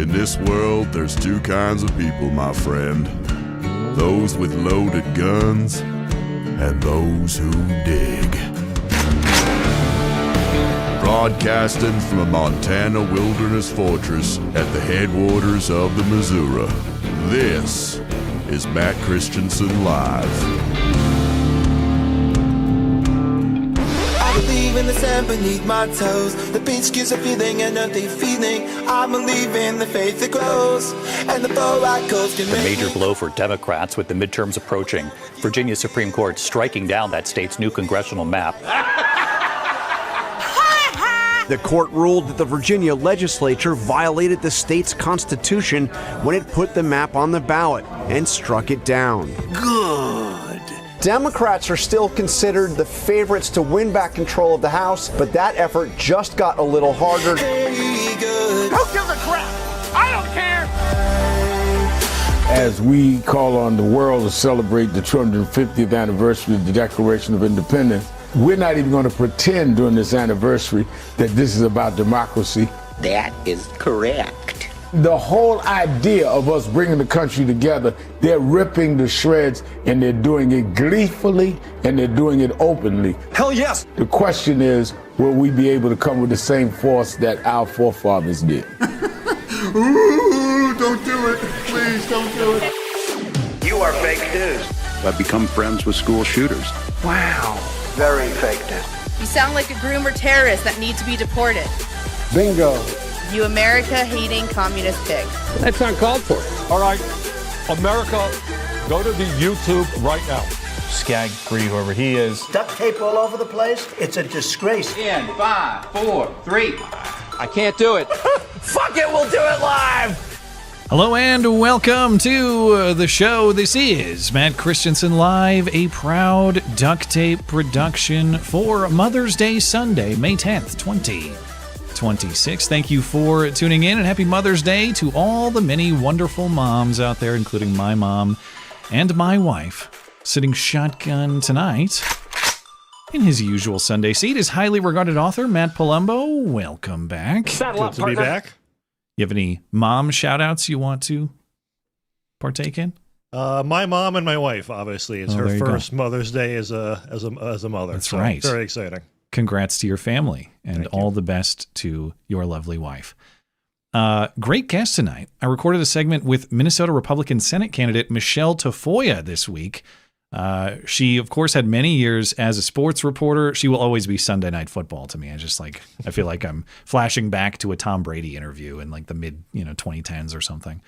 In this world, there's two kinds of people, my friend. Those with loaded guns and those who dig. Broadcasting from a Montana wilderness fortress at the headwaters of the Missouri, this is Matt Christiansen Live. I believe in the sand beneath my toes. The beach gives a feeling, an earthy feeling. I believe in the faith that grows, and the borax coast can A major blow for Democrats with the midterms approaching. Virginia Supreme Court striking down that state's new congressional map. The court ruled that the Virginia legislature violated the state's constitution when it put the map on the ballot and struck it down. good. Democrats are still considered the favorites to win back control of the House, but that effort just got a little harder. Very good. Who gives a crap? I don't care. As we call on the world to celebrate the 250th anniversary of the Declaration of Independence, we're not even going to pretend during this anniversary that this is about democracy. That is correct. The whole idea of us bringing the country together, they're ripping to shreds, and they're doing it gleefully, and they're doing it openly. Hell yes. The question is, will we be able to come with the same force that our forefathers did? Ooh, don't do it. Please don't do it. You are fake news. I've become friends with school shooters. Wow. Very fake news. You sound like a groomer terrorist that needs to be deported. Bingo. You America-hating communist pig. That's uncalled for. All right, America, go to the YouTube right now. Skag free, whoever he is. Duct tape all over the place. It's a disgrace. In 5, 4, 3. I can't do it. Fuck it, we'll do it live. Hello and welcome to the show. This is Matt Christiansen Live, a proud duct tape production for Mother's Day Sunday, May 10th, 2026. Thank you for tuning in, and happy Mother's Day to all the many wonderful moms out there, including my mom and my wife. Sitting shotgun tonight in his usual Sunday seat is highly regarded author Matt Palumbo. Welcome back. Good to be back. You have any mom shout-outs you want to partake in? My mom and my wife, obviously. It's her first Mother's Day as a mother. That's right. Very exciting. Congrats to your family, and all the best to your lovely wife. Great guest tonight. I recorded a segment with Minnesota Republican Senate candidate Michele Tafoya this week. She, of course, had many years as a sports reporter. She will always be Sunday Night Football to me. I feel like I'm flashing back to a Tom Brady interview in like the mid 2010s or something.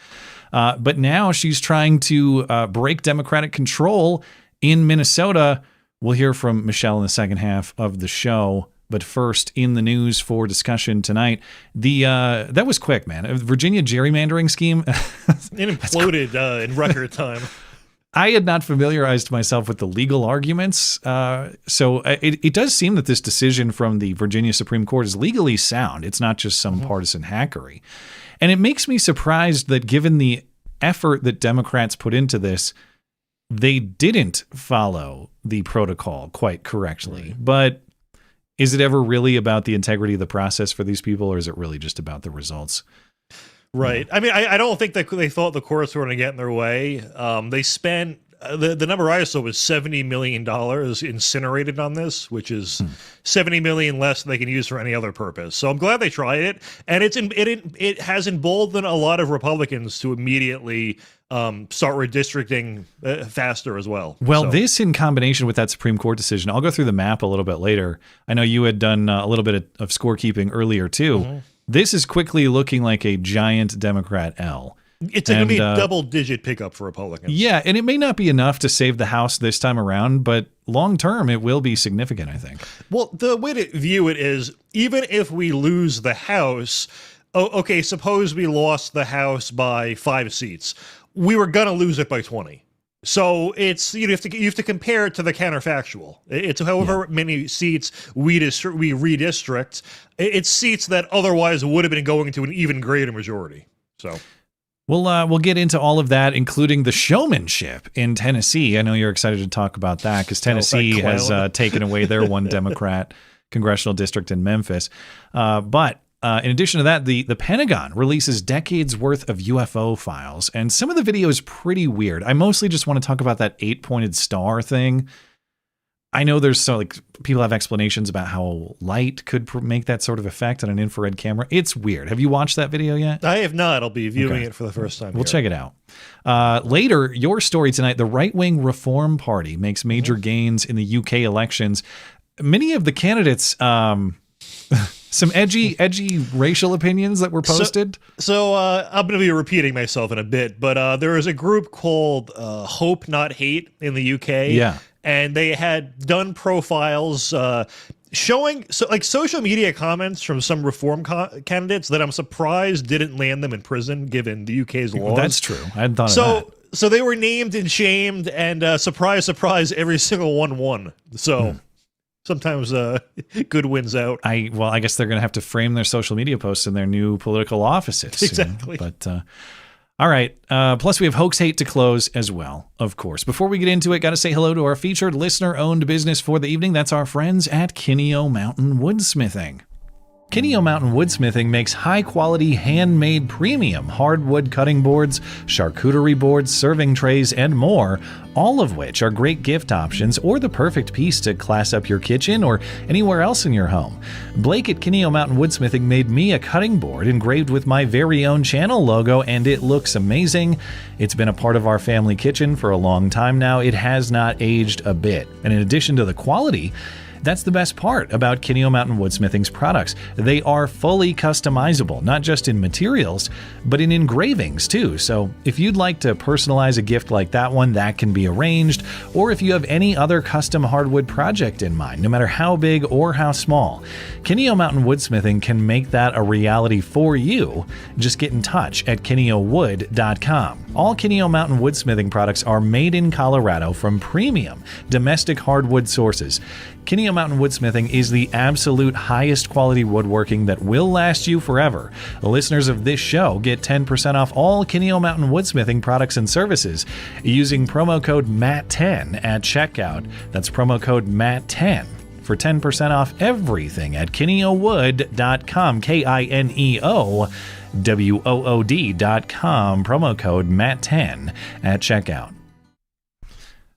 But now she's trying to break Democratic control in Minnesota. We'll hear from Michele in the second half of the show. But first, in the news for discussion tonight, that was quick, man. Virginia gerrymandering scheme. It imploded in record time. I had not familiarized myself with the legal arguments, so it does seem that this decision from the Virginia Supreme Court is legally sound. It's not just some partisan hackery. And it makes me surprised that given the effort that Democrats put into this, they didn't follow the protocol quite correctly. Right. But is it ever really about the integrity of the process for these people, or is it really just about the results? Right. I mean, I don't think that they thought the courts were going to get in their way. They spent the number I saw was $70 million incinerated on this, which is $70 million less than they can use for any other purpose. So I'm glad they tried it, and it has emboldened a lot of Republicans to immediately start redistricting faster as well. Well, this in combination with that Supreme Court decision, I'll go through the map a little bit later. I know you had done a little bit of scorekeeping earlier too. Mm-hmm. This is quickly looking like a giant Democrat L. It's going to be a double-digit pickup for Republicans. Yeah, and it may not be enough to save the House this time around, but long-term, it will be significant, I think. Well, the way to view it is, even if we lose the House, okay, suppose we lost the House by 5 seats. We were going to lose it by 20. So it's you have to compare it to the counterfactual. It's however many seats we redistrict. It's seats that otherwise would have been going to an even greater majority. So we'll get into all of that, including the showmanship in Tennessee. I know you're excited to talk about that because Tennessee has taken away their one Democrat congressional district in Memphis. But in addition to that, the Pentagon releases decades worth of UFO files, and some of the video is pretty weird. I mostly just want to talk about that 8-pointed star thing. I know there's people have explanations about how light could make that sort of effect on an infrared camera. It's weird. Have you watched that video yet? I have not. I'll be viewing it for the first time. We'll check it out. Later, your story tonight, the right-wing Reform Party makes major gains in the UK elections. Many of the candidates... some edgy racial opinions that were posted. So I'm going to be repeating myself in a bit, but there is a group called Hope Not Hate in the UK. Yeah. And they had done profiles showing social media comments from some reform candidates that I'm surprised didn't land them in prison given the UK's laws. That's true. I hadn't thought of that. So they were named and shamed, and surprise, surprise, every single one won. So... Sometimes good wins out. I guess they're going to have to frame their social media posts in their new political offices. Exactly. But all right. Plus, we have Hoax Hate to close as well, of course. Before we get into it, got to say hello to our featured listener-owned business for the evening. That's our friends at Kineo Mountain Woodsmithing. Kineo Mountain Woodsmithing makes high-quality, handmade premium hardwood cutting boards, charcuterie boards, serving trays, and more, all of which are great gift options or the perfect piece to class up your kitchen or anywhere else in your home. Blake at Kineo Mountain Woodsmithing made me a cutting board engraved with my very own channel logo, and it looks amazing. It's been a part of our family kitchen for a long time now. It has not aged a bit. And in addition to the quality, that's the best part about Kineo Mountain Woodsmithing's products. They are fully customizable, not just in materials, but in engravings too. So if you'd like to personalize a gift like that one, that can be arranged. Or if you have any other custom hardwood project in mind, no matter how big or how small, Kineo Mountain Woodsmithing can make that a reality for you. Just get in touch at KineoWood.com. All Kineo Mountain Woodsmithing products are made in Colorado from premium domestic hardwood sources. Kineo Mountain Woodsmithing is the absolute highest quality woodworking that will last you forever. Listeners of this show get 10% off all Kineo Mountain Woodsmithing products and services using promo code MATT10 at checkout. That's promo code MATT10 for 10% off everything at KineoWood.com, KineoWood.com, promo code MATT10 at checkout.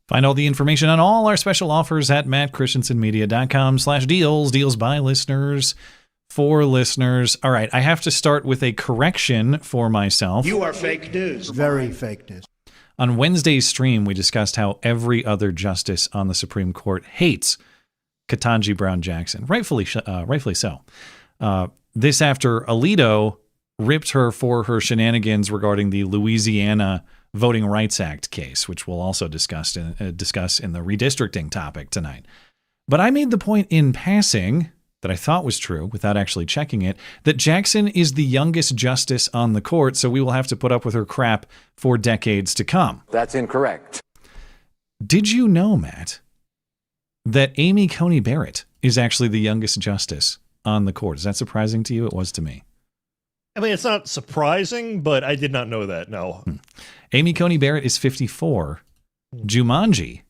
Find all the information on all our special offers at mattchristiansenmedia.com/deals. Deals by listeners, for listeners. All right, I have to start with a correction for myself. You are fake news. Very fake news. On Wednesday's stream, we discussed how every other justice on the Supreme Court hates Ketanji Brown Jackson. Rightfully so. This after Alito ripped her for her shenanigans regarding the Louisiana Voting Rights Act case, which we'll also discuss in the redistricting topic tonight. But I made the point in passing that I thought was true without actually checking it, that Jackson is the youngest justice on the court, so we will have to put up with her crap for decades to come. That's incorrect. Did you know, Matt, that Amy Coney Barrett is actually the youngest justice on the court? Is that surprising to you? It was to me. I mean, it's not surprising, but I did not know that, no. Amy Coney Barrett is 54. Jumanji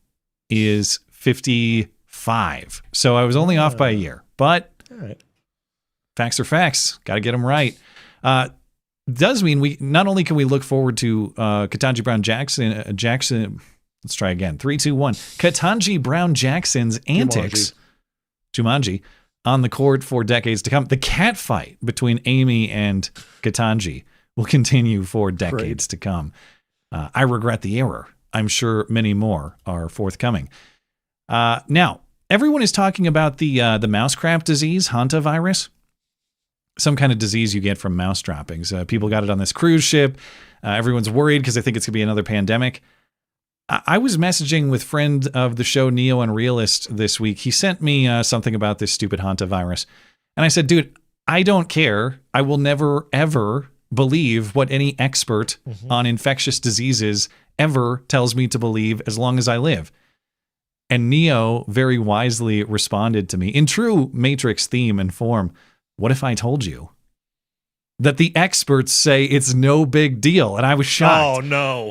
is 55. So I was only off by a year. But facts are facts. Got to get them right. Does mean we not only can we look forward to Ketanji Brown Jackson. Let's try again. 3, 2, 1. Ketanji Brown Jackson's antics. Jumanji. On the court for decades to come. The cat fight between Amy and Ketanji will continue for decades to come. I regret the error. I'm sure many more are forthcoming. Now, everyone is talking about the mousecrap disease, Hantavirus. Some kind of disease you get from mouse droppings. People got it on this cruise ship. Everyone's worried because they think it's going to be another pandemic. I was messaging with friend of the show, Neo Unrealist, this week. He sent me something about this stupid Hantavirus. And I said, dude, I don't care. I will never, ever believe what any expert on infectious diseases ever tells me to believe as long as I live. And Neo very wisely responded to me in true Matrix theme and form. What if I told you that the experts say it's no big deal? And I was shocked. Oh, no.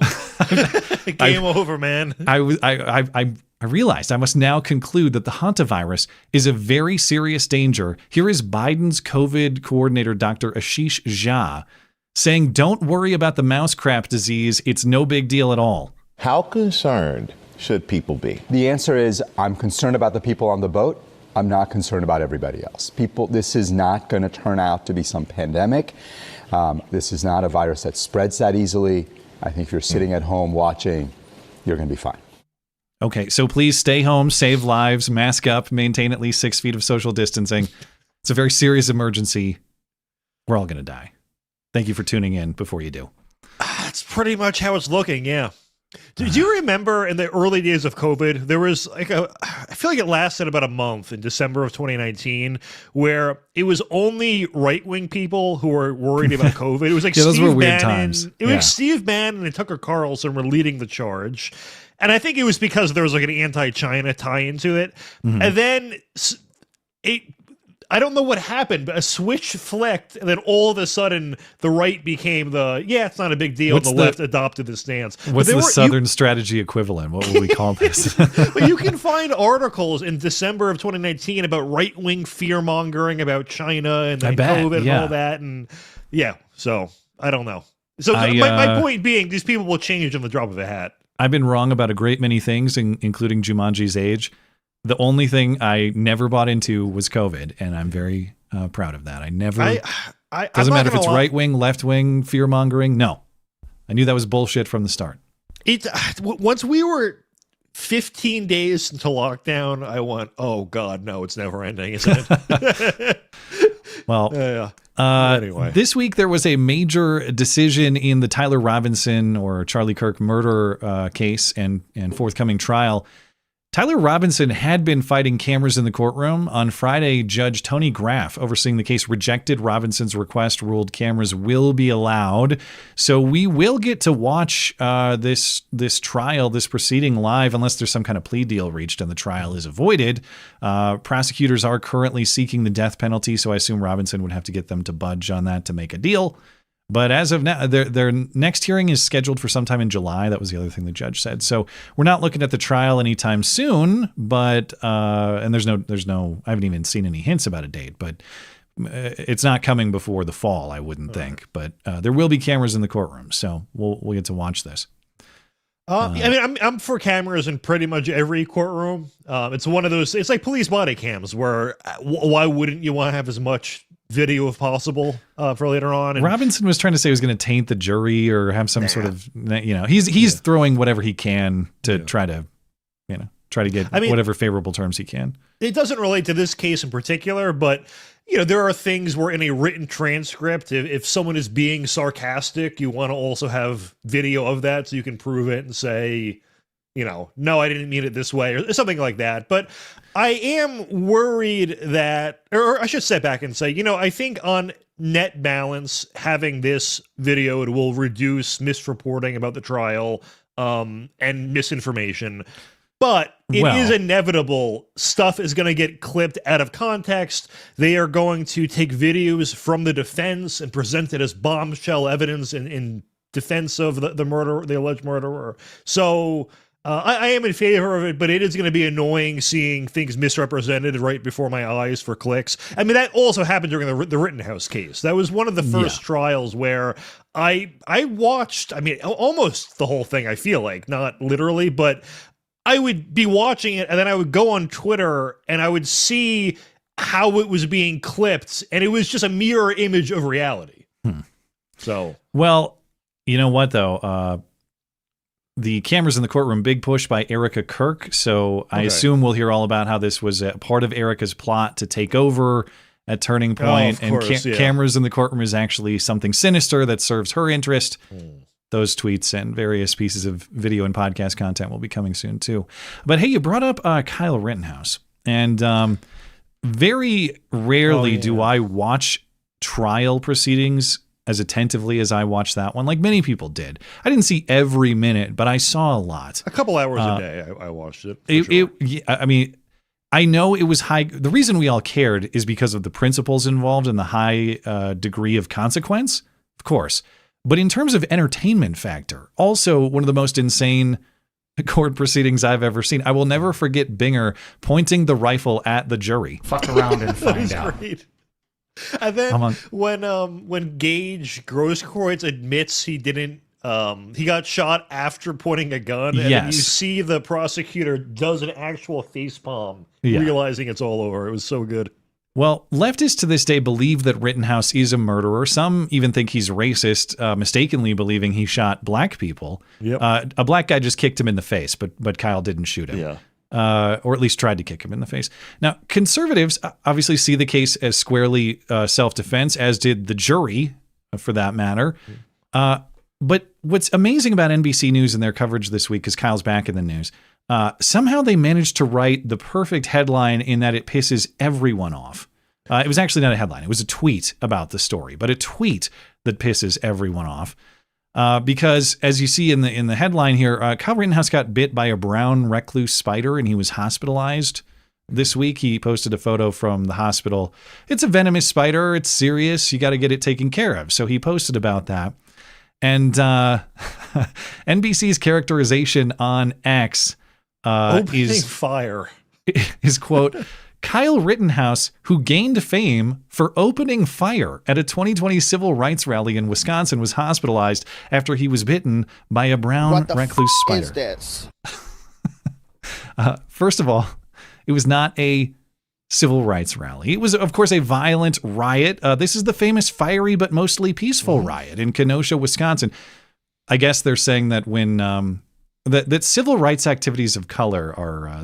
Game over, man. I I realized I must now conclude that the Hantavirus is a very serious danger. Here is Biden's COVID coordinator, Dr. Ashish Jha, saying, don't worry about the mouse crap disease. It's no big deal at all. How concerned should people be? The answer is I'm concerned about the people on the boat. I'm not concerned about everybody else. This is not going to turn out to be some pandemic. This is not a virus that spreads that easily. I think if you're sitting at home watching, you're going to be fine. Okay, so please stay home, save lives, mask up, maintain at least 6 feet of social distancing. It's a very serious emergency. We're all going to die. Thank you for tuning in before you do. That's pretty much how it's looking, yeah. Did you remember in the early days of COVID, there was I feel like it lasted about a month in December of 2019, where it was only right-wing people who were worried about COVID. It was like those were Steve weird Bannon. times. It was like Steve Bannon and Tucker Carlson were leading the charge. And I think it was because there was like an anti-China tie into it. Mm-hmm. And then I don't know what happened, but a switch flicked, and then all of a sudden the right became it's not a big deal, and the left adopted the stance. What's the Southern strategy equivalent? What would we call this? But you can find articles in December of 2019 about right-wing fear-mongering about China and COVID and all that. And so I don't know. So my point being, these people will change on the drop of a hat. I've been wrong about a great many things, including Jumanji's age. The only thing I never bought into was COVID, and I'm very proud of that. I never. Doesn't matter if it's right wing, left wing, fear mongering. No, I knew that was bullshit from the start. Once we were 15 days into lockdown, I went, "Oh God, no, it's never ending, isn't it?" Well, anyway, this week there was a major decision in the Tyler Robinson or Charlie Kirk murder case and forthcoming trial. Tyler Robinson had been fighting cameras in the courtroom. On Friday, Judge Tony Graff, overseeing the case, rejected Robinson's request, ruled cameras will be allowed. So we will get to watch this trial, this proceeding live, unless there's some kind of plea deal reached and the trial is avoided. Prosecutors are currently seeking the death penalty, so I assume Robinson would have to get them to budge on that to make a deal. But as of now, their next hearing is scheduled for sometime in July. That was the other thing the judge said. So we're not looking at the trial anytime soon. But and there's no. I haven't even seen any hints about a date. But it's not coming before the fall, I wouldn't think. But there will be cameras in the courtroom, so we'll get to watch this. I mean, I'm for cameras in pretty much every courtroom. It's one of those. It's like police body cams, where why wouldn't you want to have as much video if possible for later on? And Robinson was trying to say he was going to taint the jury or have some sort of, he's throwing whatever he can to try to get whatever favorable terms he can. It doesn't relate to this case in particular, but there are things where in a written transcript, if someone is being sarcastic, you want to also have video of that so you can prove it and say, no, I didn't mean it this way, or something like that. But I am worried that, or I should step back and say, I think on net balance, having this video, it will reduce misreporting about the trial and misinformation. But it is inevitable. Stuff is going to get clipped out of context. They are going to take videos from the defense and present it as bombshell evidence in defense of the murderer, the alleged murderer. So I am in favor of it, but it is going to be annoying seeing things misrepresented right before my eyes for clicks. I mean, that also happened during the Rittenhouse case. That was one of the first trials where I watched, almost the whole thing, I feel like, not literally, but I would be watching it and then I would go on Twitter and I would see how it was being clipped, and it was just a mirror image of reality. So, well, you know what though? The cameras in the courtroom, big push by Erica Kirk. So I assume we'll hear all about how this was a part of Erica's plot to take over at Turning Point. Cameras in the courtroom is actually something sinister that serves her interest. Those tweets and various pieces of video and podcast content will be coming soon too. But hey, you brought up Kyle Rittenhouse. And very rarely do I watch trial proceedings as attentively as I watched that one, like many people did. I didn't see every minute, but I saw a lot. A couple hours a day, I watched it. I know it was high. The reason we all cared is because of the principles involved and the high degree of consequence, of course. But in terms of entertainment factor, also one of the most insane court proceedings I've ever seen. I will never forget Binger pointing the rifle at the jury. Fuck around and find out. Great. And then when Gage Grosskreutz admits he didn't, he got shot after pointing a gun, and then you see the prosecutor does an actual facepalm, realizing it's all over. It was so good. Well, leftists to this day believe that Rittenhouse is a murderer. Some even think he's racist, mistakenly believing he shot black people. Yep. A black guy just kicked him in the face, but Kyle didn't shoot him. Yeah. Or at least tried to kick him in the face. Now, conservatives obviously see the case as squarely self-defense, as did the jury, for that matter. But what's amazing about NBC News and their coverage this week, because Kyle's back in the news, somehow they managed to write the perfect headline in that it pisses everyone off. It was actually not a headline. It was a tweet about the story, but a tweet that pisses everyone off. Because as you see in the headline here, Kyle Rittenhouse got bit by a brown recluse spider and he was hospitalized this week. He posted a photo from the hospital. It's a venomous spider. It's serious. You got to get it taken care of. So he posted about that. And NBC's characterization on X is fire. Is quote, Kyle Rittenhouse, who gained fame for opening fire at a 2020 civil rights rally in Wisconsin, was hospitalized after he was bitten by a brown recluse spider. What the is this? First of all, it was not a civil rights rally. It was, of course, a violent riot. This is the famous fiery but mostly peaceful riot in Kenosha, Wisconsin. I guess they're saying that when that civil rights activities of color are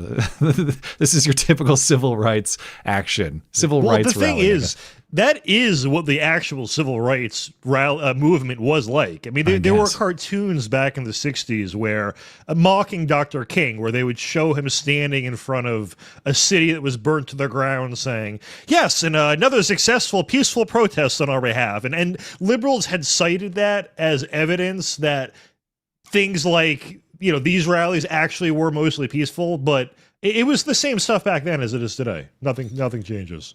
this is your typical civil rights action. Civil rights the thing rally, is, that is what the actual civil rights movement was like. I mean, there were cartoons back in the 60s where mocking Dr. King, where they would show him standing in front of a city that was burnt to the ground saying, yes, and another successful, peaceful protest on our behalf. And liberals had cited that as evidence that things like, you know, these rallies actually were mostly peaceful, but it was the same stuff back then as it is today. Nothing changes.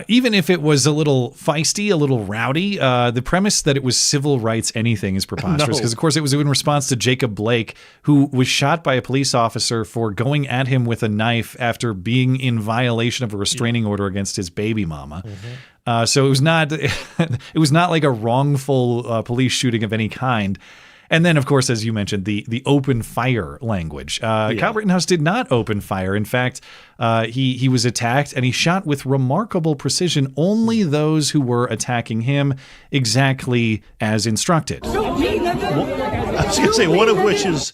Even if it was a little feisty, a little rowdy, the premise that it was civil rights anything is preposterous. Because, of course, it was in response to Jacob Blake, who was shot by a police officer for going at him with a knife after being in violation of a restraining order against his baby mama. So it was not like a wrongful police shooting of any kind. And then, of course, as you mentioned, the open fire language. Kyle Rittenhouse did not open fire. In fact, he was attacked and he shot with remarkable precision only those who were attacking him exactly as instructed. I was going to say, one of which is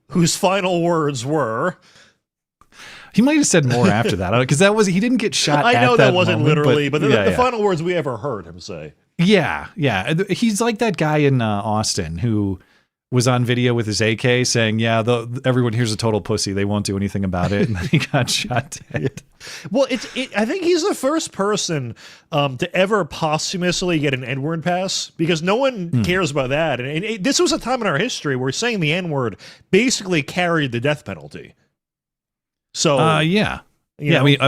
whose final words were... He might have said more after that, because he didn't get shot. I know that wasn't moment, literally, but the final words we ever heard him say. Yeah. He's like that guy in Austin who was on video with his AK saying, everyone here's a total pussy. They won't do anything about it. And then he got shot dead. Well, I think he's the first person to ever posthumously get an N-word pass, because no one cares about that. And this was a time in our history where saying the N-word basically carried the death penalty. So, I mean,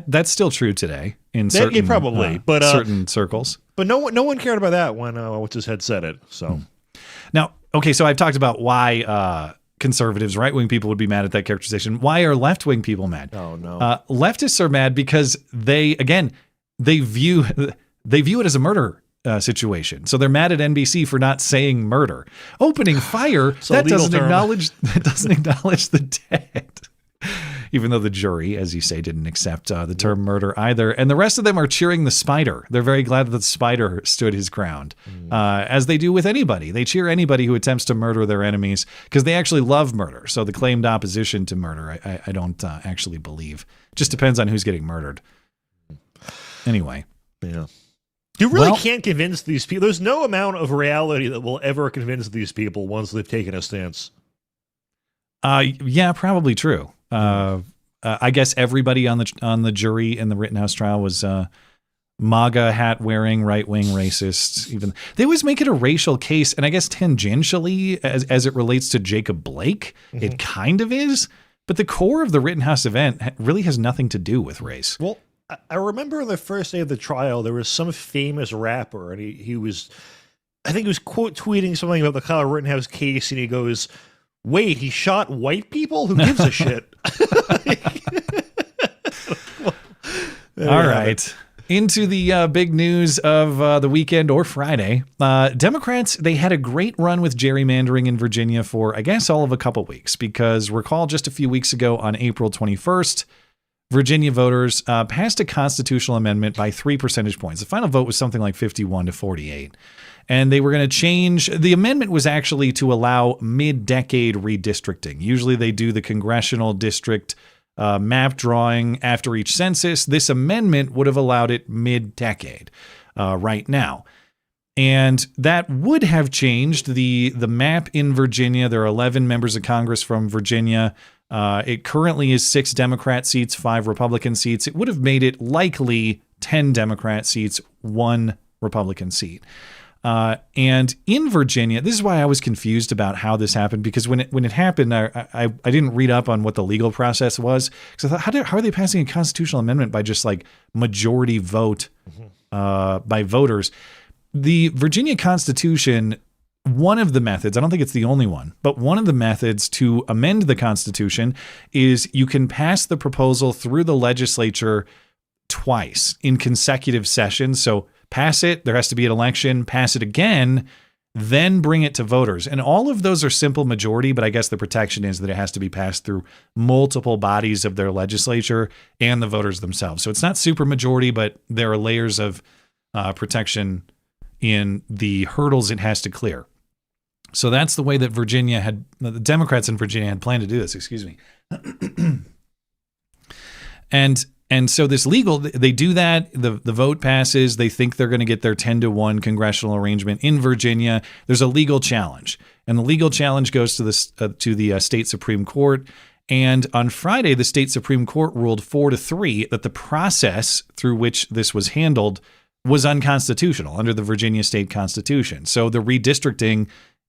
that's still true today in certain certain circles. But no one cared about that when what's his head said it. So now, okay, so I've talked about why conservatives, right-wing people would be mad at that characterization. Why are left-wing people mad? Oh no, leftists are mad because they view it as a murder situation. So they're mad at NBC for not saying murder, opening fire. That doesn't acknowledge the dead. Even though the jury, as you say, didn't accept the term murder either. And the rest of them are cheering the spider. They're very glad that the spider stood his ground, as they do with anybody. They cheer anybody who attempts to murder their enemies because they actually love murder. So the claimed opposition to murder, I don't actually believe. Just depends on who's getting murdered. Anyway. Yeah. You really can't convince these people. There's no amount of reality that will ever convince these people once they've taken a stance. Yeah, probably true. I guess everybody on the jury in the Rittenhouse trial was MAGA hat wearing, right wing racist. Even they always make it a racial case, and I guess tangentially, as it relates to Jacob Blake, it kind of is. But the core of the Rittenhouse event really has nothing to do with race. Well, I remember the first day of the trial, there was some famous rapper, and he was, I think he was quote tweeting something about the Kyle Rittenhouse case, and he goes, wait, he shot white people? Who gives a shit? All right. Into the big news of the weekend or Friday. Democrats, they had a great run with gerrymandering in Virginia for, I guess, all of a couple weeks, because recall just a few weeks ago on April 21st, Virginia voters passed a constitutional amendment by 3 percentage points. The final vote was something like 51 to 48. And they were going to change. The amendment was actually to allow mid-decade redistricting. Usually they do the congressional district map drawing after each census. This amendment would have allowed it mid-decade right now. And that would have changed the map in Virginia. There are 11 members of Congress from Virginia. It currently is 6 Democrat seats, 5 Republican seats. It would have made it likely 10 Democrat seats, 1 Republican seat. And in Virginia, this is why I was confused about how this happened, because when it happened, I didn't read up on what the legal process was. Because I thought, how are they passing a constitutional amendment by just like majority vote by voters? The Virginia Constitution, one of the methods, I don't think it's the only one, but one of the methods to amend the Constitution is you can pass the proposal through the legislature twice in consecutive sessions. So pass it, there has to be an election, pass it again, then bring it to voters. And all of those are simple majority, but I guess the protection is that it has to be passed through multiple bodies of their legislature and the voters themselves. So it's not super majority, but there are layers of protection in the hurdles it has to clear. So that's the way that the Democrats in Virginia had planned to do this, excuse me. And so this legal, they do that, the vote passes, they think they're going to get their 10-1 congressional arrangement in Virginia. There's a legal challenge, and the legal challenge goes to the state Supreme Court. And on Friday, the state Supreme Court ruled 4-3 that the process through which this was handled was unconstitutional under the Virginia state constitution. So the redistricting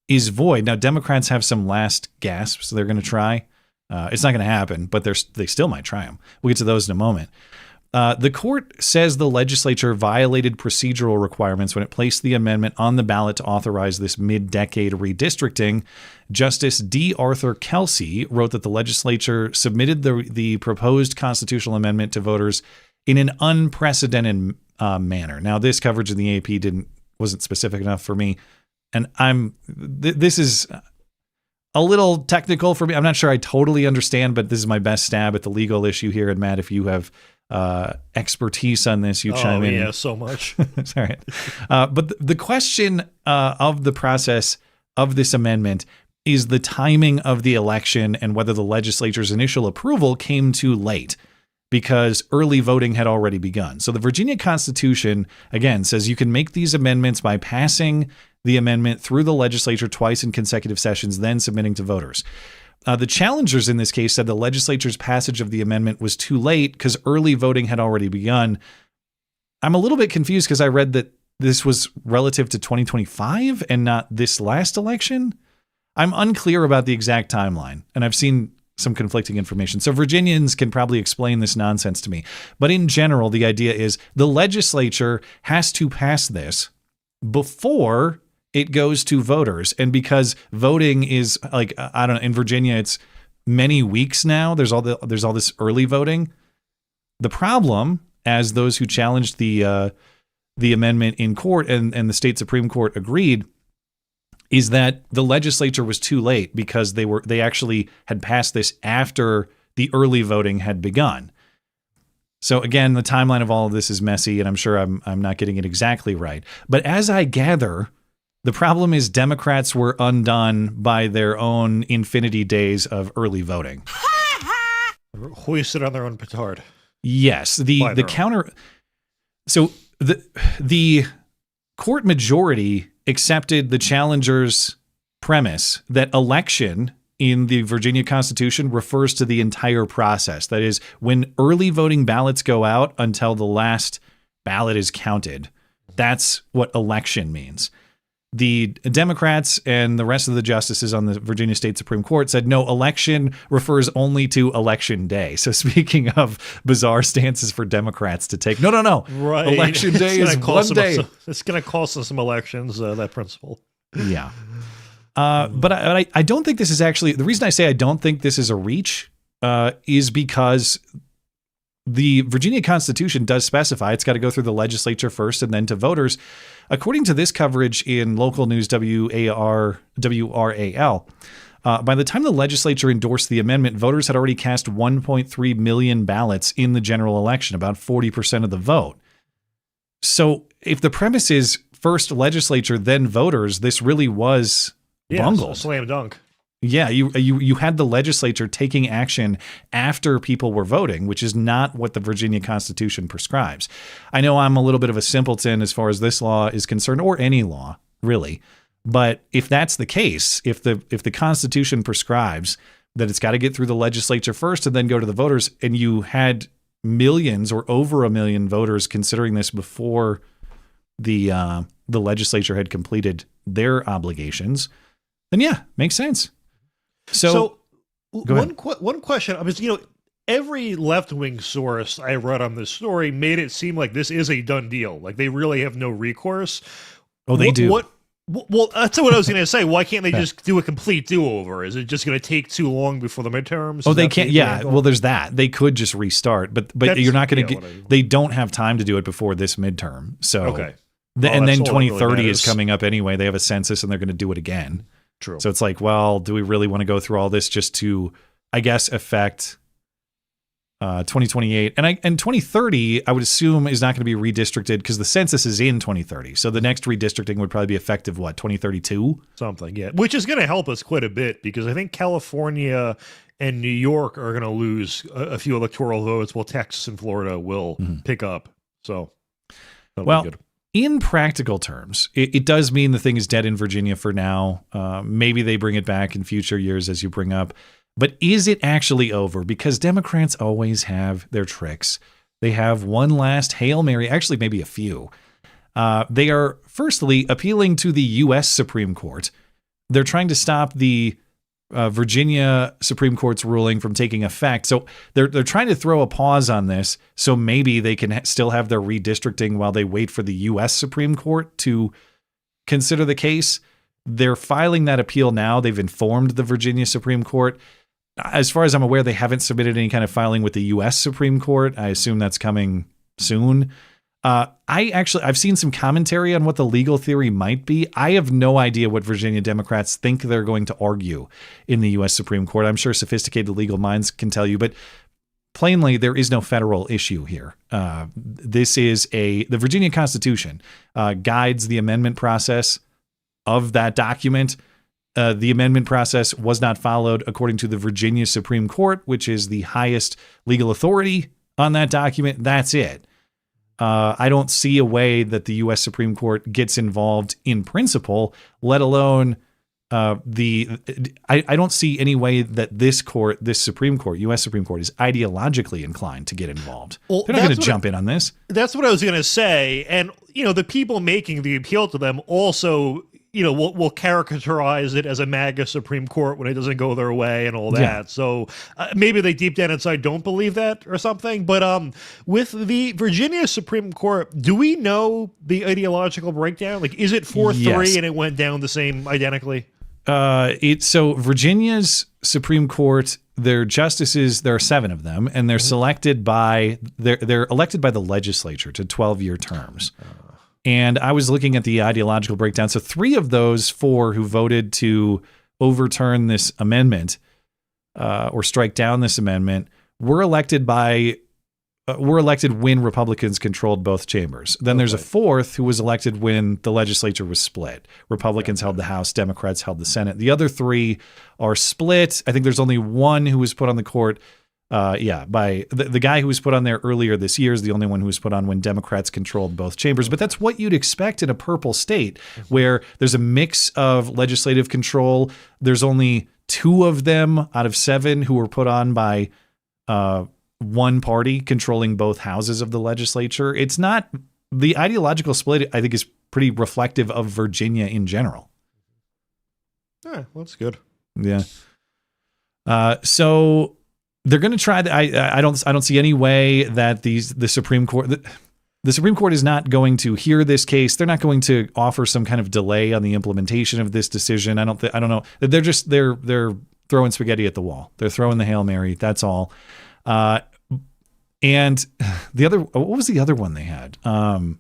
is void. Now, Democrats have some last gasps, so they're going to try. It's not going to happen, but they still might try them. We'll get to those in a moment. The court says the legislature violated procedural requirements when it placed the amendment on the ballot to authorize this mid-decade redistricting. Justice D. Arthur Kelsey wrote that the legislature submitted the proposed constitutional amendment to voters in an unprecedented manner. Now, this coverage in the AP wasn't specific enough for me, and this is a little technical for me. I'm not sure I totally understand, but this is my best stab at the legal issue here. And Matt, if you have expertise on this, you chime in. Oh, yeah, so much. It's all right. But the question of the process of this amendment is the timing of the election and whether the legislature's initial approval came too late because early voting had already begun. So the Virginia Constitution, again, says you can make these amendments by passing the amendment through the legislature twice in consecutive sessions, then submitting to voters. The challengers in this case said the legislature's passage of the amendment was too late because early voting had already begun. I'm a little bit confused because I read that this was relative to 2025 and not this last election. I'm unclear about the exact timeline, and I've seen some conflicting information. So Virginians can probably explain this nonsense to me. But in general, the idea is the legislature has to pass this before it goes to voters. And because voting is like, I don't know, in Virginia, it's many weeks now. There's all this early voting. The problem, as those who challenged the amendment in court and the state Supreme Court agreed, is that the legislature was too late because they actually had passed this after the early voting had begun. So again, the timeline of all of this is messy, and I'm sure I'm not getting it exactly right. But as I gather, the problem is Democrats were undone by their own infinity days of early voting. Hoisted on their own petard. Yes, the counter. So the court majority accepted the challengers' premise that election in the Virginia Constitution refers to the entire process. That is, when early voting ballots go out until the last ballot is counted. That's what election means. The Democrats and the rest of the justices on the Virginia State Supreme Court said, no, election refers only to election day. So speaking of bizarre stances for Democrats to take, no. Right. Election day is one day. It's going to cost us some elections, that principle. Yeah. But I don't think this is actually, the reason I say I don't think this is a reach is because the Virginia Constitution does specify it's got to go through the legislature first and then to voters. According to this coverage in local news WRAL, by the time the legislature endorsed the amendment, voters had already cast 1.3 million ballots in the general election, about 40% of the vote. So if the premise is first legislature, then voters, this really was bungled. Slam dunk. Yeah, you had the legislature taking action after people were voting, which is not what the Virginia Constitution prescribes. I know I'm a little bit of a simpleton as far as this law is concerned, or any law, really. But if that's the case, if the Constitution prescribes that it's got to get through the legislature first and then go to the voters, and you had millions or over a million voters considering this before the legislature had completed their obligations, then yeah, makes sense. So one question, I mean, every left-wing source I read on this story made it seem like this is a done deal. Like they really have no recourse. Oh, they do. Well, that's what I was going to say. Why can't they just do a complete do-over? Is it just going to take too long before the midterms? Oh, they can't. Yeah. Well, there's that. They could just restart, but you're not going to get. They don't have time to do it before this midterm. So okay. And then 2030 is coming up anyway. They have a census and they're going to do it again. True. So it's like, well, do we really want to go through all this just to, I guess, affect 2028 and 2030? I would assume is not going to be redistricted because the census is in 2030. So the next redistricting would probably be effective 2032, something. Yeah, which is going to help us quite a bit because I think California and New York are going to lose a few electoral votes, while Texas and Florida will pick up. So, well. Be good. In practical terms, it does mean the thing is dead in Virginia for now. Maybe they bring it back in future years, as you bring up. But is it actually over? Because Democrats always have their tricks. They have one last Hail Mary, actually maybe a few. They are, firstly, appealing to the U.S. Supreme Court. They're trying to stop the Virginia Supreme Court's ruling from taking effect. So they're trying to throw a pause on this so maybe they can still have their redistricting while they wait for the U.S. Supreme Court to consider the case. They're filing that appeal now. They've informed the Virginia Supreme Court. As far as I'm aware, they haven't submitted any kind of filing with the U.S. Supreme Court. I assume that's coming soon. I've seen some commentary on what the legal theory might be. I have no idea what Virginia Democrats think they're going to argue in the U.S. Supreme Court. I'm sure sophisticated legal minds can tell you, but plainly there is no federal issue here. This is the Virginia Constitution guides the amendment process of that document. The amendment process was not followed according to the Virginia Supreme Court, which is the highest legal authority on that document. That's it. I don't see a way that the U.S. Supreme Court gets involved in principle, let alone I don't see any way that this Supreme Court, U.S. Supreme Court, is ideologically inclined to get involved. Well, they're not going to jump in on this. That's what I was going to say. And, the people making the appeal to them also, will caricaturize it as a MAGA Supreme Court when it doesn't go their way and all that. Yeah. So maybe they deep down inside don't believe that or something. But with the Virginia Supreme Court, do we know the ideological breakdown? Like, is it 4-3 and it went down the same identically? So Virginia's Supreme Court, their justices, there are 7 of them, and they're selected by they're elected by the legislature to 12-year terms. And I was looking at the ideological breakdown. So 3 of those 4 who voted to overturn this amendment or strike down this amendment were elected when Republicans controlled both chambers. Then there's a 4th who was elected when the legislature was split. Republicans held the House, Democrats held the Senate. The other 3 are split. I think there's only 1 who was put on the court. By the guy who was put on there earlier this year is the only one who was put on when Democrats controlled both chambers. But that's what you'd expect in a purple state where there's a mix of legislative control. There's only 2 of them out of 7 who were put on by one party controlling both houses of the legislature. It's not the ideological split, I think, is pretty reflective of Virginia in general. Well, that's good. Yeah. So they're going to try. I don't see any way that the Supreme Court. the Supreme Court is not going to hear this case. They're not going to offer some kind of delay on the implementation of this decision. I don't know. They're throwing spaghetti at the wall. They're throwing the Hail Mary. That's all. And what was the other one they had? I'm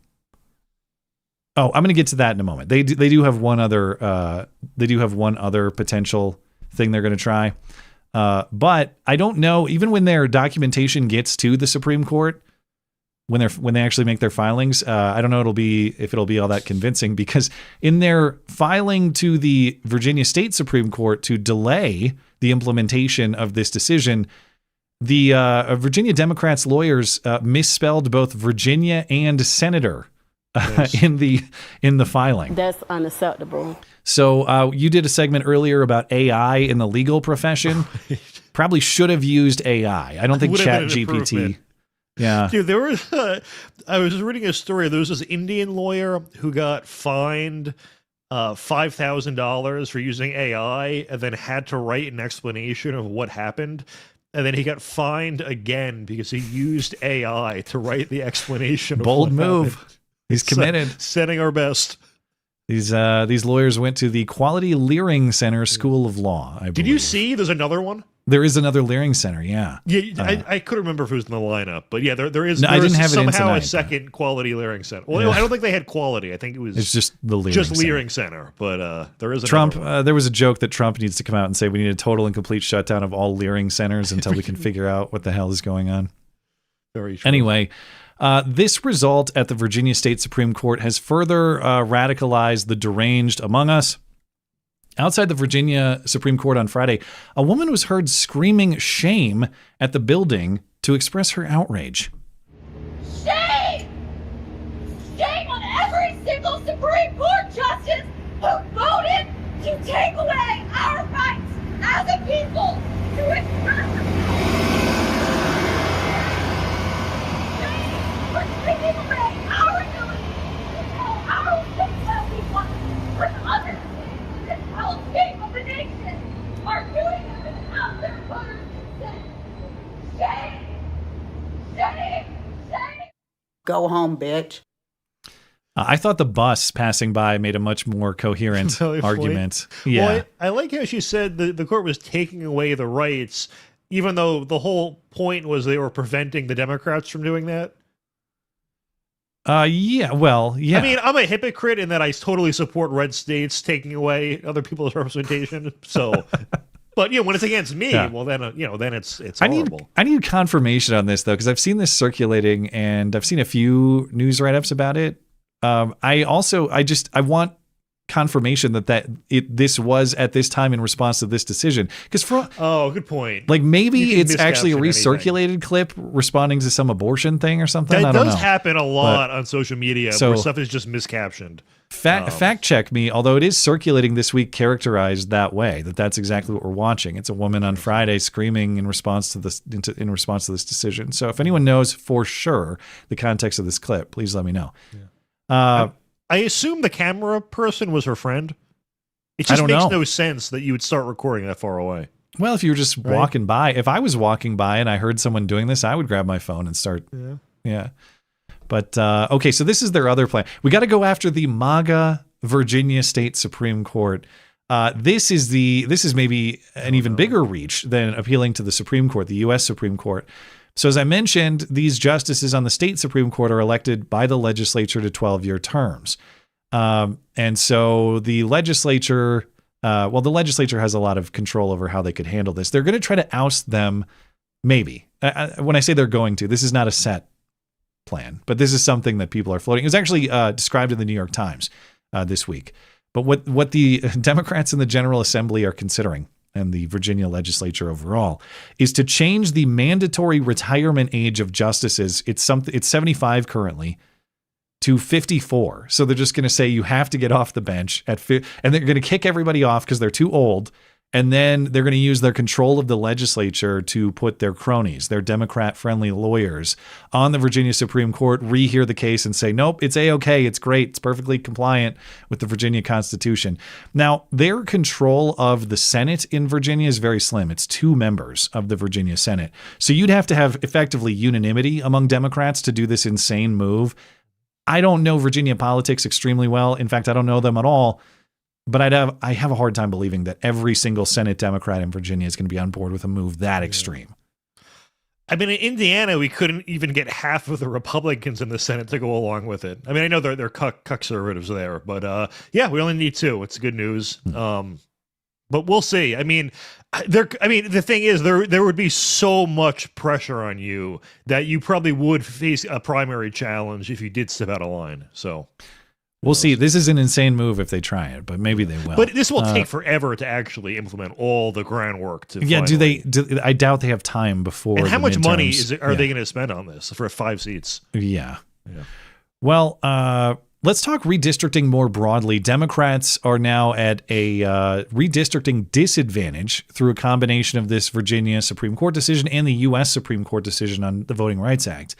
going to get to that in a moment. They do have one other potential thing they're going to try. But I don't know, even when their documentation gets to the Supreme Court, when they actually make their filings, I don't know if it'll be all that convincing, because in their filing to the Virginia State Supreme Court to delay the implementation of this decision, the Virginia Democrats' lawyers misspelled both Virginia and senator in the filing. That's unacceptable. So you did a segment earlier about AI in the legal profession. Probably should have used AI. I don't think ChatGPT. Yeah, dude, there was. I was reading a story. There was this Indian lawyer who got fined $5,000 for using AI, and then had to write an explanation of what happened. And then he got fined again because he used AI to write the explanation. Bold of what move. Happened. He's committed. Setting our best. These lawyers went to the Quality Leering Center School of Law. I believe. Did you see? There's another one. There is another Leering Center. Yeah. Yeah, I couldn't remember if it was in the lineup, but yeah, there is. No, there I didn't is have somehow it in tonight, a second Quality Leering Center. Well, Yeah. I don't think they had quality. I think it was. It's just the Leering just Center. Leering Center, but there is Trump. one. There was a joke that Trump needs to come out and say we need a total and complete shutdown of all Leering centers until we can figure out what the hell is going on. Very true. Anyway, this result at the Virginia State Supreme Court has further radicalized the deranged among us. Outside the Virginia Supreme Court on Friday, a woman was heard screaming shame at the building to express her outrage. Shame! Shame on every single Supreme Court justice who voted to take away our rights as a people to express for taking away our ability to tell our things that we want with understanding that hellscape of the nation are doing it without their voters' consent. Shame! Shame! Shame! Go home, bitch. I thought the bus passing by made a much more coherent argument. Yeah. Well, I like how she said the court was taking away the rights, even though the whole point was they were preventing the Democrats from doing that. Yeah, well, yeah. I mean, I'm a hypocrite in that I totally support red states taking away other people's representation. So, but when it's against me, well then then it's horrible. I need confirmation on this though, because I've seen this circulating and I've seen a few news write-ups about it. I want confirmation that this was at this time in response to this decision. Because good point. Like maybe it's actually a recirculated clip responding to some abortion thing or something. That I don't does know. happen a lot on social media where stuff is just miscaptioned. Fact check me, although it is circulating this week characterized that way, that's exactly what we're watching. It's a woman on Friday screaming in response to this decision. So if anyone knows for sure the context of this clip, please let me know. Yeah. I assume the camera person was her friend. It just makes no sense that you would start recording that far away. Well, if you were just walking by, if I was walking by and I heard someone doing this, I would grab my phone and start. Yeah. But, okay, so this is their other plan. We got to go after the MAGA Virginia State Supreme Court. This is maybe an even bigger reach than appealing to the Supreme Court, the U.S. Supreme Court. So as I mentioned, these justices on the state Supreme Court are elected by the legislature to 12-year terms. And so the legislature has a lot of control over how they could handle this. They're going to try to oust them, maybe. When I say they're going to, this is not a set plan, but this is something that people are floating. It was actually described in the New York Times this week. But what the Democrats in the General Assembly are considering, and the Virginia legislature overall, is to change the mandatory retirement age of justices. It's 75 currently to 54. So they're just going to say you have to get off the bench and they're going to kick everybody off because they're too old. And then they're going to use their control of the legislature to put their cronies, their Democrat-friendly lawyers, on the Virginia Supreme Court, rehear the case and say, nope, it's A-OK, it's great, it's perfectly compliant with the Virginia Constitution. Now, their control of the Senate in Virginia is very slim. It's 2 members of the Virginia Senate. So you'd have to have effectively unanimity among Democrats to do this insane move. I don't know Virginia politics extremely well. In fact, I don't know them at all. But I have a hard time believing that every single Senate Democrat in Virginia is going to be on board with a move that extreme. I mean, in Indiana, we couldn't even get half of the Republicans in the Senate to go along with it. I mean, I know they're conservatives there, but yeah, we only need 2. It's good news. But we'll see. I mean, the thing is, there would be so much pressure on you that you probably would face a primary challenge if you did step out of line. So. We'll see. This is an insane move if they try it, but maybe they will. But this will take forever to actually implement all the groundwork. Yeah, I doubt they have time before. And how much money are they going to spend on this for 5 seats? Yeah. Well, let's talk redistricting more broadly. Democrats are now at a redistricting disadvantage through a combination of this Virginia Supreme Court decision and the U.S. Supreme Court decision on the Voting Rights Act.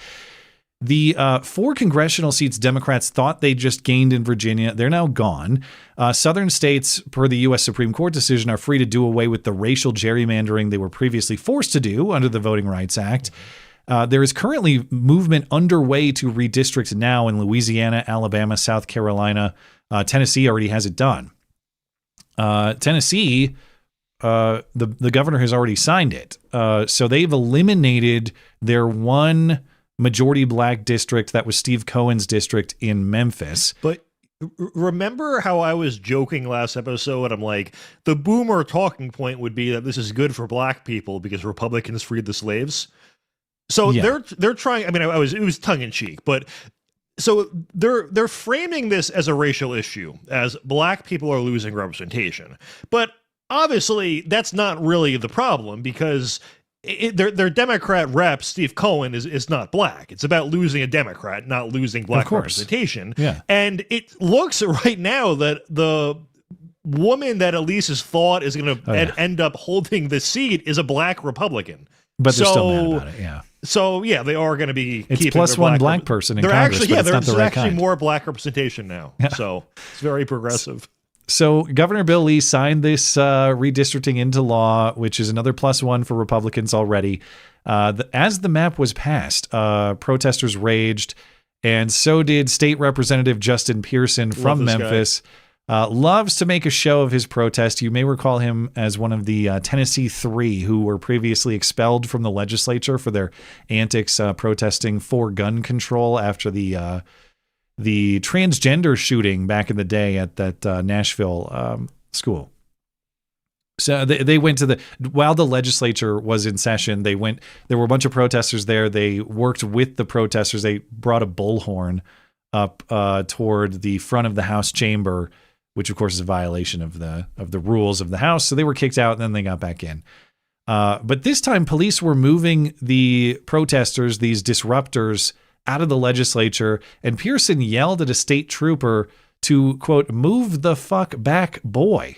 The 4 congressional seats Democrats thought they just gained in Virginia, they're now gone. Southern states, per the U.S. Supreme Court decision, are free to do away with the racial gerrymandering they were previously forced to do under the Voting Rights Act. There is currently movement underway to redistrict now in Louisiana, Alabama, South Carolina. Tennessee already has it done. Tennessee, the governor has already signed it. So they've eliminated their one majority black district that was Steve Cohen's district in Memphis. But remember how I was joking last episode? I'm like, the boomer talking point would be that this is good for black people because Republicans freed the slaves. So they're trying. I mean, it was tongue in cheek, but so they're framing this as a racial issue, as black people are losing representation. But obviously, that's not really the problem because their Democrat rep, Steve Cohen, is not black. It's about losing a Democrat, not losing black representation. Yeah. And it looks right now that the woman that Elise has thought is going to end up holding the seat is a black Republican. But they're still mad about it, yeah. So, yeah, they are going to be It's keeping plus their one black person in Congress, actually, but it's not the right actually kind. more black representation now. Yeah. So it's very progressive. So Governor Bill Lee signed this redistricting into law, which is another plus one for Republicans already. As the map was passed, protesters raged, and so did State Representative Justin Pearson from Memphis. Loves to make a show of his protest. You may recall him as one of the Tennessee Three who were previously expelled from the legislature for their antics protesting for gun control after the transgender shooting back in the day at that Nashville school. So they went to while the legislature was in session, there were a bunch of protesters there. They worked with the protesters. They brought a bullhorn up toward the front of the House chamber, which of course is a violation of the rules of the House. So they were kicked out and then they got back in. But this time police were moving the protesters, these disruptors, out of the legislature, and Pearson yelled at a state trooper to, quote, "move the fuck back, boy."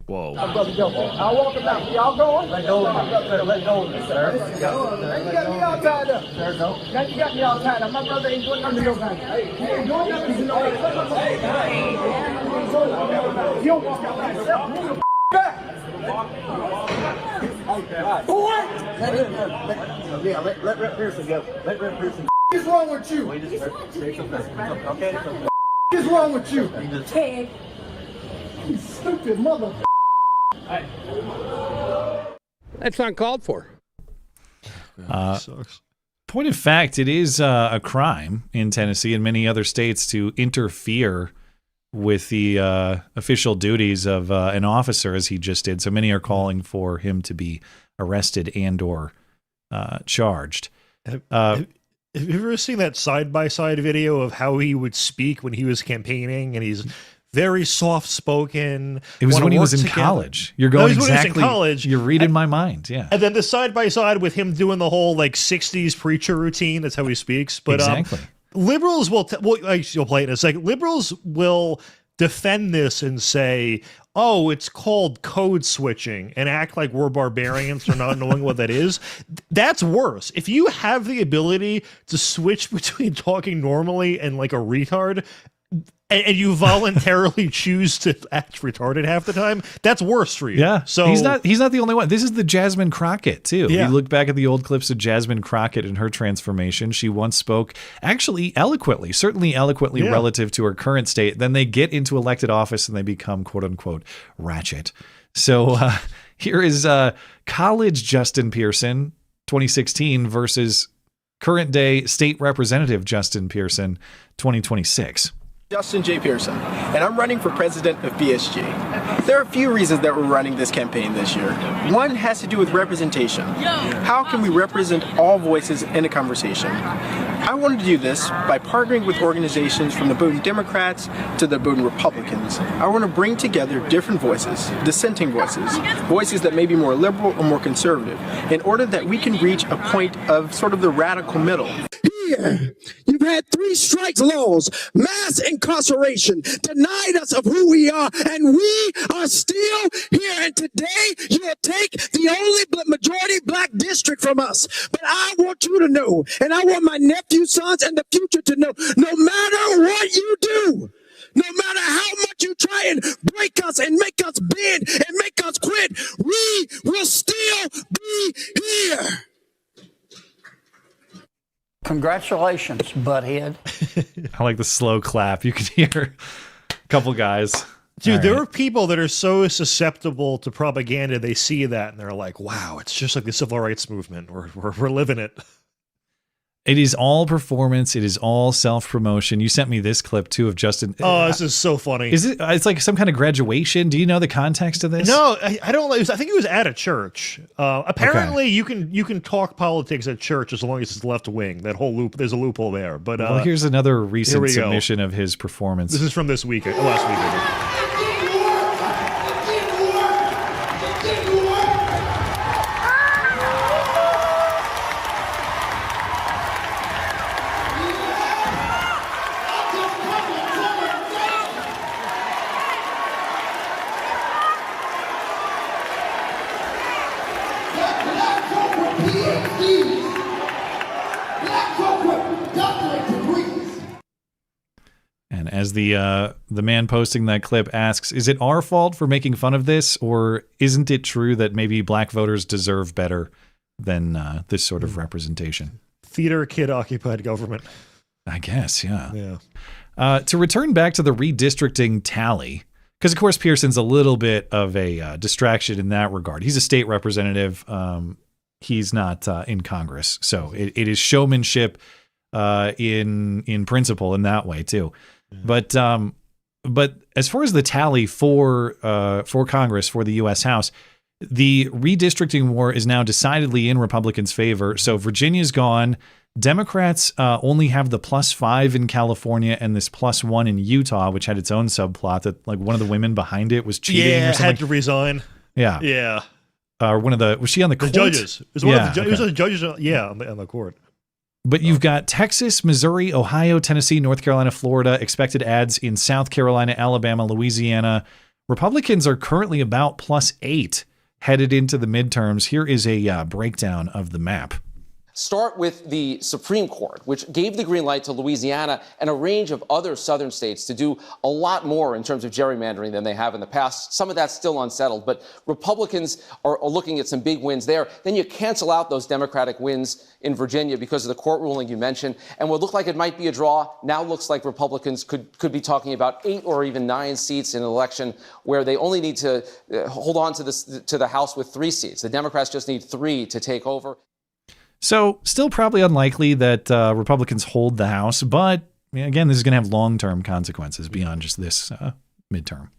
Whoa. I'll walk it back. Y'all going? Let go of me, sir. You got me all tied up. Sir, no. You got me all tied up. My brother ain't doing nothing to nobody. He ain't doing nothing to nobody. You don't walk out by yourself. Move the back. Boy! Yeah, let Pearson go. Let Pearson. What is wrong with you? What is wrong with you? Ted. You stupid mother. That's uncalled for. Point of fact, it is a crime in Tennessee and many other states to interfere with the official duties of an officer, as he just did. So many are calling for him to be arrested and or charged. Have you ever seen that side-by-side video of how he would speak when he was campaigning? And he's very soft-spoken. It was when he was in college. You're going exactly. In college. You're reading my mind. Yeah. And then the side-by-side with him doing the whole like 60s preacher routine. That's how he speaks. But exactly. Liberals will. You'll play it in a second. Liberals will defend this and say, oh, it's called code switching and act like we're barbarians for not knowing what that is, that's worse. If you have the ability to switch between talking normally and like a retard, and you voluntarily choose to act retarded half the time, that's worse for you. Yeah. So he's not the only one. This is the Jasmine Crockett too. Yeah. You look back at the old clips of Jasmine Crockett and her transformation. She once spoke actually eloquently, certainly eloquently relative to her current state. Then they get into elected office and they become quote unquote ratchet. So here is college Justin Pearson 2016 versus current day state representative Justin Pearson 2026. Justin J. Pearson, and I'm running for president of BSG. There are a few reasons that we're running this campaign this year. One has to do with representation. How can we represent all voices in a conversation? I wanted to do this by partnering with organizations from the Bowdoin Democrats to the Bowdoin Republicans. I want to bring together different voices, dissenting voices, voices that may be more liberal or more conservative, in order that we can reach a point of sort of the radical middle. Here, you've had 3 strikes laws, mass incarceration, denied us of who we are, and we are still here. And today, you'll take the only majority black district from us. But I want you to know, and I want my nephew, sons, and the future to know, no matter what you do, no matter how much you try and break us and make us bend and make us quit, we will still be here. Congratulations, butthead. I like the slow clap. You can hear a couple guys. Dude, there are people that are so susceptible to propaganda, they see that and they're like, wow, it's just like the civil rights movement. We're living it. It is all performance. It is all self-promotion. You sent me this clip too of Justin. Oh, this is so funny. Is it? It's like some kind of graduation. Do you know the context of this? No, I don't. I think it was at a church. Apparently, you can talk politics at church as long as it's left wing. That whole loop. There's a loophole there. But well, here's another recent submission of his performance. This is from this week, last week. And as the man posting that clip asks, is it our fault for making fun of this, or isn't it true that maybe black voters deserve better than this sort of representation? Theater kid-occupied government. I guess, yeah. Yeah. To return back to the redistricting tally, because of course Pearson's a little bit of a distraction in that regard. He's a state representative. He's not in Congress, so it is showmanship in principle in that way too. But as far as the tally for Congress, for the U.S. House, the redistricting war is now decidedly in Republicans' favor. So Virginia's gone. Democrats only have the +5 in California and this +1 in Utah, which had its own subplot that like one of the women behind it was cheating or something. Had to resign. Yeah. Yeah. Was she on the court? Judges. It was one of the judges. Yeah, on the court. But you've got Texas, Missouri, Ohio, Tennessee, North Carolina, Florida, expected ads in South Carolina, Alabama, Louisiana. Republicans are currently about +8 headed into the midterms. Here is a breakdown of the map. Start with the Supreme Court, which gave the green light to Louisiana and a range of other southern states to do a lot more in terms of gerrymandering than they have in the past. Some of that's still unsettled, but Republicans are looking at some big wins there. Then you cancel out those Democratic wins in Virginia because of the court ruling you mentioned. And what looked like it might be a draw now looks like Republicans could be talking about 8 or even 9 seats in an election where they only need to hold on to the House with 3 seats. The Democrats just need 3 to take over. So still probably unlikely that Republicans hold the House, but again, this is going to have long-term consequences beyond just this midterm.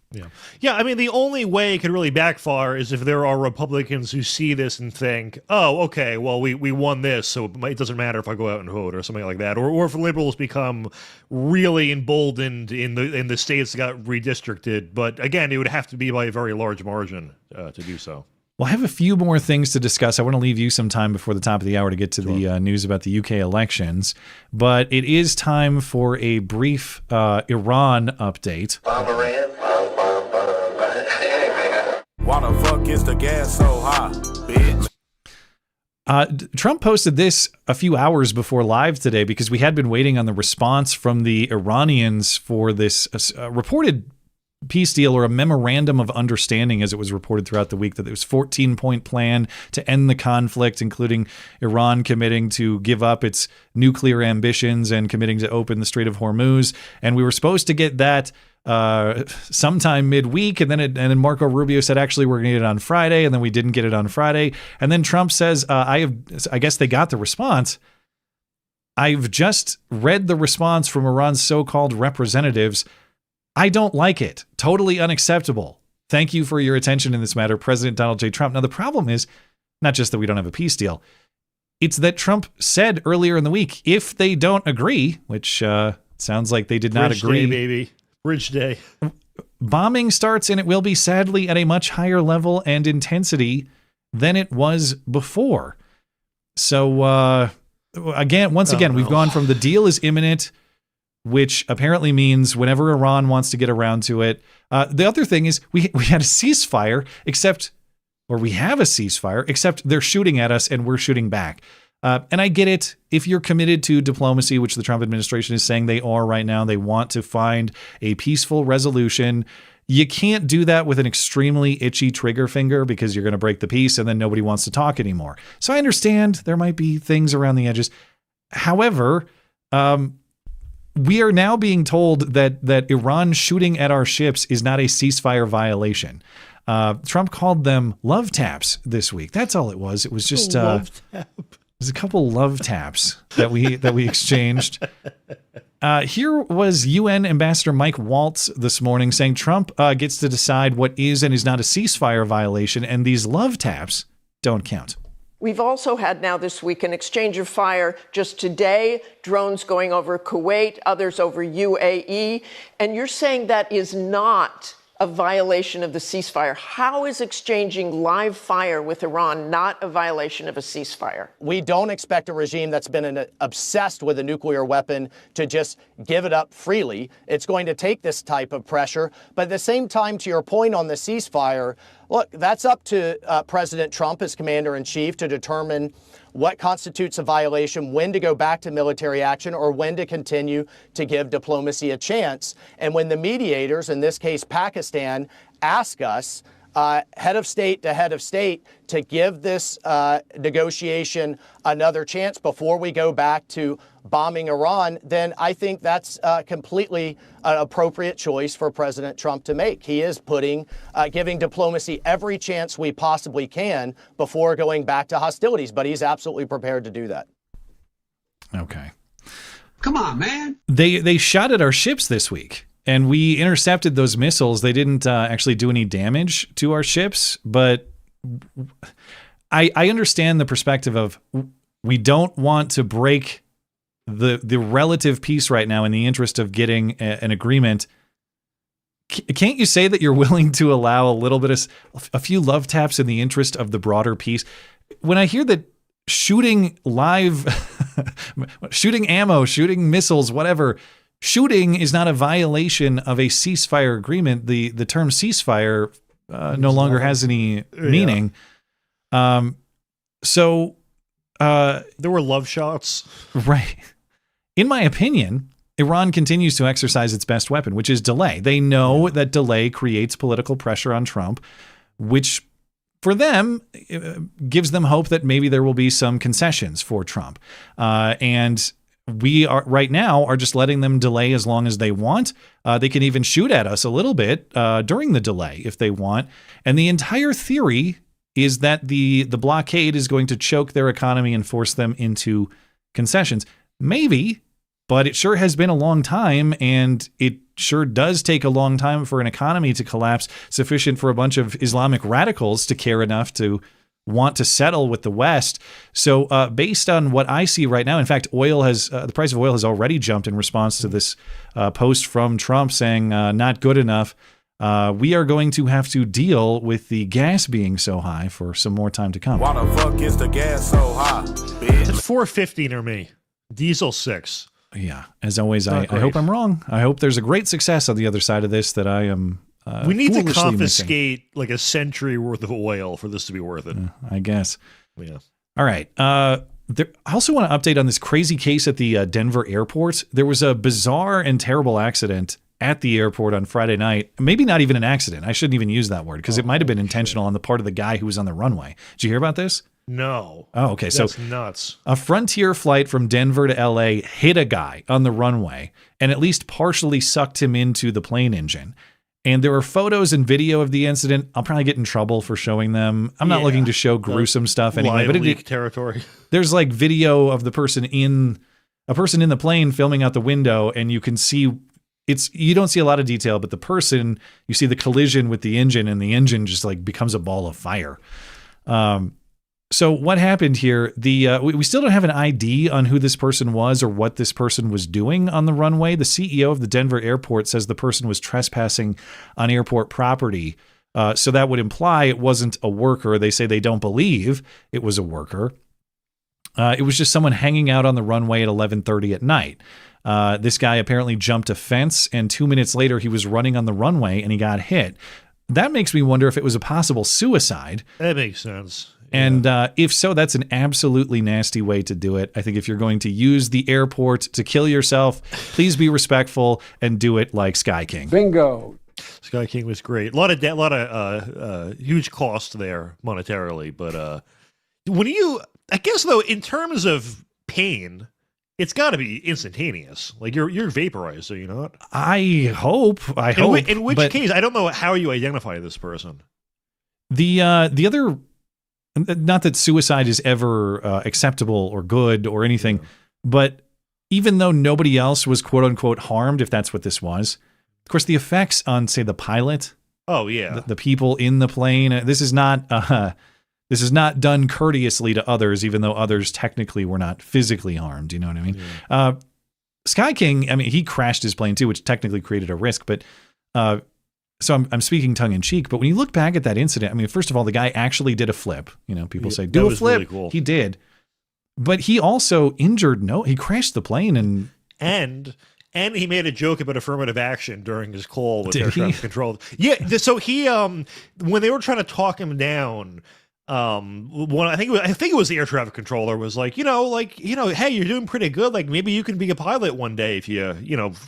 Yeah. I mean, the only way it could really backfire is if there are Republicans who see this and think, oh, okay, well, we won this, so it doesn't matter if I go out and vote or something like that. Or if liberals become really emboldened in the states that got redistricted. But again, it would have to be by a very large margin to do so. Well, I have a few more things to discuss. I want to leave you some time before the top of the hour to get to the news about the UK elections. But it is time for a brief Iran update. Why the fuck is the gas so high, bitch? Trump posted this a few hours before live today because we had been waiting on the response from the Iranians for this reported peace deal, or a memorandum of understanding, as it was reported throughout the week, that it was 14-point plan to end the conflict, including Iran committing to give up its nuclear ambitions and committing to open the Strait of Hormuz. And we were supposed to get that sometime midweek, and then Marco Rubio said, actually, we're going to get it on Friday, and then we didn't get it on Friday. And then Trump says, I guess they got the response. I've just read the response from Iran's so-called representatives. I don't like it. Totally unacceptable. Thank you for your attention in this matter, President Donald J. Trump. Now, the problem is not just that we don't have a peace deal. It's that Trump said earlier in the week, if they don't agree, which sounds like they did not agree. Bridge day, baby. Bridge day. Bombing starts, and it will be sadly at a much higher level and intensity than it was before. So, once again, we've gone from the deal is imminent, which apparently means whenever Iran wants to get around to it. The other thing is we had a ceasefire, we have a ceasefire, except they're shooting at us and we're shooting back. And I get it. If you're committed to diplomacy, which the Trump administration is saying they are right now, they want to find a peaceful resolution. You can't do that with an extremely itchy trigger finger because you're going to break the peace and then nobody wants to talk anymore. So I understand there might be things around the edges. However, we are now being told that Iran shooting at our ships is not a ceasefire violation. Trump called them love taps this week. That's all it was. It was just there's a couple love taps that we exchanged. Here was UN Ambassador Mike Waltz this morning saying Trump gets to decide what is and is not a ceasefire violation, and these love taps don't count. We've also had now this week an exchange of fire just today, drones going over Kuwait, others over UAE, and you're saying that is not a violation of the ceasefire. How is exchanging live fire with Iran not a violation of a ceasefire? We don't expect a regime that's been obsessed with a nuclear weapon to just give it up freely. It's going to take this type of pressure. But at the same time, to your point on the ceasefire, look, that's up to President Trump as commander-in-chief to determine what constitutes a violation, when to go back to military action, or when to continue to give diplomacy a chance. And when the mediators, in this case Pakistan, ask us, head of state to head of state, to give this negotiation another chance before we go back to bombing Iran, then I think that's completely an appropriate choice for President Trump to make. He is giving diplomacy every chance we possibly can before going back to hostilities, but he's absolutely prepared to do that. Okay. Come on, man. They shot at our ships this week, and we intercepted those missiles. They didn't actually do any damage to our ships, but I understand the perspective of we don't want to break the relative peace right now in the interest of getting an agreement. Can't you say that you're willing to allow a few love taps in the interest of the broader peace? When I hear that shooting ammo, shooting missiles, whatever, shooting is not a violation of a ceasefire agreement. The term ceasefire no longer has any meaning. So there were love shots. Right. In my opinion, Iran continues to exercise its best weapon, which is delay. They know that delay creates political pressure on Trump, which for them gives them hope that maybe there will be some concessions for Trump. And we are right now are just letting them delay as long as they want. They can even shoot at us a little bit during the delay if they want. And the entire theory is that the blockade is going to choke their economy and force them into concessions. Maybe, but it sure has been a long time, and it sure does take a long time for an economy to collapse sufficient for a bunch of Islamic radicals to care enough to want to settle with the West. So based on what I see right now, in fact, the price of oil has already jumped in response to this post from Trump saying not good enough. We are going to have to deal with the gas being so high for some more time to come. Why the fuck is the gas so high, bitch? It's $4.50 near me. Diesel 6. Yeah. As always, I hope I'm wrong. I hope there's a great success on the other side of this that I am we need to foolishly confiscate like a century worth of oil for this to be worth it. I guess. Yeah. All right. I also want to update on this crazy case at the Denver airport. There was a bizarre and terrible accident at the airport on Friday night. Maybe not even an accident. I shouldn't even use that word because it might have been intentional on the part of the guy who was on the runway. Did you hear about this? No. Oh, okay. That's so nuts. A Frontier flight from Denver to LA hit a guy on the runway and at least partially sucked him into the plane engine. And there are photos and video of the incident. I'll probably get in trouble for showing them. I'm not looking to show gruesome stuff anyway. But leak territory. There's like video of the person in the plane filming out the window, and you can see you don't see a lot of detail, but the person, you see the collision with the engine, and the engine just like becomes a ball of fire. So what happened here? We still don't have an ID on who this person was or what this person was doing on the runway. The CEO of the Denver airport says the person was trespassing on airport property. So that would imply it wasn't a worker. They say they don't believe it was a worker. It was just someone hanging out on the runway at 11:30 at night. This guy apparently jumped a fence, and 2 minutes later he was running on the runway and he got hit. That makes me wonder if it was a possible suicide. That makes sense. And if so, that's an absolutely nasty way to do it. I think if you're going to use the airport to kill yourself, please be respectful and do it like Sky King. Bingo. Sky King was great. A lot of huge cost there monetarily, but I guess though, in terms of pain, it's got to be instantaneous. Like you're vaporized, so you know. I hope. In which case, I don't know how you identify this person. The other. Not that suicide is ever acceptable or good or anything, but even though nobody else was quote unquote harmed, if that's what this was, of course, the effects on, say, the pilot. Oh yeah, the people in the plane. This is not done courteously to others, even though others technically were not physically harmed. You know what I mean? Yeah. Sky King, I mean, he crashed his plane too, which technically created a risk, but. So I'm speaking tongue in cheek, but when you look back at that incident, I mean, first of all, the guy actually did a flip. You know, people say, do a flip. Really cool. He did. But he also he crashed the plane and he made a joke about affirmative action during his call with air traffic control. Yeah. So he, when they were trying to talk him down, I think it was the air traffic controller was like, hey, you're doing pretty good. Like maybe you can be a pilot one day if you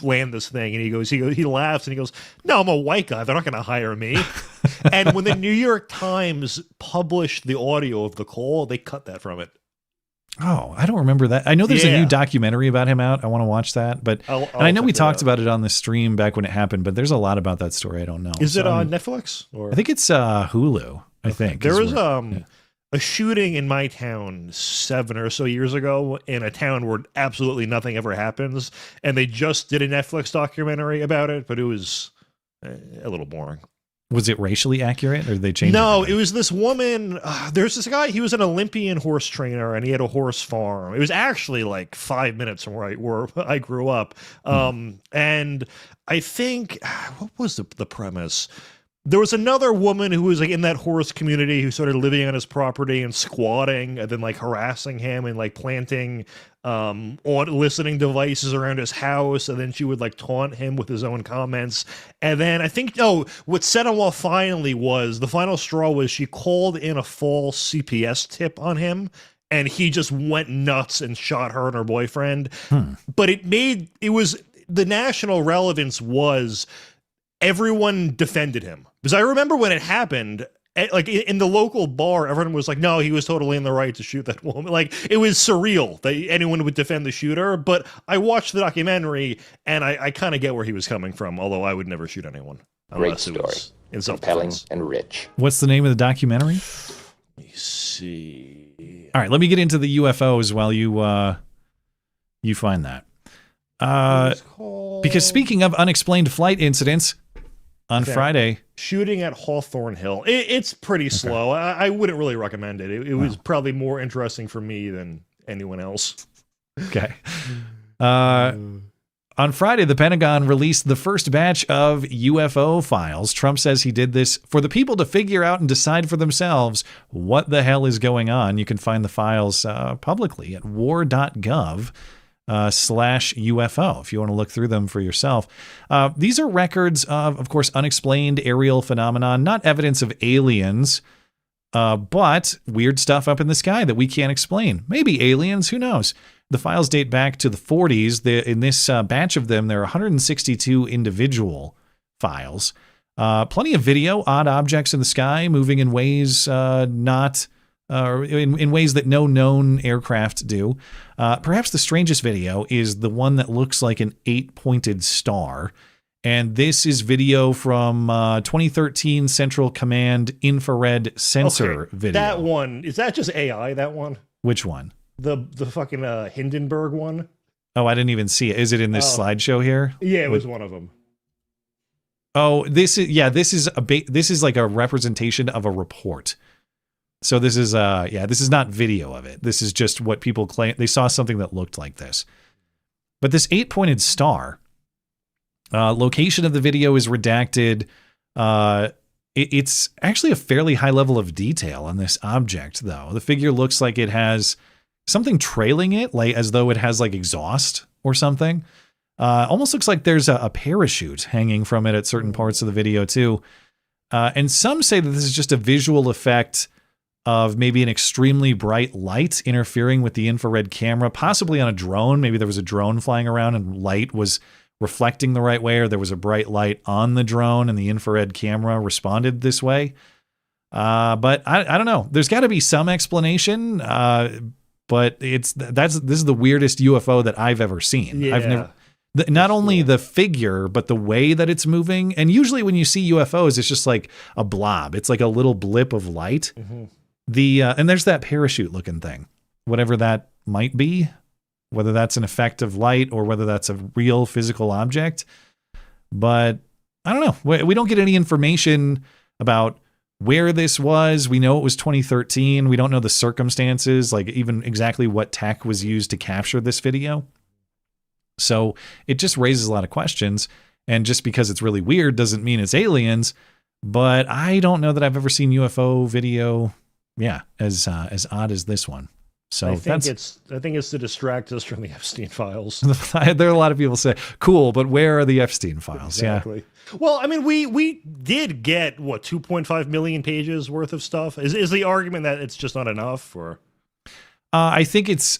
land this thing. And he laughs and he goes, no, I'm a white guy. They're not going to hire me. And when the New York Times published the audio of the call, they cut that from it. Oh, I don't remember that. I know there's a new documentary about him out. I want to watch that, but and I know we talked about it on the stream back when it happened, but there's a lot about that story I don't know. Is it on Netflix? Or? I think it's Hulu. I think there was a shooting in my town 7 or so years ago in a town where absolutely nothing ever happens, and they just did a Netflix documentary about it, but it was a little boring. Was it racially accurate, or did they change? No, it was this woman. There's this guy. He was an Olympian horse trainer, and he had a horse farm. It was actually like 5 minutes from where I grew up. And I think what was the premise? There was another woman who was like in that horse community who started living on his property and squatting and then like harassing him and like planting listening devices around his house, and then she would like taunt him with his own comments. And then I think what set him off finally was the final straw was she called in a false CPS tip on him, and he just went nuts and shot her and her boyfriend. But the national relevance was everyone defended him. Because I remember when it happened, like in the local bar, everyone was like, no, he was totally in the right to shoot that woman. Like, it was surreal that anyone would defend the shooter. But I watched the documentary, and I kind of get where he was coming from, although I would never shoot anyone. Great story. Compelling and rich. What's the name of the documentary? Let me see. All right, let me get into the UFOs while you find that. Because speaking of unexplained flight incidents, on Friday. Shooting at Hawthorne Hill. It's pretty slow. I wouldn't really recommend it. It was probably more interesting for me than anyone else. Okay. On Friday, the Pentagon released the first batch of UFO files. Trump says he did this for the people to figure out and decide for themselves what the hell is going on. You can find the files publicly at war.gov. slash UFO, if you want to look through them for yourself. These are records of course, unexplained aerial phenomenon, not evidence of aliens, but weird stuff up in the sky that we can't explain. Maybe aliens, who knows? The files date back to the 40s. In this batch of them, there are 162 individual files. Plenty of video, odd objects in the sky moving in ways in ways that no known aircraft do. Perhaps the strangest video is the one that looks like an 8-pointed star. And this is video from 2013 Central Command infrared sensor video. That one, is that just AI, that one? Which one? The fucking Hindenburg one? Oh, I didn't even see it. Is it in this slideshow here? Yeah, it was one of them. Oh, this is like a representation of a report. So this is this is not video of it. This is just what people claim. They saw something that looked like this. But this 8-pointed star, location of the video is redacted. It's actually a fairly high level of detail on this object, though. The figure looks like it has something trailing it, like as though it has like exhaust or something. Almost looks like there's a parachute hanging from it at certain parts of the video too. And some say that this is just a visual effect of maybe an extremely bright light interfering with the infrared camera, possibly on a drone. Maybe there was a drone flying around and light was reflecting the right way, or there was a bright light on the drone and the infrared camera responded this way. But I don't know. There's got to be some explanation. But this is the weirdest UFO that I've ever seen. Yeah. I've never. Not only the figure, but the way that it's moving. And usually when you see UFOs, it's just like a blob. It's like a little blip of light. Mm-hmm. And there's that parachute looking thing, whatever that might be, whether that's an effect of light or whether that's a real physical object. But I don't know. We don't get any information about where this was. We know it was 2013. We don't know the circumstances, like even exactly what tech was used to capture this video. So it just raises a lot of questions. And just because it's really weird doesn't mean it's aliens. But I don't know that I've ever seen UFO video, as odd as this one. So I think it's to distract us from the Epstein files. There are a lot of people say, cool, but where are the Epstein files? Exactly. Yeah. Well, I mean, we did get 2.5 million pages worth of stuff. Is the argument that it's just not enough, or? I think it's.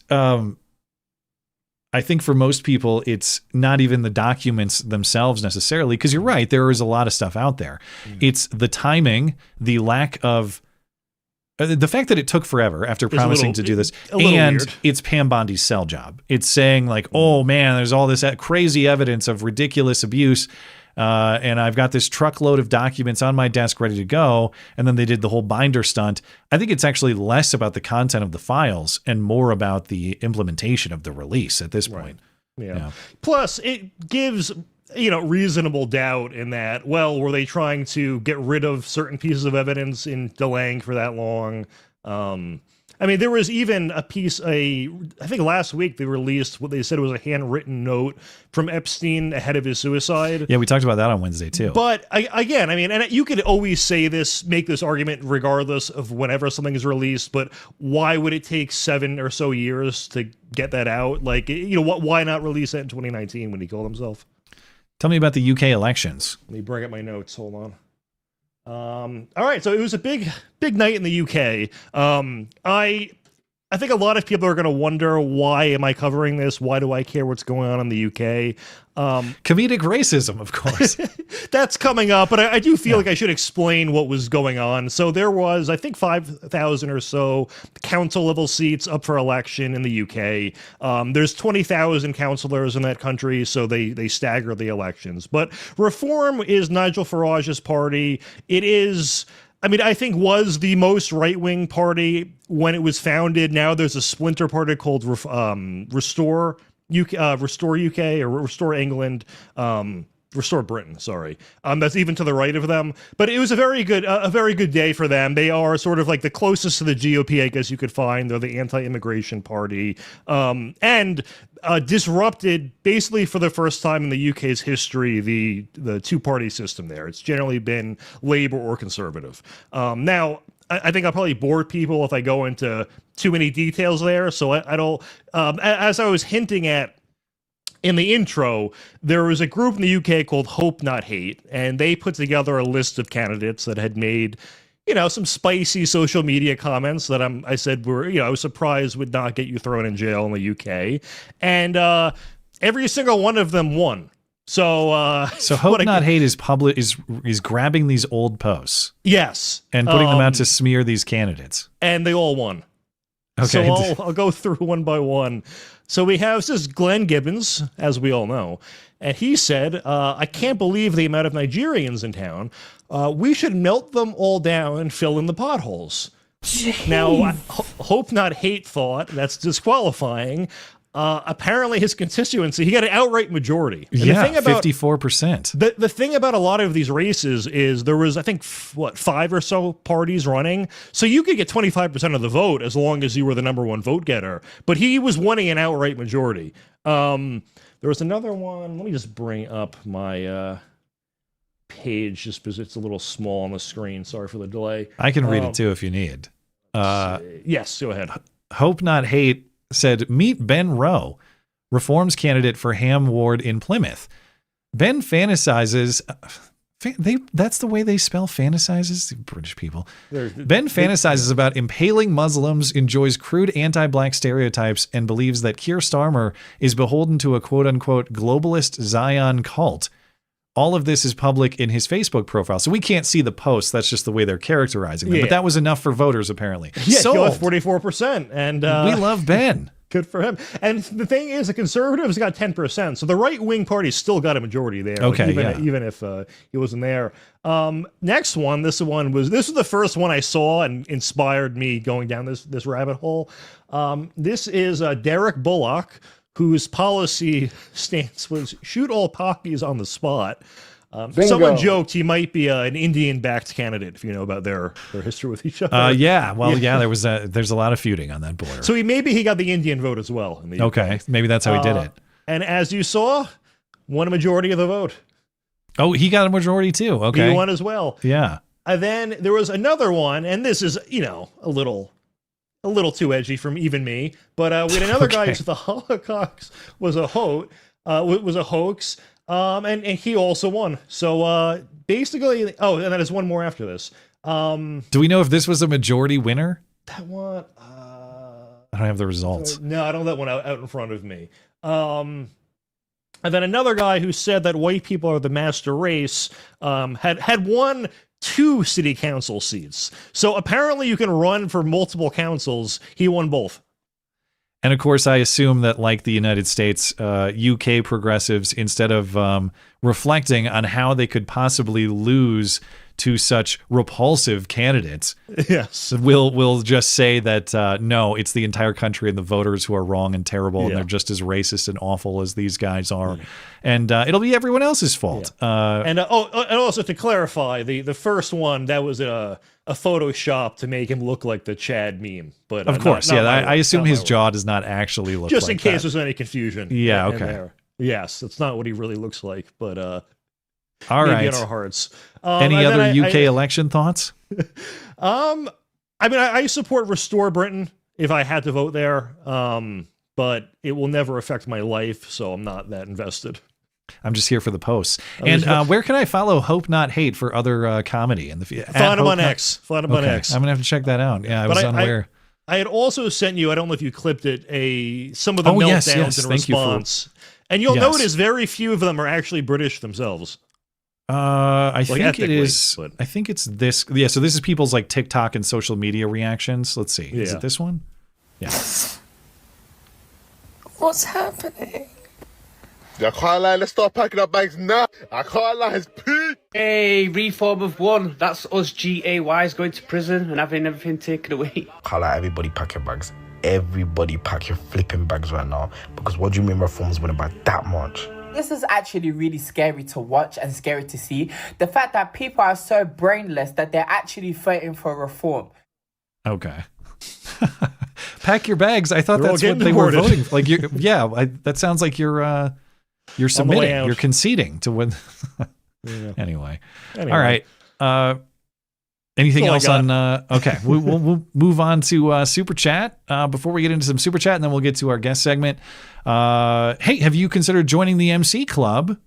I think for most people, it's not even the documents themselves necessarily, because you're right, there is a lot of stuff out there. It's the timing, the lack of. The fact that it took forever after promising to do this, and weird. It's Pam Bondi's cell job. It's saying like, oh man, there's all this crazy evidence of ridiculous abuse, and I've got this truckload of documents on my desk ready to go, and then they did the whole binder stunt. I think it's actually less about the content of the files and more about the implementation of the release at this point. Yeah. Plus, it gives reasonable doubt in that, well, were they trying to get rid of certain pieces of evidence in delaying for that long? I mean, there was even a piece, I think last week they released what they said was a handwritten note from Epstein ahead of his suicide. Yeah, we talked about that on Wednesday too. But again, I mean, and you could always say this, make this argument regardless of whenever something is released, but why would it take 7 or so years to get that out? Like, why not release it in 2019 when he killed himself? Tell me about the UK elections. Let me bring up my notes. Hold on. All right, so it was a big night in the UK. I think a lot of people are going to wonder, why am I covering this? Why do I care what's going on in the UK? Comedic racism, of course. That's coming up, but I do feel like I should explain what was going on. So there was, I think, 5,000 or so council-level seats up for election in the UK. There's 20,000 councillors in that country, so they stagger the elections. But Reform is Nigel Farage's party. It is... I think was the most right-wing party when it was founded. Now there's a splinter party called Restore UK or Restore England. Restore Britain, sorry. That's even to the right of them. But it was a very good day for them. They are sort of like the closest to the GOP, I guess you could find. They're the anti-immigration party. And disrupted, basically for the first time in the UK's history, the two-party system there. It's generally been Labour or Conservative. Now, I think I'll probably bore people if I go into too many details there. So I don't, as I was hinting at in the intro, there was a group in the UK called Hope Not Hate, and they put together a list of candidates that had made, some spicy social media comments that I said were, I was surprised would not get you thrown in jail in the UK. And every single one of them won. So Hope Not Hate is grabbing these old posts. Yes. And putting them out to smear these candidates. And they all won. Okay. So I'll go through one by one. So we have, this is Glenn Gibbons, as we all know, and he said, I can't believe the amount of Nigerians in town. We should melt them all down and fill in the potholes. Jeez. Now, Hope Not Hate thought that's disqualifying. Apparently his constituency, he got an outright majority. And the thing about 54%. The thing about a lot of these races is there was, I think, 5 or so parties running. So you could get 25% of the vote as long as you were the number one vote getter. But he was winning an outright majority. There was another one. Let me just bring up my page just because it's a little small on the screen. Sorry for the delay. I can read it too if you need. Yes, go ahead. Hope Not Hate said, meet Ben Rowe, reforms candidate for Ham Ward in Plymouth. Ben fantasizes. That's the way they spell fantasizes, British people. Ben fantasizes about impaling Muslims, enjoys crude anti-black stereotypes, and believes that Keir Starmer is beholden to a quote-unquote globalist Zion cult. All of this is public in his Facebook profile. So we can't see the posts. That's just the way they're characterizing them. Yeah. But that was enough for voters, apparently. Yeah, he got 44%. And we love Ben. Good for him. And the thing is, the Conservatives got 10%. So the right-wing party still got a majority there. Okay, even if he wasn't there. Next one, this was the first one I saw and inspired me going down this rabbit hole. This is Derek Bullock, whose policy stance was shoot all Pakis on the spot. Someone joked he might be an Indian-backed candidate, if you know about their history with each other. There's a lot of feuding on that border. So maybe he got the Indian vote as well. In the UK. Maybe that's how he did it. And as you saw, won a majority of the vote. Oh, he got a majority too. Okay, he won as well. Yeah. And then there was another one, and this is a little too edgy from even me, but we had another guy who said the Holocaust was a hoax, and he also won. So basically, and then there's one more after this. Do we know if this was a majority winner? That one, I don't have the results. No, I don't have that one out in front of me. And then another guy who said that white people are the master race had won 2 city council seats. So apparently you can run for multiple councils. He won both. And of course, I assume that like the United States, UK progressives, instead of reflecting on how they could possibly lose to such repulsive candidates, yes, will just say that no, it's the entire country and the voters who are wrong and terrible, and they're just as racist and awful as these guys are, and it'll be everyone else's fault. And also to clarify, the first one, that was a Photoshop to make him look like the Chad meme, but of course, I assume his jaw does not actually look just like in case that. There's any confusion. Yeah, okay. Yes, it's not what he really looks like, but all maybe right. in our hearts. Any other UK election thoughts? I support Restore Britain if I had to vote there, but it will never affect my life, so I'm not that invested. I'm just here for the posts. And where can I follow Hope Not Hate for other comedy? In the find him on X. Find him on X. I'm gonna have to check that out. Yeah, I was unaware. I had also sent you, I don't know if you clipped it, some of the meltdowns in response. And you'll notice very few of them are actually British themselves. I think it is. But I think it's this. Yeah. So this is people's like TikTok and social media reactions. Let's see. Is it this one? Yeah. What's happening? I can't lie. Let's start packing up bags now. I can't lie. It's peak. Hey, reform of one. That's us GAYs going to prison and having everything taken away. Can't lie. Everybody pack your bags. Everybody pack your flipping bags right now. Because what do you mean reforms wouldn't buy that much? This is actually really scary to watch and scary to see. The fact that people are so brainless that they're actually fighting for reform. Okay. Pack your bags. I thought that's what they were voting for. Like, that sounds like you're submitting. You're conceding to win. Anyway. All right. Anything else on? Okay, we'll move on to Super Chat before we get into some Super Chat, and then we'll get to our guest segment. Hey, have you considered joining the MC Club?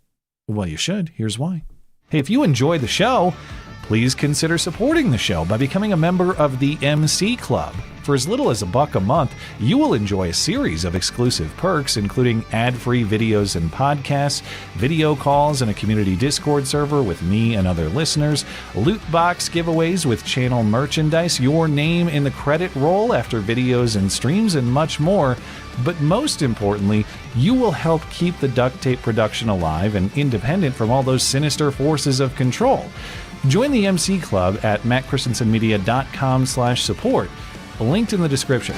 Well, you should. Here's why. Hey, if you enjoy the show, please consider supporting the show by becoming a member of the MC Club. For as little as $1 a month, you will enjoy a series of exclusive perks, including ad-free videos and podcasts, video calls, and a community Discord server with me and other listeners, loot box giveaways with channel merchandise, your name in the credit roll after videos and streams, and much more. But most importantly, you will help keep the duct tape production alive and independent from all those sinister forces of control. Join the MC Club at mattchristiansenmedia.com/support. Linked in the description.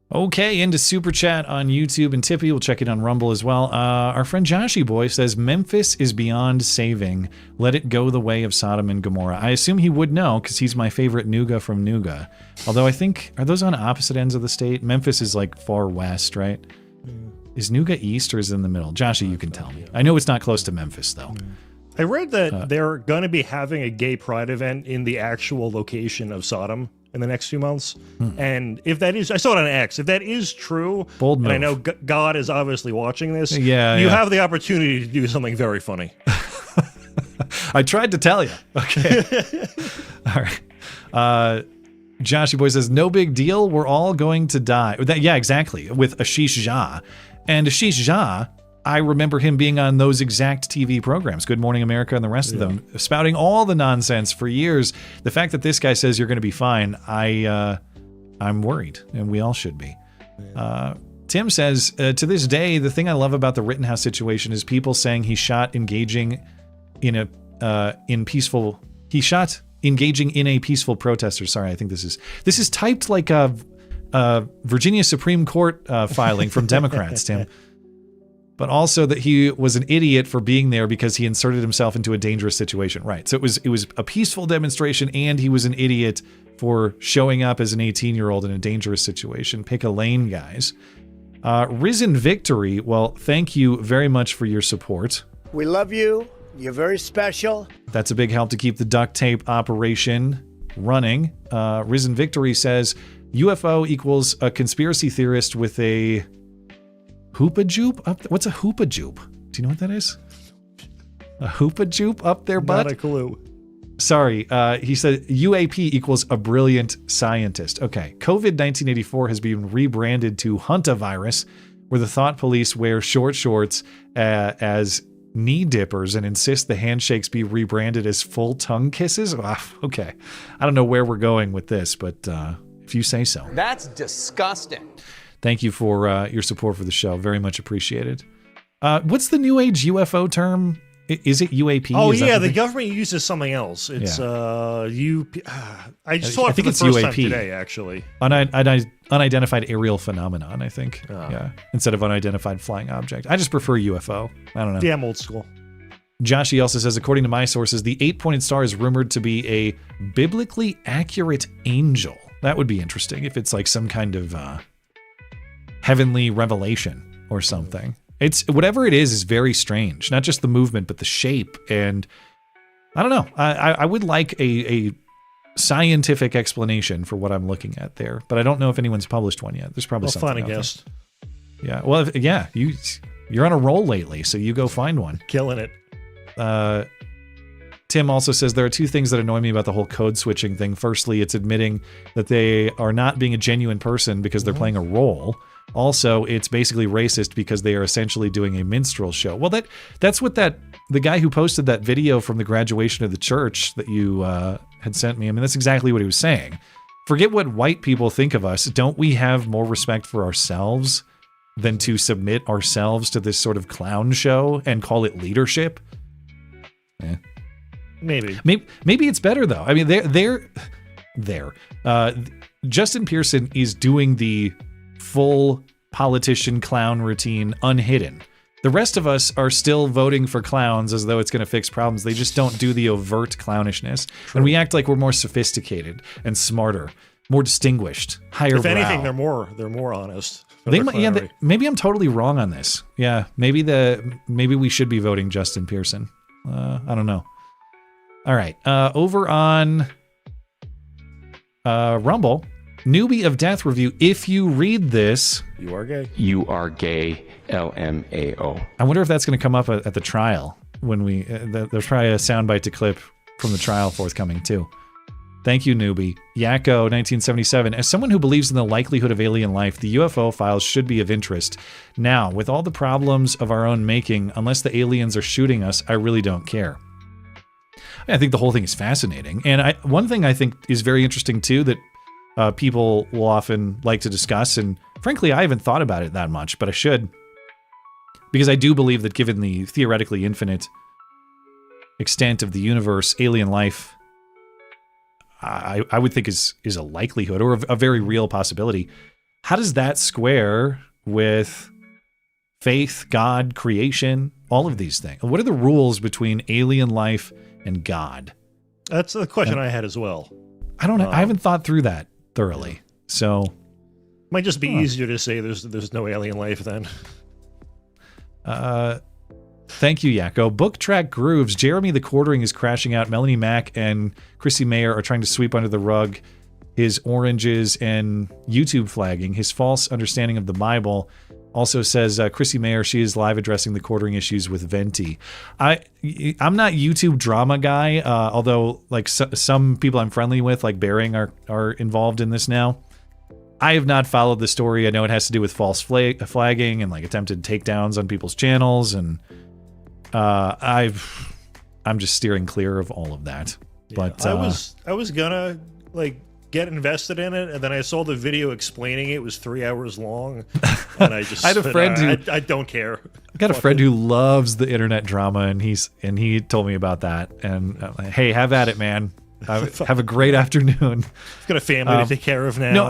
Okay, into Super Chat on YouTube and Tippy. We'll check it on Rumble as well. Our friend Joshy Boy says, Memphis is beyond saving. Let it go the way of Sodom and Gomorrah. I assume he would know because he's my favorite Nuga from Nuga. Although I think, are those on opposite ends of the state? Memphis is like far west, right? Is Nuga east or is it in the middle? Joshy, you can tell me. I know it's not close to Memphis, though. I read that they're going to be having a gay pride event in the actual location of Sodom in the next few months. And if that is, I saw it on X, if that is true, bold move. And I know God is obviously watching this, you yeah. have the opportunity to do something very funny. I tried to tell you. Okay. All right. Joshy Boy says, no big deal. We're all going to die. Yeah, exactly. With Ashish Jha. And Ashish Jha, I remember him being on those exact TV programs, Good Morning America and the rest of them, spouting all the nonsense for years. The fact that this guy says you're going to be fine, I'm worried, and we all should be. Tim says, to this day, the thing I love about the Rittenhouse situation is people saying he shot engaging in a peaceful protester. Sorry, I think this is typed like a Virginia Supreme Court filing from Democrats, Tim. But also that he was an idiot for being there because he inserted himself into a dangerous situation. Right. So it was a peaceful demonstration, and he was an idiot for showing up as an 18-year-old in a dangerous situation. Pick a lane, guys. Risen Victory. Well, thank you very much for your support. We love you. You're very special. That's a big help to keep the duct tape operation running. Risen Victory says UFO equals a conspiracy theorist with a hoopa-joop up there? What's a hoopa-joop? Do you know what that is? A hoopa-joop up their butt? Not a clue. Sorry. He said UAP equals a brilliant scientist. Okay. COVID 1984 has been rebranded to Hantavirus, where the thought police wear short shorts as knee dippers and insist the handshakes be rebranded as full tongue kisses. Okay. I don't know where we're going with this, but if you say so. That's disgusting. Thank you for your support for the show. Very much appreciated. What's the new age UFO term? Is it UAP? Oh, yeah, the government uses something else. It's I just saw it for the first time today, actually. Unidentified aerial phenomenon, I think. Yeah, instead of unidentified flying object. I just prefer UFO. I don't know. Damn old school. Joshy also says, according to my sources, the 8-pointed star is rumored to be a biblically accurate angel. That would be interesting if it's like some kind of heavenly revelation or something. It's whatever it is very strange. Not just the movement, but the shape. And I don't know. I would like a scientific explanation for what I'm looking at there, but I don't know if anyone's published one yet. There's probably something out there. Find a guest. Yeah. Well, you're on a roll lately, so you go find one. Killing it. Tim also says there are two things that annoy me about the whole code switching thing. Firstly, it's admitting that they are not being a genuine person because they're playing a role. Also, it's basically racist because they are essentially doing a minstrel show. Well, that's what the guy who posted that video from the graduation of the church that you had sent me, I mean, that's exactly what he was saying. Forget what white people think of us. Don't we have more respect for ourselves than to submit ourselves to this sort of clown show and call it leadership? Yeah. Maybe it's better though. I mean, Justin Pearson is doing the full politician clown routine unhidden. The rest of us are still voting for clowns as though it's going to fix problems. They just don't do the overt clownishness. True. And we act like we're more sophisticated and smarter, more distinguished, higher If brow. anything, they're more honest. Maybe I'm totally wrong on this. Yeah, maybe we should be voting Justin Pearson. I don't know. All right, over on Rumble, Newbie of Death review. If you read this, you are gay. You are gay. LMAO. I wonder if that's going to come up at the trial when we. There's probably a soundbite to clip from the trial forthcoming too. Thank you, Newbie. Yakko, 1977. As someone who believes in the likelihood of alien life, the UFO files should be of interest. Now, with all the problems of our own making, unless the aliens are shooting us, I really don't care. I think the whole thing is fascinating. And one thing I think is very interesting, too, that people will often like to discuss, and frankly, I haven't thought about it that much, but I should. Because I do believe that given the theoretically infinite extent of the universe, alien life, I would think is a likelihood or a very real possibility. How does that square with faith, God, creation, all of these things? What are the rules between alien life and God? That's the question I had as well. I don't know. I haven't thought through that thoroughly. So might just be easier to say there's no alien life then. Thank you, Yakko. Book track grooves. Jeremy the Quartering is crashing out. Melanie Mack and Chrissy Mayer are trying to sweep under the rug his oranges and YouTube flagging. His false understanding of the Bible. Also says Chrissy Mayer, she is live addressing the Quartering issues with Venti. I'm not YouTube drama guy, although like some people I'm friendly with, like Bering, are involved in this now. I have not followed the story. I know it has to do with false flagging and like attempted takedowns on people's channels, and I'm just steering clear of all of that. Yeah, but I was gonna like get invested in it, and then I saw the video explaining it was 3 hours long, and I just I had a friend who I don't care. I got a friend who loves the internet drama, and he told me about that. And hey, have at it, man. Have a great afternoon. I've got a family to take care of now. No,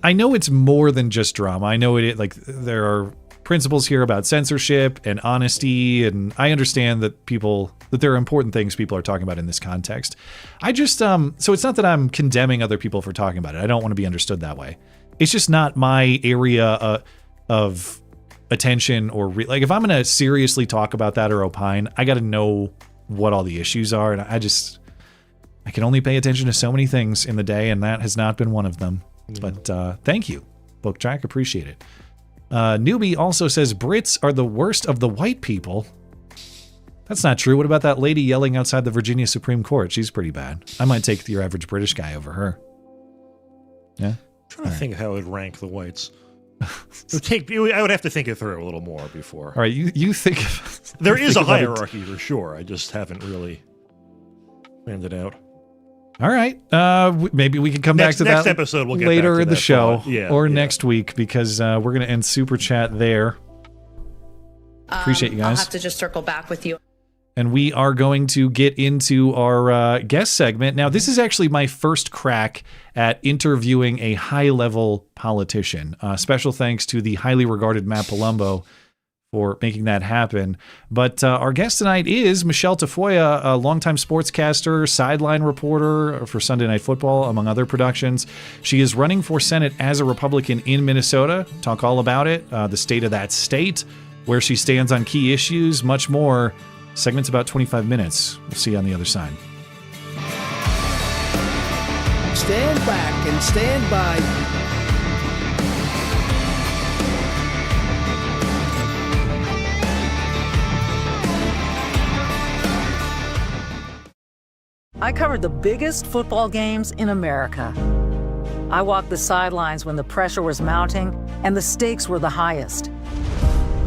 I know it's more than just drama. I know it like there are principles here about censorship and honesty, and I understand that there are important things people are talking about in this context. I just so it's not that I'm condemning other people for talking about it. I don't want to be understood that way. It's just not my area of attention or like if I'm going to seriously talk about that or opine, I got to know what all the issues are, and I can only pay attention to so many things in the day, and that has not been one of them. But thank you, Book Track. Appreciate it. Newbie also says Brits are the worst of the white people. That's not true. What about that lady yelling outside the Virginia Supreme Court? She's pretty bad. I might take your average British guy over her. Yeah? I'm trying to think how I would rank the whites. I would have to think it through a little more before. All right, you think... There is a hierarchy for sure. I just haven't really planned it out. All right. Maybe we can come back to that next episode. We'll get later back to in the that show, yeah. Next week, because we're going to end Super Chat there. Appreciate you guys. I'll have to just circle back with you. And we are going to get into our guest segment. Now, this is actually my first crack at interviewing a high-level politician. Special thanks to the highly regarded Matt Palumbo for making that happen. But our guest tonight is Michele Tafoya, a longtime sportscaster, sideline reporter for Sunday Night Football, among other productions. She is running for Senate as a Republican in Minnesota. Talk all about it, the state of that state, where she stands on key issues, much more. Segment's about 25 minutes. We'll see you on the other side. Stand back and stand by. I covered the biggest football games in America. I walked the sidelines when the pressure was mounting and the stakes were the highest.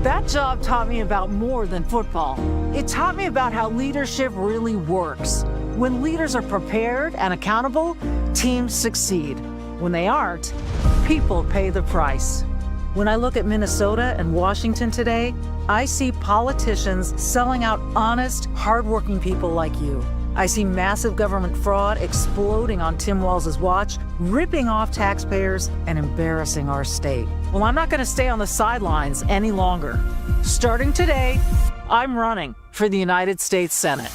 That job taught me about more than football. It taught me about how leadership really works. When leaders are prepared and accountable, teams succeed. When they aren't, people pay the price. When I look at Minnesota and Washington today, I see politicians selling out honest, hardworking people like you. I see massive government fraud exploding on Tim Walz's watch, ripping off taxpayers and embarrassing our state. Well, I'm not going to stay on the sidelines any longer. Starting today, I'm running for the United States Senate.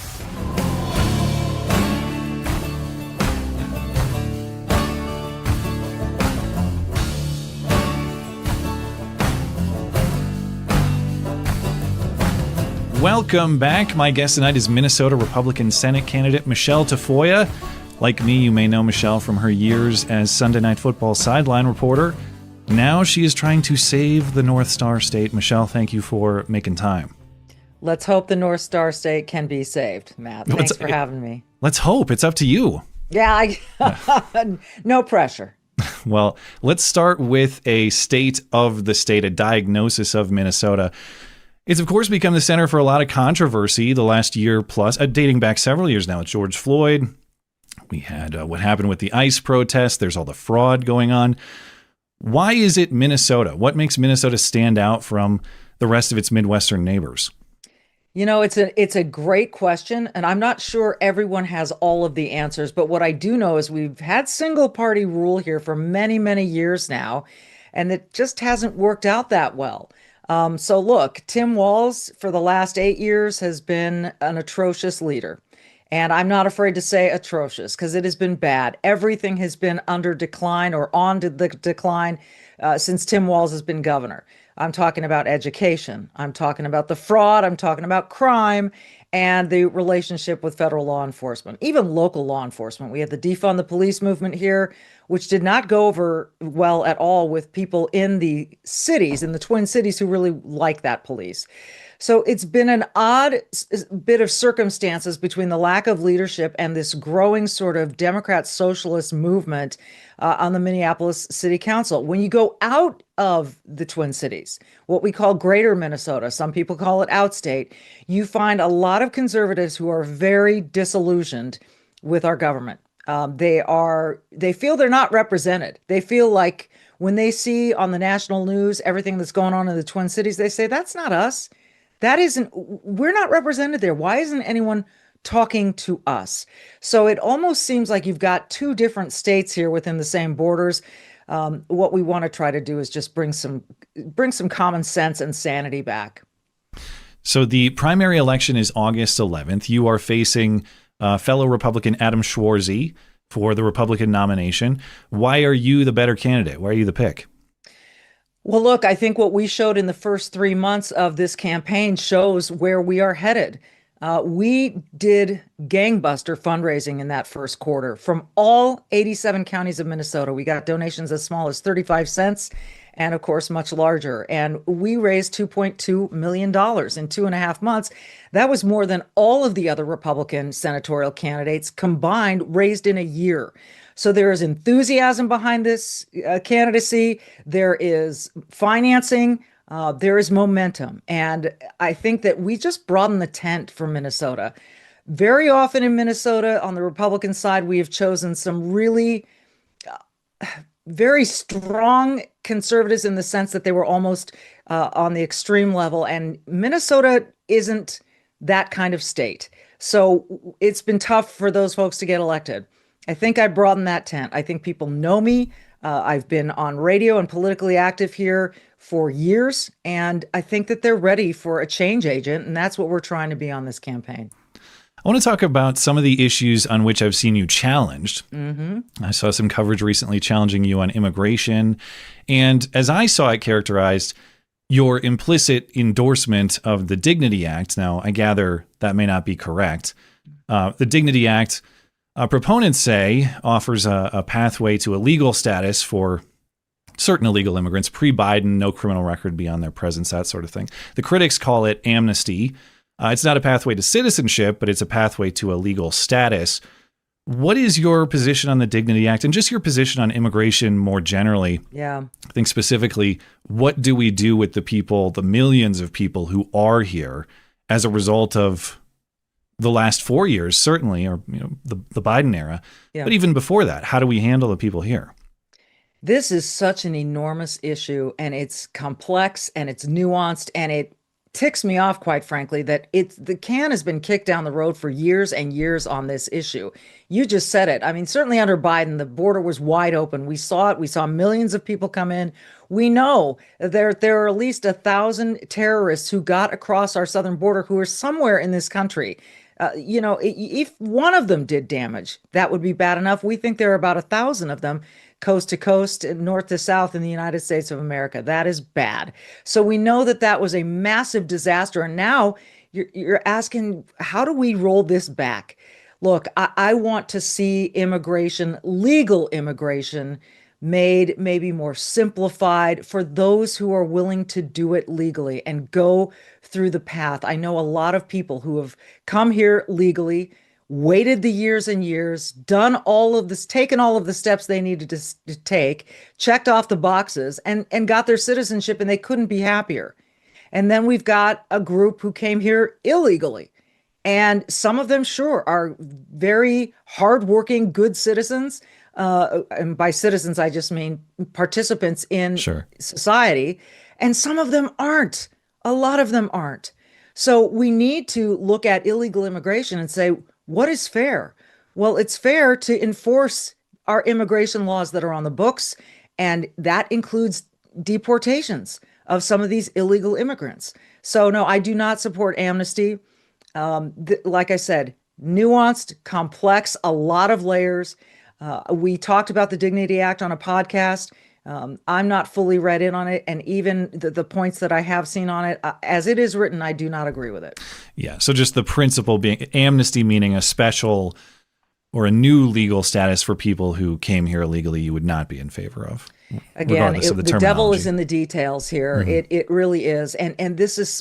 Welcome back. My guest tonight is Minnesota Republican Senate candidate Michele Tafoya. Like me, you may know Michele from her years as Sunday Night Football sideline reporter. Now she is trying to save the North Star State. Michele, thank you for making time. Let's hope the North Star State can be saved, Matt. Thanks for having me. Let's hope. It's up to you. Yeah, no pressure. Well, let's start with a state of the state, a diagnosis of Minnesota. It's, of course, become the center for a lot of controversy the last year plus, dating back several years now. It's George Floyd. We had what happened with the ICE protest. There's all the fraud going on. Why is it Minnesota? What makes Minnesota stand out from the rest of its Midwestern neighbors? You know, it's a great question, and I'm not sure everyone has all of the answers. But what I do know is we've had single party rule here for many, many years now, and it just hasn't worked out that well. So look, Tim Walz for the last 8 years has been an atrocious leader. And I'm not afraid to say atrocious because it has been bad. Everything has been under decline or on the decline since Tim Walz has been governor. I'm talking about education. I'm talking about the fraud. I'm talking about crime and the relationship with federal law enforcement, even local law enforcement. We had the defund the police movement here, which did not go over well at all with people in the cities, in the Twin Cities, who really like that police. So it's been an odd bit of circumstances between the lack of leadership and this growing sort of Democrat socialist movement on the Minneapolis City Council. When you go out of the Twin Cities, what we call greater Minnesota, some people call it outstate, you find a lot of conservatives who are very disillusioned with our government. They feel they're not represented. They feel like when they see on the national news everything that's going on in the Twin Cities, they say, that's not us. We're not represented there. Why isn't anyone talking to us? So it almost seems like you've got two different states here within the same borders. What we want to try to do is just bring some common sense and sanity back. So the primary election is August 11th. You are facing fellow Republican Adam Schwarzy for the Republican nomination. Why are you the better candidate? Why are you the pick? Well, look, I think what we showed in the first 3 months of this campaign shows where we are headed. We did gangbuster fundraising in that first quarter from all 87 counties of Minnesota. We got donations as small as 35 cents and, of course, much larger. And we raised $2.2 million in 2.5 months. That was more than all of the other Republican senatorial candidates combined raised in a year. So there is enthusiasm behind this candidacy. There is financing. There is momentum. And I think that we just broaden the tent for Minnesota. Very often in Minnesota, on the Republican side, we have chosen some really very strong conservatives in the sense that they were almost on the extreme level. And Minnesota isn't that kind of state. So it's been tough for those folks to get elected. I think I broadened that tent. I think people know me. I've been on radio and politically active here for years, and I think that they're ready for a change agent, and that's what we're trying to be on this campaign. I want to talk about some of the issues on which I've seen you challenged. Mm-hmm. I saw some coverage recently challenging you on immigration, and as I saw it characterized, your implicit endorsement of the Dignity Act. Now, I gather that may not be correct. The Dignity Act, proponents say, offers a pathway to a legal status for certain illegal immigrants, pre-Biden, no criminal record beyond their presence, that sort of thing. The critics call it amnesty. It's not a pathway to citizenship, but it's a pathway to a legal status. What is your position on the Dignity Act and just your position on immigration more generally? Yeah. I think specifically, what do we do with the people, the millions of people who are here as a result of the last 4 years, certainly, or the Biden era, but even before that, how do we handle the people here? This is such an enormous issue, and it's complex and it's nuanced, and it ticks me off, quite frankly, that the can has been kicked down the road for years and years on this issue. You just said it. I mean, certainly under Biden, the border was wide open. We saw it. We saw millions of people come in. We know there are at least 1,000 terrorists who got across our southern border who are somewhere in this country. If one of them did damage, that would be bad enough. We think there are about 1,000 of them, coast to coast, north to south in the United States of America. That is bad. So we know that was a massive disaster. And now you're asking, how do we roll this back? Look, I want to see immigration, legal immigration, made maybe more simplified for those who are willing to do it legally and go through the path. I know a lot of people who have come here legally, waited the years and years, done all of this, taken all of the steps they needed to take, checked off the boxes, and got their citizenship, and they couldn't be happier. And then we've got a group who came here illegally. And some of them, sure, are very hardworking, good citizens. And by citizens, I just mean participants in society. And some of them aren't. A lot of them aren't. So we need to look at illegal immigration and say, what is fair? Well, it's fair to enforce our immigration laws that are on the books. And that includes deportations of some of these illegal immigrants. So no, I do not support amnesty. Like I said, nuanced, complex, a lot of layers. We talked about the Dignity Act on a podcast. I'm not fully read in on it. And even the points that I have seen on it, as it is written, I do not agree with it. Yeah. So just the principle being amnesty, meaning a special or a new legal status for people who came here illegally, you would not be in favor of. Again, the devil is in the details here. Mm-hmm. It really is. And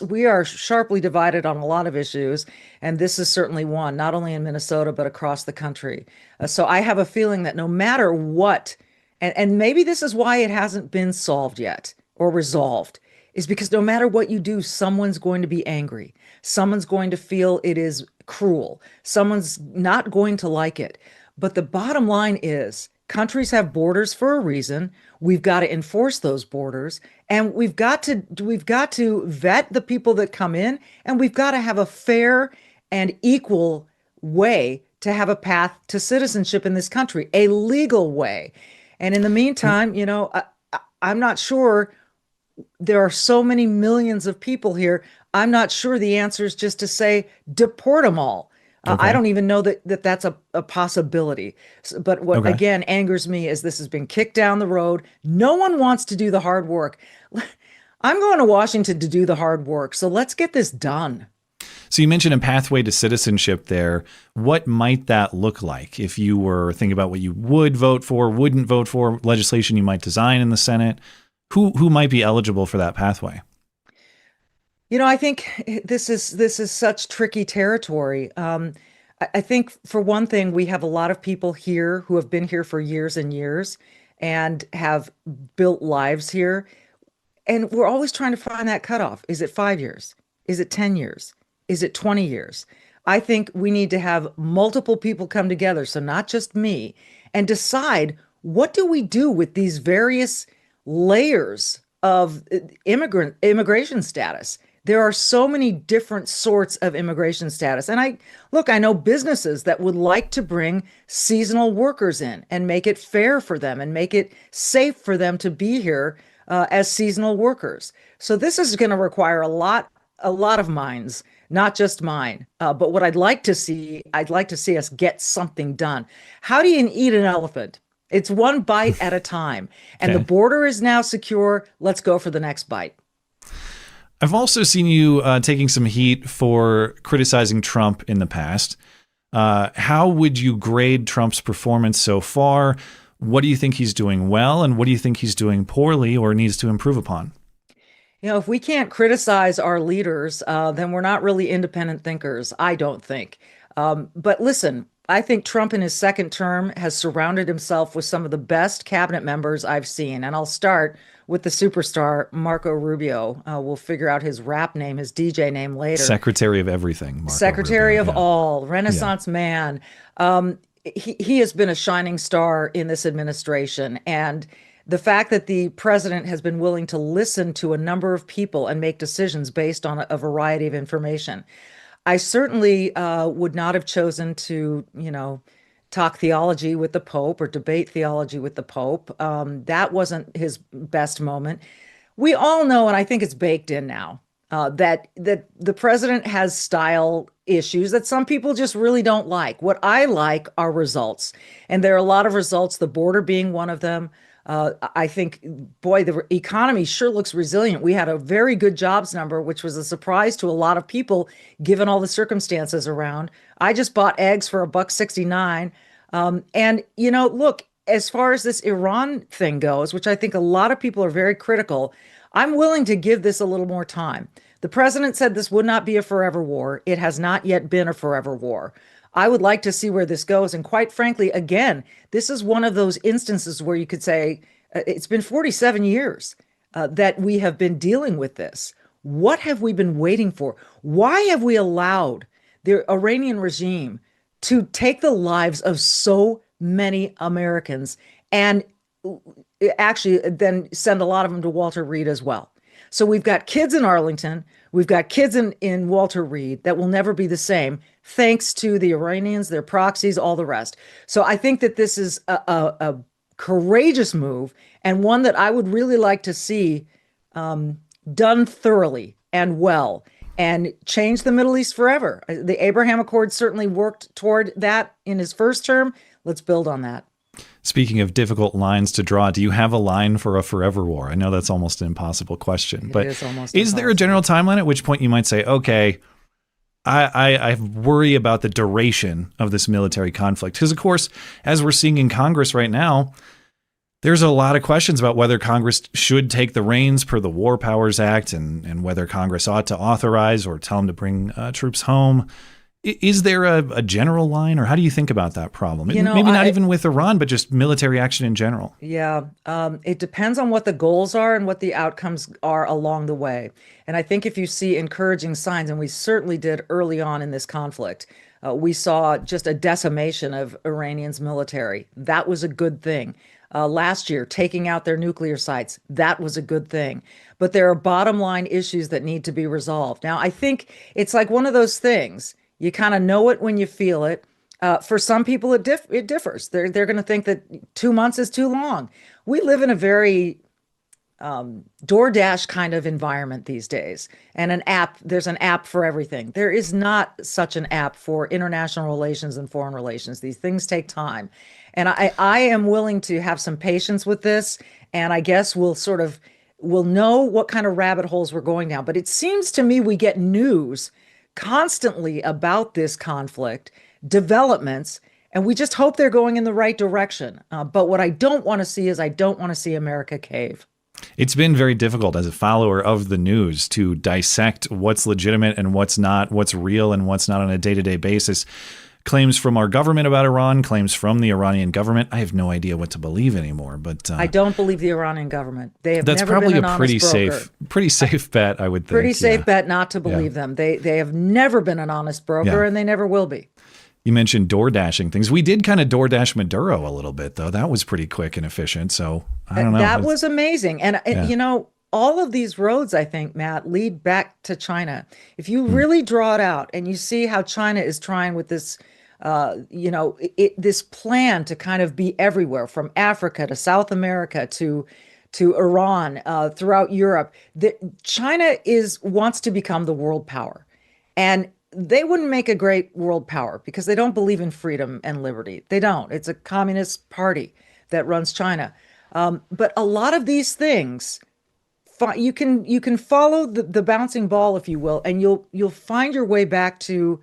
we are sharply divided on a lot of issues. And this is certainly one, not only in Minnesota, but across the country. So I have a feeling that no matter what, and maybe this is why it hasn't been solved yet or resolved, is because no matter what you do, someone's going to be angry. Someone's going to feel it is cruel. Someone's not going to like it. But the bottom line is, countries have borders for a reason. We've got to enforce those borders, and we've got to vet the people that come in, and we've got to have a fair and equal way to have a path to citizenship in this country, a legal way. And in the meantime, I'm not sure. There are so many millions of people here. I'm not sure the answer is just to say deport them all. I don't even know that that's a possibility. But what, again, angers me is this has been kicked down the road. No one wants to do the hard work. I'm going to Washington to do the hard work. So let's get this done. So you mentioned a pathway to citizenship there. What might that look like if you were thinking about what you would vote for, wouldn't vote for, legislation you might design in the Senate? Who might be eligible for that pathway? I think this is such tricky territory. I think, for one thing, we have a lot of people here who have been here for years and years and have built lives here. And we're always trying to find that cutoff. Is it 5 years? Is it 10 years? Is it 20 years? I think we need to have multiple people come together, so not just me, and decide, what do we do with these various layers of immigration status? There are so many different sorts of immigration status. And I know businesses that would like to bring seasonal workers in and make it fair for them and make it safe for them to be here as seasonal workers. So this is going to require a lot of minds, not just mine. But what I'd like to see us get something done. How do you eat an elephant? It's one bite at a time. And the border is now secure. Let's go for the next bite. I've also seen you taking some heat for criticizing Trump in the past. How would you grade Trump's performance so far? What do you think he's doing well, and what do you think he's doing poorly or needs to improve upon? If we can't criticize our leaders, then we're not really independent thinkers, I don't think. But listen, I think Trump in his second term has surrounded himself with some of the best cabinet members I've seen. And I'll start with the superstar, Marco Rubio. We'll figure out his rap name, his DJ name later. Secretary of everything. Marco Secretary Rubio, of all, Renaissance man. He has been a shining star in this administration. And The fact that the president has been willing to listen to a number of people and make decisions based on a variety of information. I certainly would not have chosen to, talk theology with the Pope or debate theology with the Pope. That wasn't his best moment. We all know, and I think it's baked in now, that the president has style issues that some people just really don't like. What I like are results, and there are a lot of results, the border being one of them. I think, boy, the economy sure looks resilient. We had a very good jobs number, which was a surprise to a lot of people, given all the circumstances around. I just bought eggs for $1.69. And, look, as far as this Iran thing goes, which I think a lot of people are very critical, I'm willing to give this a little more time. The president said this would not be a forever war. It has not yet been a forever war. I would like to see where this goes. And quite frankly, again, this is one of those instances where you could say it's been 47 years that we have been dealing with this. What have we been waiting for? Why have we allowed the Iranian regime to take the lives of so many Americans and actually then send a lot of them to Walter Reed as well? So we've got kids in Arlington, we've got kids in Walter Reed that will never be the same, thanks to the Iranians, their proxies, all the rest. So I think that this is a courageous move, and one that I would really like to see done thoroughly and well, and change the Middle East forever. The Abraham Accords certainly worked toward that in his first term. Let's build on that. Speaking of difficult lines to draw, do you have a line for a forever war? I know that's almost an impossible question, but is there a general timeline at which point you might say, okay, I worry about the duration of this military conflict? Because, of course, as we're seeing in Congress right now, there's a lot of questions about whether Congress should take the reins per the War Powers Act and whether Congress ought to authorize or tell them to bring troops home. Is there a general line, or how do you think about that problem? Maybe not even with Iran, but just military action in general. Yeah, it depends on what the goals are and what the outcomes are along the way. And I think if you see encouraging signs, and we certainly did early on in this conflict, we saw just a decimation of Iranians' military. That was a good thing. Last year, taking out their nuclear sites, that was a good thing. But there are bottom line issues that need to be resolved. Now, I think it's like one of those things. You kind of know it when you feel it. For some people, it differs. They're going to think that 2 months is too long. We live in a very DoorDash kind of environment these days. And there's an app for everything. There is not such an app for international relations and foreign relations. These things take time. And I am willing to have some patience with this. And I guess we'll know what kind of rabbit holes we're going down. But it seems to me we get news constantly about this conflict, developments, and we just hope they're going in the right direction. But what I don't want to see is America cave. It's been very difficult as a follower of the news to dissect what's legitimate and what's not, what's real and what's not on a day-to-day basis. Claims from our government about Iran, claims from the Iranian government. I have no idea what to believe anymore. But I don't believe the Iranian government. They have that's never probably been an a pretty honest broker. pretty safe bet, I would think. Pretty safe bet not to believe them. They have never been an honest broker, and they never will be. You mentioned door dashing things. We did kind of door dash Maduro a little bit, though. That was pretty quick and efficient. So I don't know. That was amazing. And all of these roads, I think, Matt, lead back to China. If you really draw it out and you see how China is trying with this. This plan to kind of be everywhere, from Africa to South America to Iran, throughout Europe. China wants to become the world power, and they wouldn't make a great world power because they don't believe in freedom and liberty. They don't. It's a communist party that runs China. But a lot of these things, you can follow the bouncing ball, if you will, and you'll find your way back to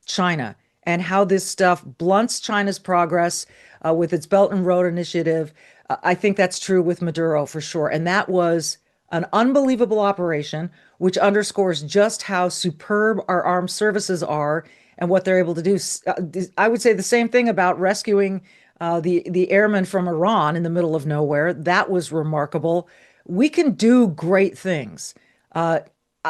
China. And how this stuff blunts China's progress with its Belt and Road Initiative. I think that's true with Maduro for sure. And that was an unbelievable operation, which underscores just how superb our armed services are and what they're able to do. I would say the same thing about rescuing the airmen from Iran in the middle of nowhere. That was remarkable. We can do great things.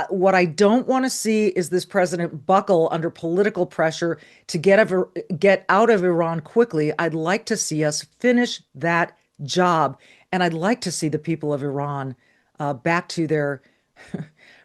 What I don't want to see is this president buckle under political pressure to get out of Iran quickly. I'd like to see us finish that job And I'd like to see the people of Iran back to their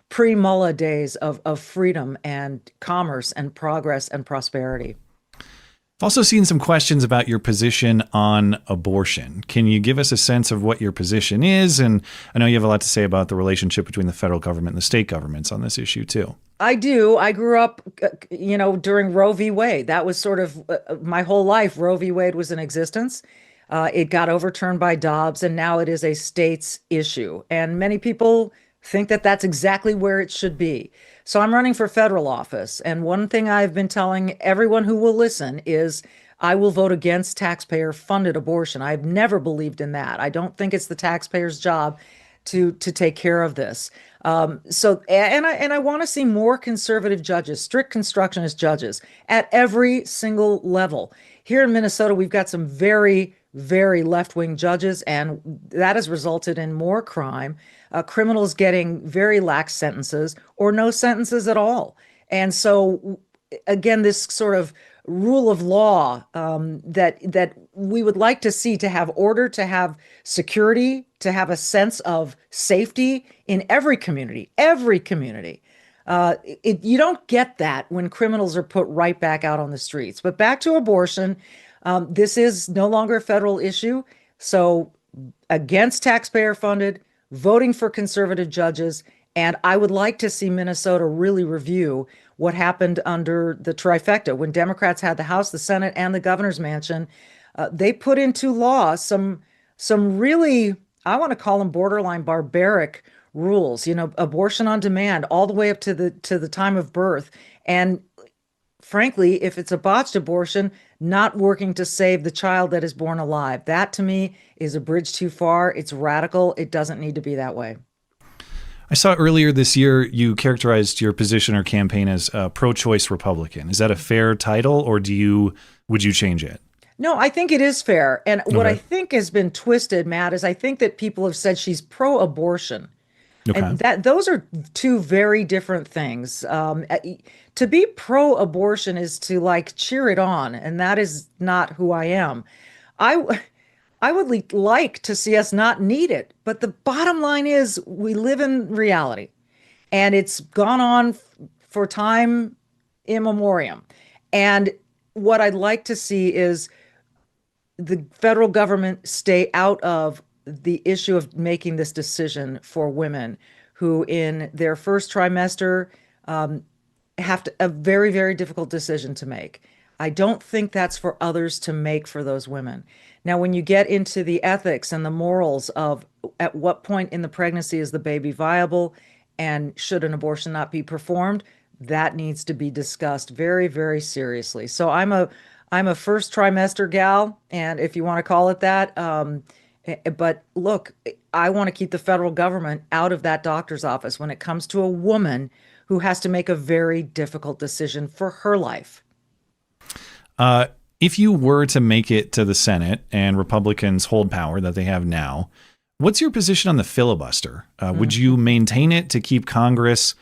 pre-Mullah days of freedom and commerce and progress and prosperity. I've also seen some questions about your position on abortion. Can you give us a sense of what your position is? And I know you have a lot to say about the relationship between the federal government and the state governments on this issue, too. I do. I grew up, during Roe v. Wade. That was sort of my whole life. Roe v. Wade was in existence. It got overturned by Dobbs, and now it is a state's issue. And many people think that that's exactly where it should be. So I'm running for federal office. And one thing I've been telling everyone who will listen is I will vote against taxpayer-funded abortion. I've never believed in that. I don't think it's the taxpayer's job to take care of this. I want to see more conservative judges, strict constructionist judges at every single level. Here in Minnesota, we've got some very, very left-wing judges, and that has resulted in more crime, criminals getting very lax sentences or no sentences at all. And so, again, this sort of rule of law that we would like to see, to have order, to have security, to have a sense of safety in every community, you don't get that when criminals are put right back out on the streets. But back to abortion, this is no longer a federal issue. So against taxpayer funded, voting for conservative judges. And I would like to see Minnesota really review what happened under the trifecta when Democrats had the House, the Senate, and the governor's mansion. They put into law some really, I want to call them borderline barbaric rules, abortion on demand all the way up to the time of birth. And frankly, if it's a botched abortion, not working to save the child that is born alive. That to me is a bridge too far. It's radical. It doesn't need to be that way. I saw earlier this year you characterized your position or campaign as pro-choice Republican. Is that a fair title, or would you change it? No, I think it is fair. And what I think has been twisted, Matt, is I think that people have said she's pro-abortion. Okay. And those are two very different things. To be pro-abortion is to cheer it on, and that is not who I am. I would like to see us not need it, but the bottom line is we live in reality, and it's gone on for time immemorial. And what I'd like to see is the federal government stay out of the issue of making this decision for women who in their first trimester have a very, very difficult decision to make. I don't think that's for others to make for those women. Now, when you get into the ethics and the morals of at what point in the pregnancy is the baby viable and should an abortion not be performed, that needs to be discussed very, very seriously. So I'm a first trimester gal, and if you want to call it that, but look, I want to keep the federal government out of that doctor's office when it comes to a woman who has to make a very difficult decision for her life. If you were to make it to the Senate and Republicans hold power that they have now, what's your position on the filibuster? Would you maintain it to keep Congress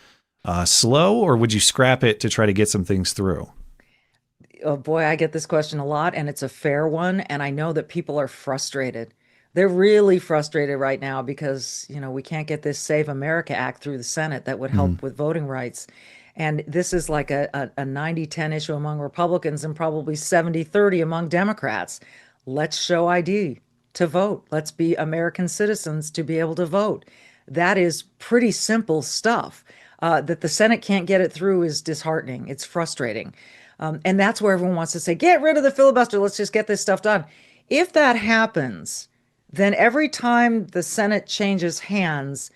slow, or would you scrap it to try to get some things through? Oh boy, I get this question a lot, and it's a fair one. And I know that people are frustrated. They're really frustrated right now because, we can't get this Save America Act through the Senate that would help with voting rights. And this is like a 90-10 issue among Republicans and probably 70-30 among Democrats. Let's show ID to vote. Let's be American citizens to be able to vote. That is pretty simple stuff. That the Senate can't get it through is disheartening. It's frustrating. And that's where everyone wants to say, get rid of the filibuster. Let's just get this stuff done. If that happens, then every time the Senate changes hands,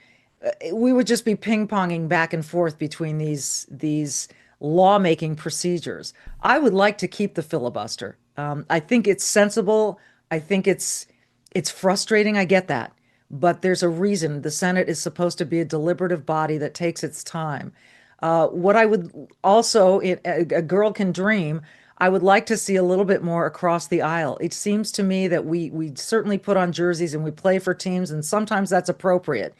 we would just be ping-ponging back and forth between these lawmaking procedures. I would like to keep the filibuster. I think it's sensible. I think it's frustrating. I get that. But there's a reason. The Senate is supposed to be a deliberative body that takes its time. What I would also, a girl can dream, I would like to see a little bit more across the aisle. It seems to me that we certainly put on jerseys and we play for teams, and sometimes that's appropriate.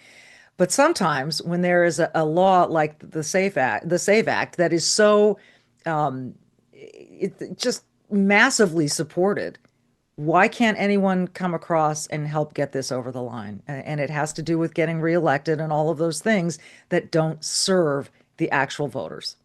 But sometimes when there is a law like the SAFE Act that is so just massively supported, why can't anyone come across and help get this over the line? And it has to do with getting reelected and all of those things that don't serve the actual voters.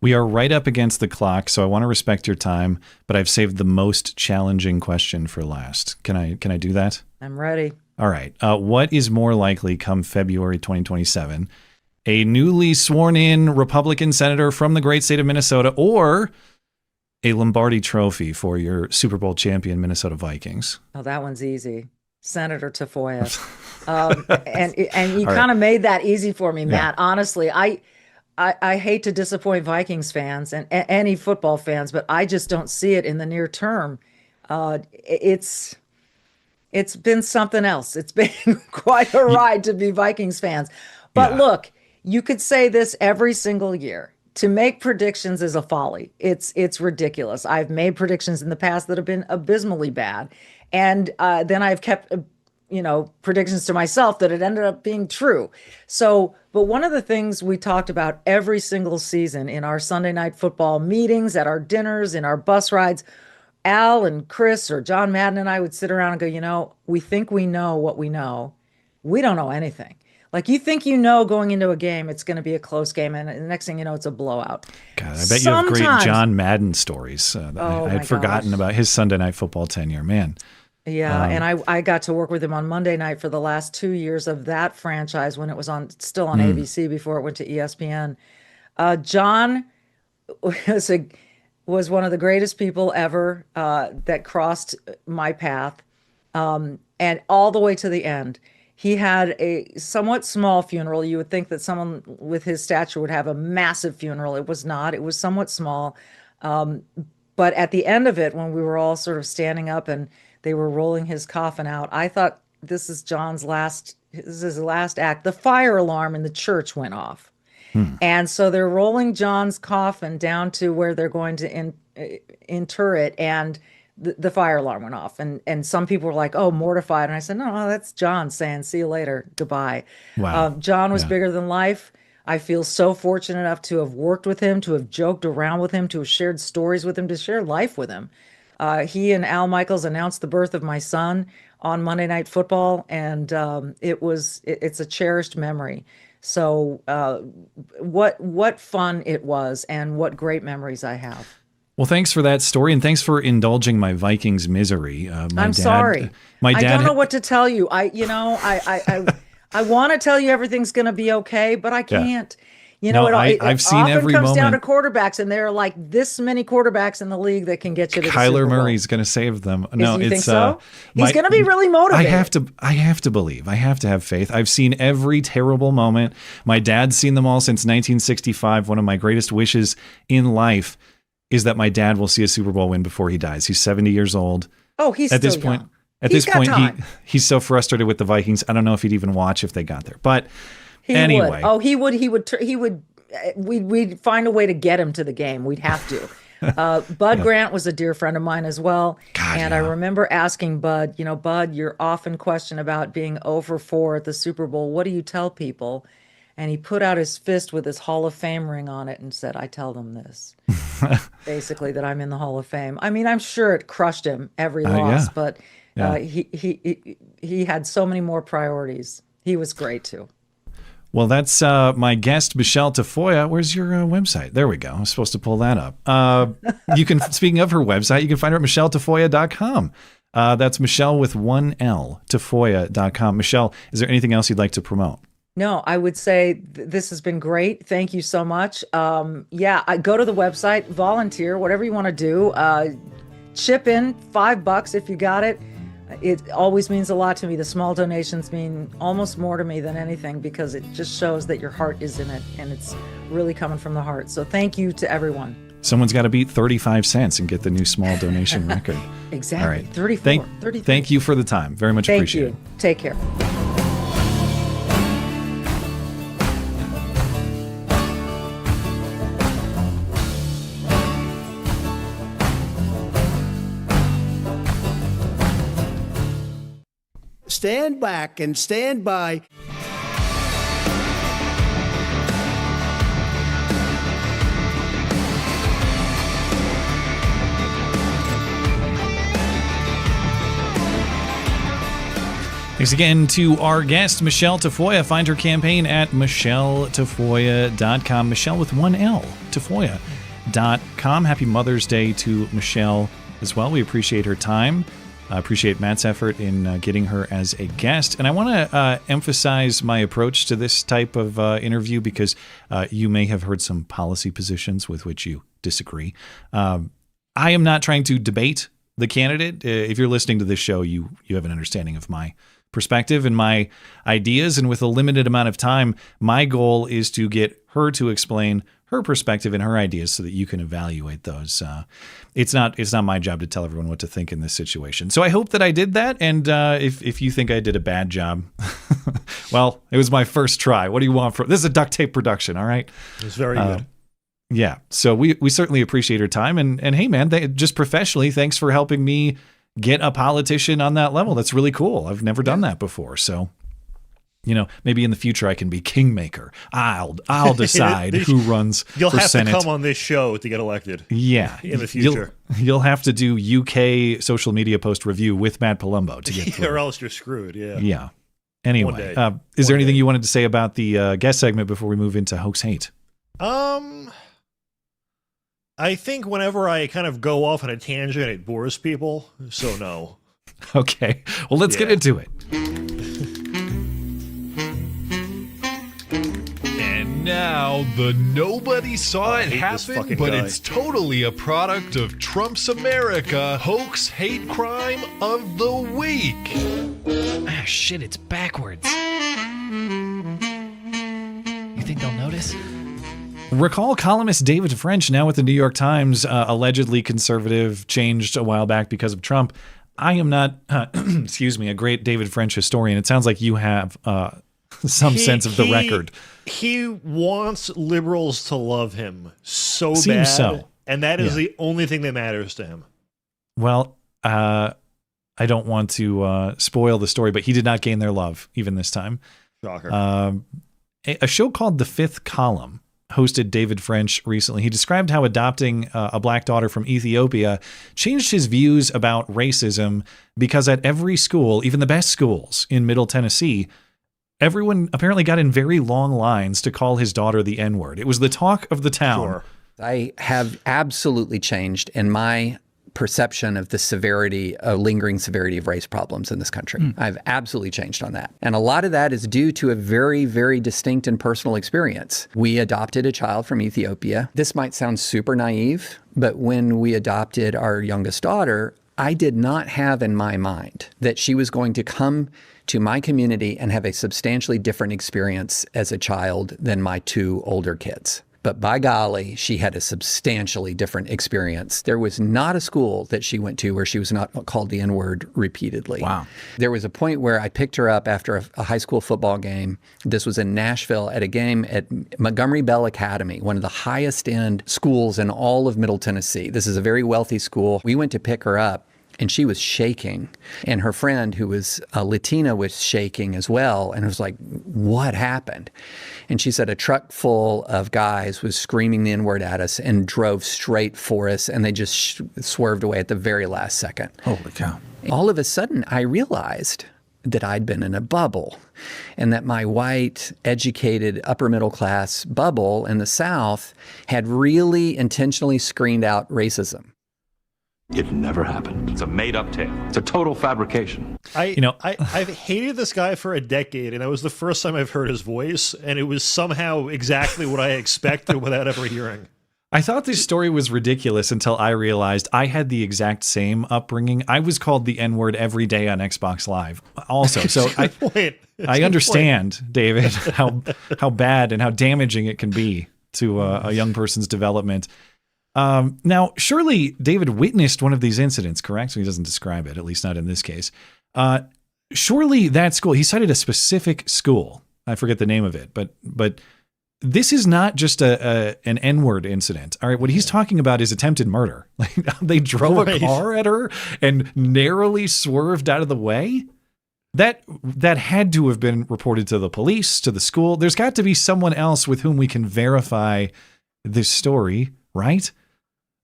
We are right up against the clock, so I want to respect your time, but I've saved the most challenging question for last. Can I do that? I'm ready. All right. What is more likely come February 2027? A newly sworn in Republican senator from the great state of Minnesota, or a Lombardi trophy for your Super Bowl champion Minnesota Vikings? Oh, that one's easy. Senator Tafoya. And you All kind of made that easy for me, Matt. Yeah. Honestly, I hate to disappoint Vikings fans and any football fans, but I just don't see it in the near term. It's been something else. It's been quite a ride to be Vikings fans. But look, you could say this every single year. To make predictions is a folly. It's ridiculous. I've made predictions in the past that have been abysmally bad. And then I've kept predictions to myself that it ended up being true. So, but one of the things we talked about every single season in our Sunday night football meetings, at our dinners, in our bus rides, Al and Chris or John Madden and I would sit around and go, we think we know what we know. We don't know anything. Like, you think going into a game, it's going to be a close game, and the next thing you know, it's a blowout. God, I bet you have great John Madden stories. I had forgotten about his Sunday Night Football tenure, man. Yeah, and I got to work with him on Monday night for the last 2 years of that franchise when it was still on ABC before it went to ESPN. John was one of the greatest people ever that crossed my path, and all the way to the end. He had a somewhat small funeral. You would think that someone with his stature would have a massive funeral. It was not. It was somewhat small. But at the end of it, when we were all sort of standing up and they were rolling his coffin out, I thought, this is his last act. The fire alarm in the church went off. And so they're rolling John's coffin down to where they're going to inter it, and the fire alarm went off. And some people were like, oh, mortified. And I said, no, that's John saying, see you later, goodbye. Wow. John was bigger than life. I feel so fortunate enough to have worked with him, to have joked around with him, to have shared stories with him, to share life with him. He and Al Michaels announced the birth of my son on Monday Night Football, and it's a cherished memory. So what fun it was, and what great memories I have. Well, thanks for that story, and thanks for indulging my Vikings misery. I'm sorry. I don't know what to tell you. I want to tell you everything's going to be okay, but I can't. I've seen every moment. It comes down to moment. quarterbacks, and there are like this many quarterbacks in the league that can get you to the Super Kyler Bowl. Murray's going to save them. You think so? He's going to be really motivated. I have to believe. I have to have faith. I've seen every terrible moment. My dad's seen them all since 1965. One of my greatest wishes in life is that my dad will see a Super Bowl win before he dies. He's 70 years old. Oh, he's at this still point. young. At He's this got point, time. he's so frustrated with the Vikings. I don't know if he'd even watch if they got there. But anyway, would. Oh, he would. We'd find a way to get him to the game. We'd have to. Bud Grant was a dear friend of mine as well. I remember asking Bud, Bud, you're often questioned about being 0-4 at the Super Bowl. What do you tell people? And he put out his fist with his Hall of Fame ring on it and said, I tell them this. Basically, that I'm in the Hall of Fame. I mean, I'm sure it crushed him every loss, but he had so many more priorities. He was great too. Well, that's my guest, Michele Tafoya. Where's your website? There we go. I'm supposed to pull that up. You can, speaking of her website, you can find her at micheletaffoya.com. That's Michele with one L, Tafoya.com. Michele, is there anything else you'd like to promote? No, I would say this has been great. Thank you so much. I go to the website, volunteer, whatever you want to do. Chip in $5 if you got it. It always means a lot to me. The small donations mean almost more to me than anything, because it just shows that your heart is in it, and it's really coming from the heart. So thank you to everyone. Someone's got to beat 35 cents and get the new small donation record. Exactly. All right. 34. Thank you for the time. Very much appreciated. Thank you. Take care. Stand back and stand by. Thanks again to our guest, Michele Tafoya. Find her campaign at michelletafoya.com. Michelle with one L, Tafoya.com. Happy Mother's Day to Michelle as well. We appreciate her time. I appreciate Matt's effort in getting her as a guest. And I want to emphasize my approach to this type of interview because you may have heard some policy positions with which you disagree. I am not trying to debate the candidate. If you're listening to this show, you have an understanding of my perspective and my ideas. And with a limited amount of time, my goal is to get her to explain her perspective and her ideas so that you can evaluate those. It's not my job to tell everyone what to think in this situation. So I hope that I did that. And if you think I did a bad job, well, it was my first try. What do you want from this? Is a duct tape production. All right. It was very good. Yeah. So we certainly appreciate her time. And hey, man, just professionally, thanks for helping me get a politician on that level. That's really cool. I've never done that before. So, maybe in the future I can be kingmaker. I'll decide who runs You'll for have Senate. to come on this show to get elected. Yeah. In the future. You'll have to do UK social media post review with Matt Palumbo to get through. Or else you're screwed. Yeah. Yeah. Anyway, is there anything you wanted to say about the guest segment before we move into Hoax Hate? I think whenever I kind of go off on a tangent, it bores people. So no. Okay. Well, let's get into it. And now the nobody saw it happen, but it's totally a product of Trump's America hoax hate crime of the week. Ah, shit, it's backwards. You think they'll notice? Recall columnist David French, now with the New York Times, allegedly conservative, changed a while back because of Trump. I am not, a great David French historian. It sounds like you have some sense of the record. He wants liberals to love him so Seems bad. so. And that is the only thing that matters to him. Well, I don't want to spoil the story, but he did not gain their love even this time. Shocker. A show called The Fifth Column hosted David French recently. He described how adopting a black daughter from Ethiopia changed his views about racism because at every school, even the best schools in Middle Tennessee, everyone apparently got in very long lines to call his daughter the N-word. It was the talk of the town. Sure. I have absolutely changed in my perception of the severity, lingering severity of race problems in this country. I've absolutely changed on that. And a lot of that is due to a very, very distinct and personal experience. We adopted a child from Ethiopia. This might sound super naive, but when we adopted our youngest daughter, I did not have in my mind that she was going to come to my community and have a substantially different experience as a child than my two older kids. But by golly, she had a substantially different experience. There was not a school that she went to where she was not called the N-word repeatedly. Wow. There was a point where I picked her up after a high school football game. This was in Nashville at a game at Montgomery Bell Academy, one of the highest end schools in all of Middle Tennessee. This is a very wealthy school. We went to pick her up, and she was shaking. And her friend, who was Latina, was shaking as well. And I was like, what happened? And she said a truck full of guys was screaming the N-word at us and drove straight for us. And they just swerved away at the very last second. Holy cow. All of a sudden, I realized that I'd been in a bubble and that my white, educated, upper middle class bubble in the South had really intentionally screened out racism. It never happened. It's a made-up tale. It's a total fabrication. I've hated this guy for a decade, and that was the first time I've heard his voice, and it was somehow exactly what I expected without ever hearing. I thought this story was ridiculous until I realized I had the exact same upbringing. I was called the N-word every day on Xbox Live also. So I understand, David, how bad and how damaging it can be to a young person's development. Now, surely David witnessed one of these incidents, correct? So he doesn't describe it, at least not in this case. Surely that school, he cited a specific school. I forget the name of it, but this is not just an N-word incident. All right, what he's talking about is attempted murder. Like they drove a car at her and narrowly swerved out of the way. That had to have been reported to the police, to the school. There's got to be someone else with whom we can verify this story, right?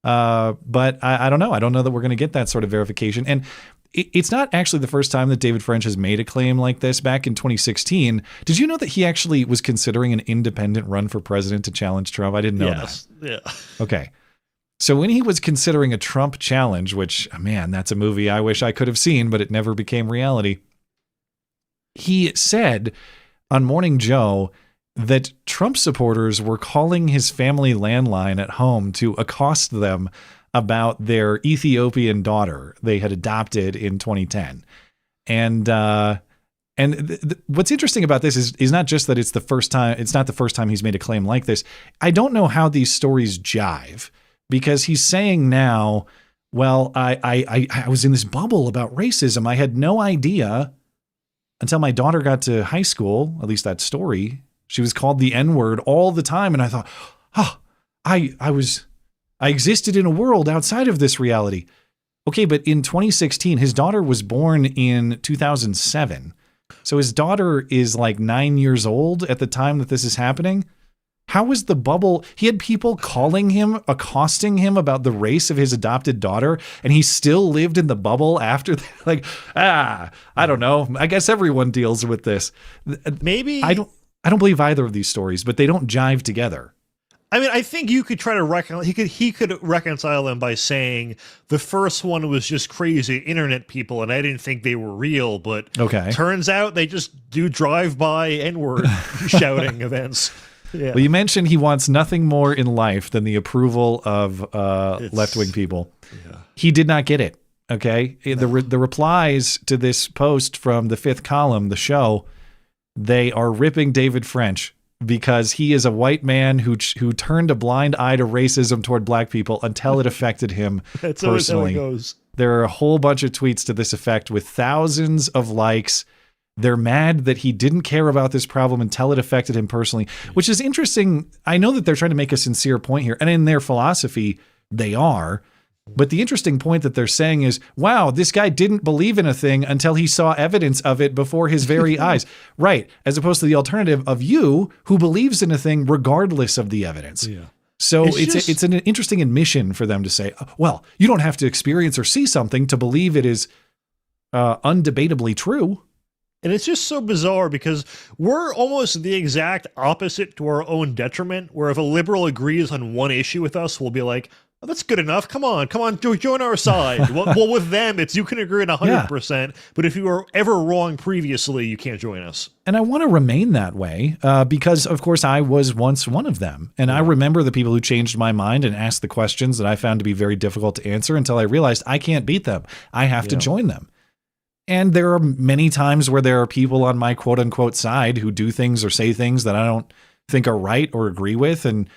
But I don't know. I don't know that we're going to get that sort of verification. And it's not actually the first time that David French has made a claim like this. Back in 2016, did you know that he actually was considering an independent run for president to challenge Trump? I didn't know that. Yeah. Okay. So when he was considering a Trump challenge, which, man, that's a movie I wish I could have seen, but it never became reality. He said on Morning Joe that Trump supporters were calling his family landline at home to accost them about their Ethiopian daughter they had adopted in 2010. And what's interesting about this is not just that it's not the first time he's made a claim like this. I don't know how these stories jive, because he's saying now, well, I was in this bubble about racism. I had no idea until my daughter got to high school, at least that story. She was called the N-word all the time. And I thought, I existed in a world outside of this reality. Okay, but in 2016, his daughter was born in 2007. So his daughter is like 9 years old at the time that this is happening. How was the bubble? He had people calling him, accosting him about the race of his adopted daughter, and he still lived in the bubble after that. Like, I don't know. I guess everyone deals with this. Maybe I don't believe either of these stories, but they don't jive together. I mean, I think you could try to reconcile. He could reconcile them by saying the first one was just crazy internet people, and I didn't think they were real. But turns out they just do drive-by N-word shouting events. Yeah. Well, you mentioned he wants nothing more in life than the approval of left-wing people. Yeah. He did not get it. Okay, the replies to this post from the Fifth Column, the show, they are ripping David French because he is a white man who turned a blind eye to racism toward black people until it affected him That's personally. How it goes. There are a whole bunch of tweets to this effect with thousands of likes. They're mad that he didn't care about this problem until it affected him personally, which is interesting. I know that they're trying to make a sincere point here, and in their philosophy, they are. But the interesting point that they're saying is, wow, this guy didn't believe in a thing until he saw evidence of it before his very eyes. Right. As opposed to the alternative of you who believes in a thing regardless of the evidence. Yeah. So it's an interesting admission for them to say, well, you don't have to experience or see something to believe it is undebatably true. And it's just so bizarre because we're almost the exact opposite to our own detriment, where if a liberal agrees on one issue with us, we'll be like, oh, that's good enough. Come on, join our side. well, with them, it's you can agree on 100%, but if you were ever wrong previously, you can't join us. And I want to remain that way because, of course, I was once one of them. And I remember the people who changed my mind and asked the questions that I found to be very difficult to answer until I realized I can't beat them. I have to join them. And there are many times where there are people on my quote unquote side who do things or say things that I don't think are right or agree with. And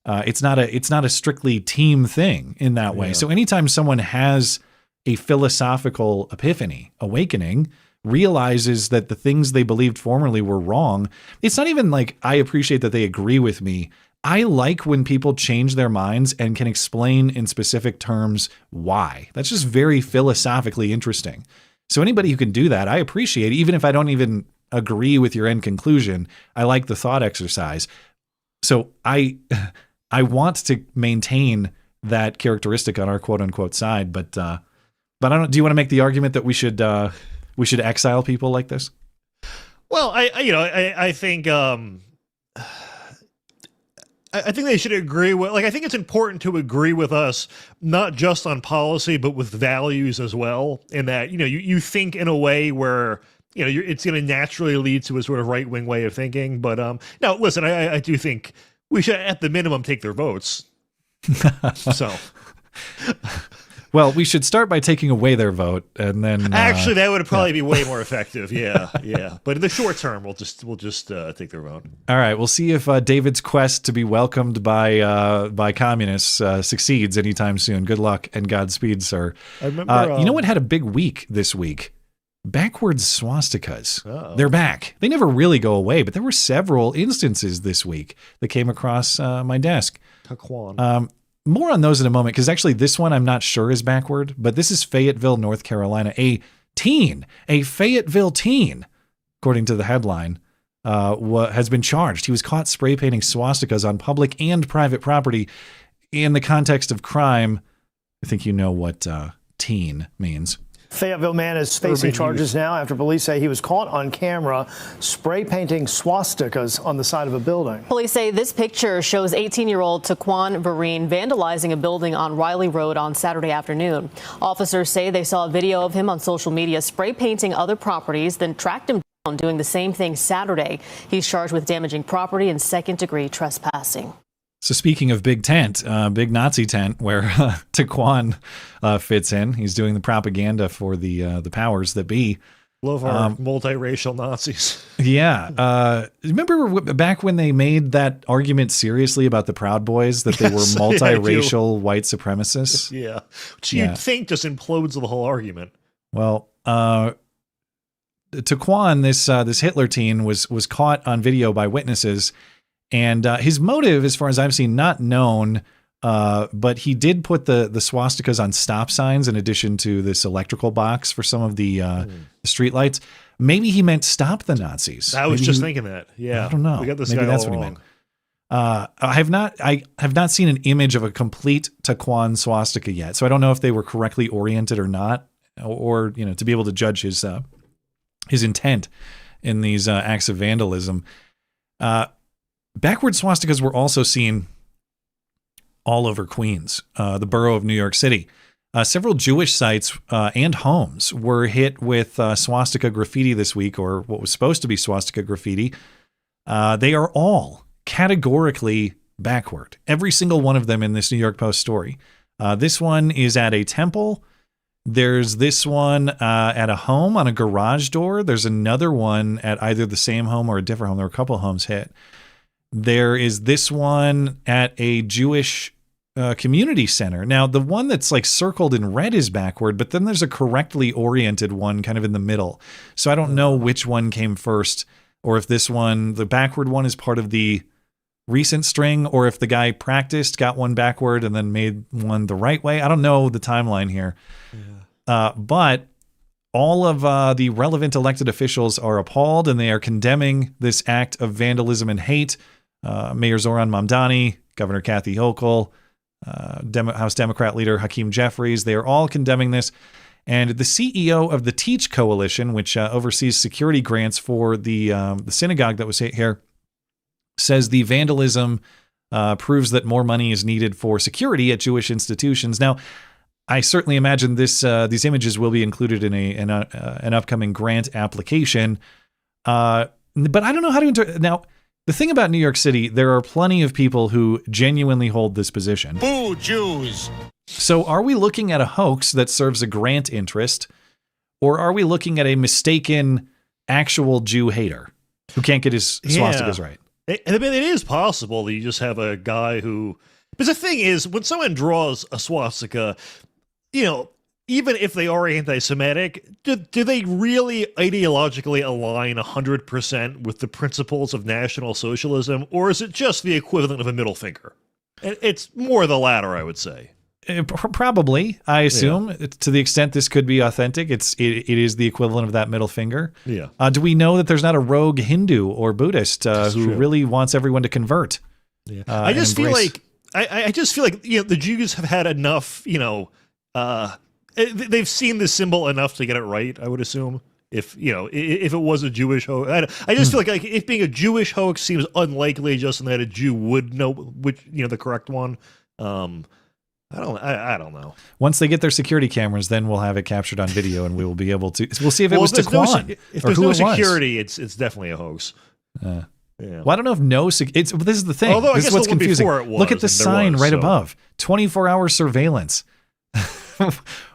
it's not a strictly team thing in that way. So anytime someone has a philosophical epiphany, awakening, realizes that the things they believed formerly were wrong, it's not even like I appreciate that they agree with me. I like when people change their minds and can explain in specific terms why. That's just very philosophically interesting. So anybody who can do that, I appreciate it. Even if I don't even agree with your end conclusion, I like the thought exercise. So I want to maintain that characteristic on our quote unquote side, but I don't. Do you want to make the argument that we should exile people like this? Well, I think I think they should agree with, I think it's important to agree with us, not just on policy, but with values as well. In that, you think in a way where, it's going to naturally lead to a sort of right-wing way of thinking. But now, listen, I do think we should, at the minimum, take their votes. So. Well, we should start by taking away their vote, and then actually that would probably be way more effective. Yeah. But in the short term, we'll just take their vote. All right, we'll see if David's quest to be welcomed by communists succeeds anytime soon. Good luck and Godspeed, sir. I remember, you know what had a big week this week? Backwards swastikas. Uh-oh. They're back. They never really go away, but there were several instances this week that came across my desk. More on those in a moment, because actually this one I'm not sure is backward, but this is Fayetteville, North Carolina. A Fayetteville teen, according to the headline, has been charged. He was caught spray painting swastikas on public and private property. In the context of crime, I think you know what teen means. Fayetteville man is facing charges now after police say he was caught on camera spray painting swastikas on the side of a building. Police say this picture shows 18-year-old Taquan Vereen vandalizing a building on Riley Road on Saturday afternoon. Officers say they saw a video of him on social media spray painting other properties, then tracked him down doing the same thing Saturday. He's charged with damaging property and second-degree trespassing. So speaking of big tent, big Nazi tent where Taquan fits in, he's doing the propaganda for the powers that be. Love our multiracial Nazis. Yeah. Remember back when they made that argument seriously about the Proud Boys, that they were multiracial white supremacists? Yeah. Which you'd think just implodes the whole argument. Well, Taquan, this Hitler teen, was caught on video by witnesses. And his motive, as far as I've seen, not known, but he did put the swastikas on stop signs in addition to this electrical box for some of the street lights. Maybe he meant stop the Nazis. I was just thinking that. Yeah, I don't know. We got this Maybe guy that's all what he wrong. meant. I have not seen an image of a complete Taquan swastika yet, so I don't know if they were correctly oriented or not, or to be able to judge his intent in these acts of vandalism. Backward swastikas were also seen all over Queens, the borough of New York City. Several Jewish sites and homes were hit with swastika graffiti this week, or what was supposed to be swastika graffiti. They are all categorically backward. Every single one of them in this New York Post story. This one is at a temple. There's this one at a home on a garage door. There's another one at either the same home or a different home. There were a couple of homes hit. There is this one at a Jewish community center. Now, the one that's like circled in red is backward, but then there's a correctly oriented one kind of in the middle. So I don't know which one came first, or if this one, the backward one, is part of the recent string, or if the guy practiced, got one backward, and then made one the right way. I don't know the timeline here. Yeah. But all of the relevant elected officials are appalled, and they are condemning this act of vandalism and hate. Mayor Zoran Mamdani, Governor Kathy Hochul, House Democrat leader Hakeem Jeffries, they are all condemning this. And the CEO of the Teach Coalition, which oversees security grants for the synagogue that was hit here, says the vandalism proves that more money is needed for security at Jewish institutions. Now, I certainly imagine these images will be included in an upcoming grant application. But I don't know how to now. The thing about New York City, there are plenty of people who genuinely hold this position. Boo, Jews! So are we looking at a hoax that serves a grant interest, or are we looking at a mistaken actual Jew hater who can't get his swastikas right? I mean, it is possible that you just have a guy who... Because the thing is, when someone draws a swastika, even if they are anti-Semitic, do they really ideologically align 100% with the principles of National Socialism, or is it just the equivalent of a middle finger? It's more the latter, I would say. Probably, I assume, to the extent this could be authentic, it is the equivalent of that middle finger. Yeah. Do we know that there's not a rogue Hindu or Buddhist who really wants everyone to convert? Yeah. I just feel like the Jews have had enough, they've seen the symbol enough to get it right, I would assume. If it was a Jewish hoax, I just feel like if being a Jewish hoax seems unlikely, just in that a Jew would know which the correct one. I don't know. Once they get their security cameras, then we'll have it captured on video, and we will be able to. We'll see if it was Taquan. If there's no security, it's definitely a hoax. Yeah. Well, I don't know if this is the thing. Although this is what's confusing. Look at the sign right above: 24-hour surveillance.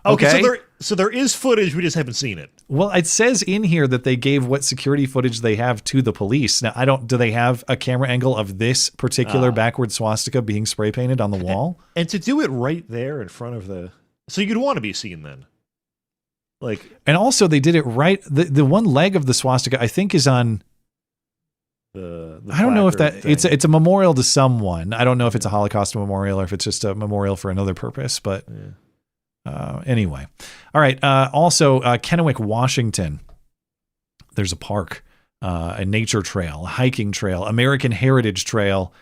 Okay, so there is footage, we just haven't seen it. Well, it says in here that they gave what security footage they have to the police. Now, do they have a camera angle of this particular backward swastika being spray painted on the wall? And to do it right there in front of so you'd want to be seen then. And also they did it right. The one leg of the swastika, I think, is on. I don't know if it's a memorial to someone. I don't know if it's a Holocaust memorial or if it's just a memorial for another purpose, but. Yeah. Anyway. All right. Also, Kennewick, Washington. There's a park, a nature trail, a hiking trail, American Heritage Trail,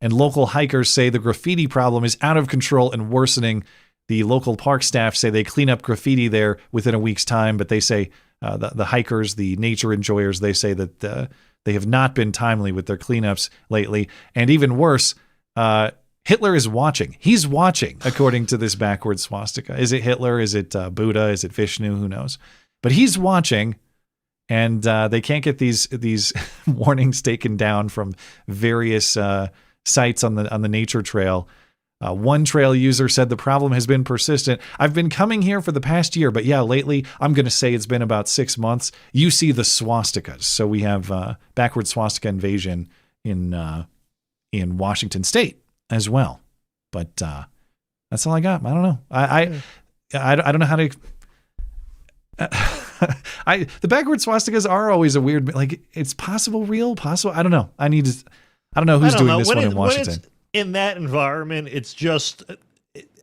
and local hikers say the graffiti problem is out of control and worsening. The local park staff say they clean up graffiti there within a week's time, but they say the hikers, the nature enjoyers, they say that they have not been timely with their cleanups lately. And even worse, Hitler is watching. He's watching, according to this backwards swastika. Is it Hitler? Is it Buddha? Is it Vishnu? Who knows? But he's watching, and they can't get these warnings taken down from various sites on the nature trail. One trail user said the problem has been persistent. I've been coming here for the past year, but yeah, lately I'm going to say it's been about 6 months. You see the swastikas. So we have backward swastika invasion in Washington State as well. But that's all I got. I don't know. I don't know how to. The backward swastikas are always a weird. Like it's possible, real, possible. I don't know. I don't know who's doing this one in Washington. In that environment, it's just